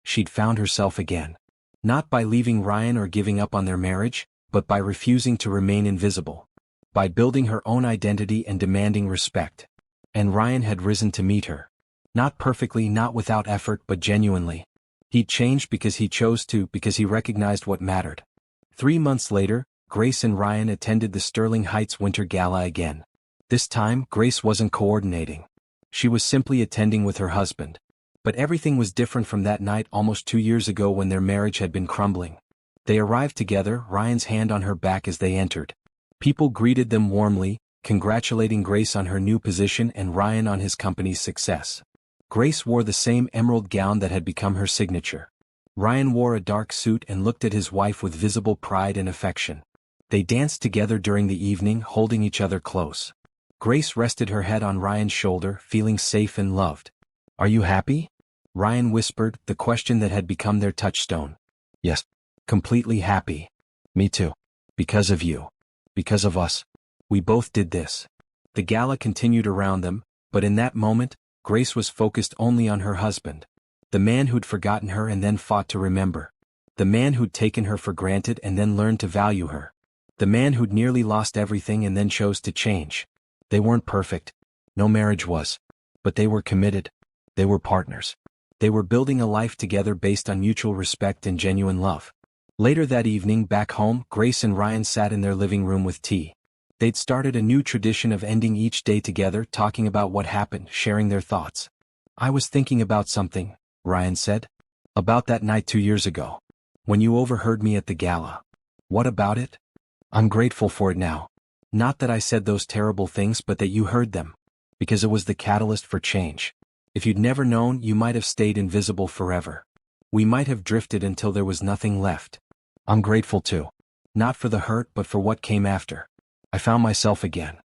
She'd found herself again. Not by leaving Ryan or giving up on their marriage, but by refusing to remain invisible. By building her own identity and demanding respect. And Ryan had risen to meet her. Not perfectly, not without effort, but genuinely. He'd changed because he chose to, because he recognized what mattered. 3 months later, Grace and Ryan attended the Sterling Heights Winter Gala again. This time, Grace wasn't coordinating. She was simply attending with her husband. But everything was different from that night almost 2 years ago when their marriage had been crumbling. They arrived together, Ryan's hand on her back as they entered. People greeted them warmly, congratulating Grace on her new position and Ryan on his company's success. Grace wore the same emerald gown that had become her signature. Ryan wore a dark suit and looked at his wife with visible pride and affection. They danced together during the evening, holding each other close. Grace rested her head on Ryan's shoulder, feeling safe and loved. "Are you happy?" Ryan whispered, the question that had become their touchstone. "Yes. Completely happy. Me too. Because of you. Because of us. We both did this." The gala continued around them, but in that moment, Grace was focused only on her husband. The man who'd forgotten her and then fought to remember. The man who'd taken her for granted and then learned to value her. The man who'd nearly lost everything and then chose to change. They weren't perfect. No marriage was. But they were committed. They were partners. They were building a life together based on mutual respect and genuine love. Later that evening, back home, Grace and Ryan sat in their living room with tea. They'd started a new tradition of ending each day together, talking about what happened, sharing their thoughts. "I was thinking about something," Ryan said. "About that night 2 years ago. When you overheard me at the gala. What about it? I'm grateful for it now. Not that I said those terrible things, but that you heard them. Because it was the catalyst for change. If you'd never known, you might have stayed invisible forever. We might have drifted until there was nothing left. I'm grateful too. Not for the hurt, but for what came after. I found myself again.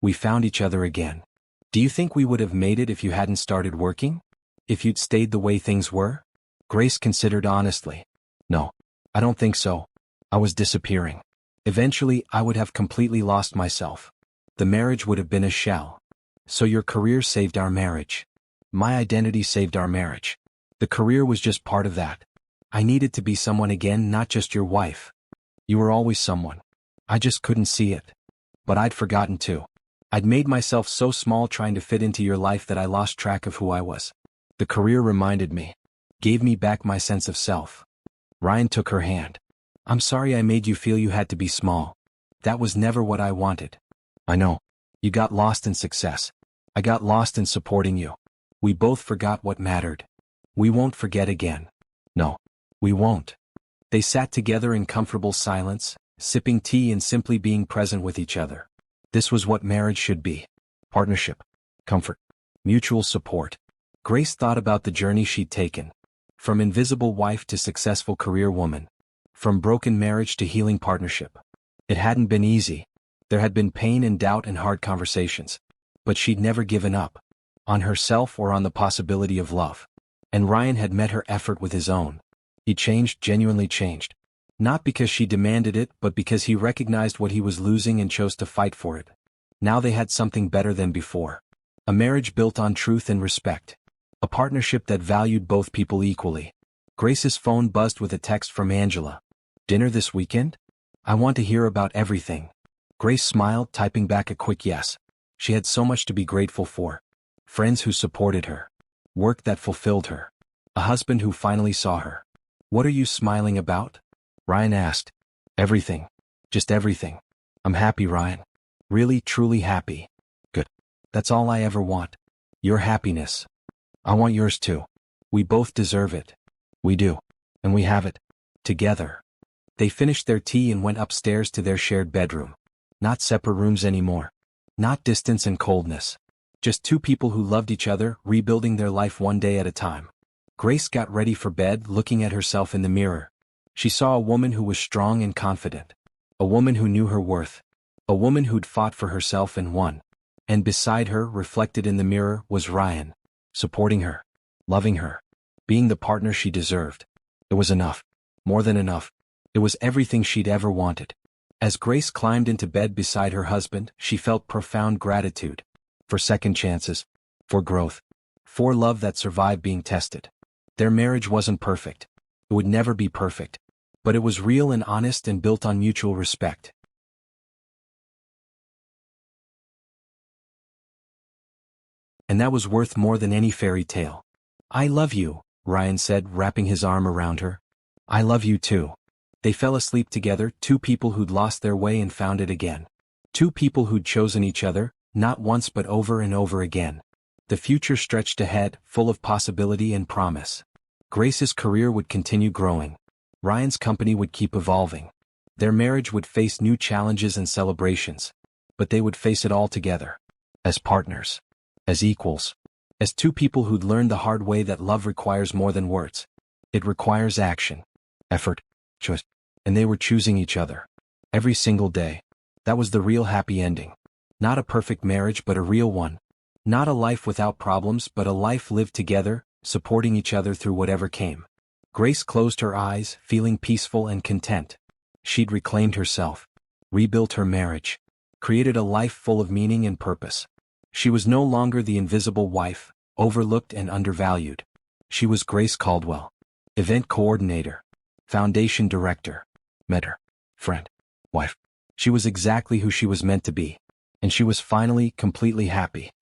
We found each other again. Do you think we would have made it if you hadn't started working? If you'd stayed the way things were?" Grace considered honestly. "No. I don't think so. I was disappearing. Eventually, I would have completely lost myself. The marriage would have been a shell. So your career saved our marriage. My identity saved our marriage. The career was just part of that. I needed to be someone again, not just your wife. You were always someone. I just couldn't see it. But I'd forgotten too. I'd made myself so small trying to fit into your life that I lost track of who I was. The career reminded me. Gave me back my sense of self." Ryan took her hand. "I'm sorry I made you feel you had to be small. That was never what I wanted. I know. You got lost in success. I got lost in supporting you. We both forgot what mattered. We won't forget again. No. We won't." They sat together in comfortable silence, sipping tea and simply being present with each other. This was what marriage should be. Partnership. Comfort. Mutual support. Grace thought about the journey she'd taken. From invisible wife to successful career woman. From broken marriage to healing partnership. It hadn't been easy. There had been pain and doubt and hard conversations. But she'd never given up. On herself or on the possibility of love. And Ryan had met her effort with his own. He changed, genuinely changed. Not because she demanded it, but because he recognized what he was losing and chose to fight for it. Now they had something better than before. A marriage built on truth and respect. A partnership that valued both people equally. Grace's phone buzzed with a text from Angela. "Dinner this weekend? I want to hear about everything." Grace smiled, typing back a quick yes. She had so much to be grateful for. Friends who supported her. Work that fulfilled her. A husband who finally saw her. "What are you smiling about?" Ryan asked. "Everything. Just everything. I'm happy, Ryan. Really, truly happy." "Good. That's all I ever want. Your happiness. I want yours too. We both deserve it. We do. And we have it. Together." They finished their tea and went upstairs to their shared bedroom. Not separate rooms anymore. Not distance and coldness. Just two people who loved each other, rebuilding their life one day at a time. Grace got ready for bed, looking at herself in the mirror. She saw a woman who was strong and confident. A woman who knew her worth. A woman who'd fought for herself and won. And beside her, reflected in the mirror, was Ryan, supporting her, loving her, being the partner she deserved. It was enough. More than enough. It was everything she'd ever wanted. As Grace climbed into bed beside her husband, she felt profound gratitude. For second chances. For growth. For love that survived being tested. Their marriage wasn't perfect. It would never be perfect. But it was real and honest and built on mutual respect. And that was worth more than any fairy tale. "I love you," Ryan said, wrapping his arm around her. "I love you too." They fell asleep together, two people who'd lost their way and found it again. Two people who'd chosen each other, not once but over and over again. The future stretched ahead, full of possibility and promise. Grace's career would continue growing. Ryan's company would keep evolving. Their marriage would face new challenges and celebrations. But they would face it all together. As partners. As equals. As two people who'd learned the hard way that love requires more than words. It requires action. Effort. Choice. And they were choosing each other. Every single day. That was the real happy ending. Not a perfect marriage but a real one. Not a life without problems but a life lived together, supporting each other through whatever came. Grace closed her eyes, feeling peaceful and content. She'd reclaimed herself. Rebuilt her marriage. Created a life full of meaning and purpose. She was no longer the invisible wife, overlooked and undervalued. She was Grace Caldwell. Event coordinator. Foundation director. Mentor. Friend. Wife. She was exactly who she was meant to be. And she was finally, completely happy.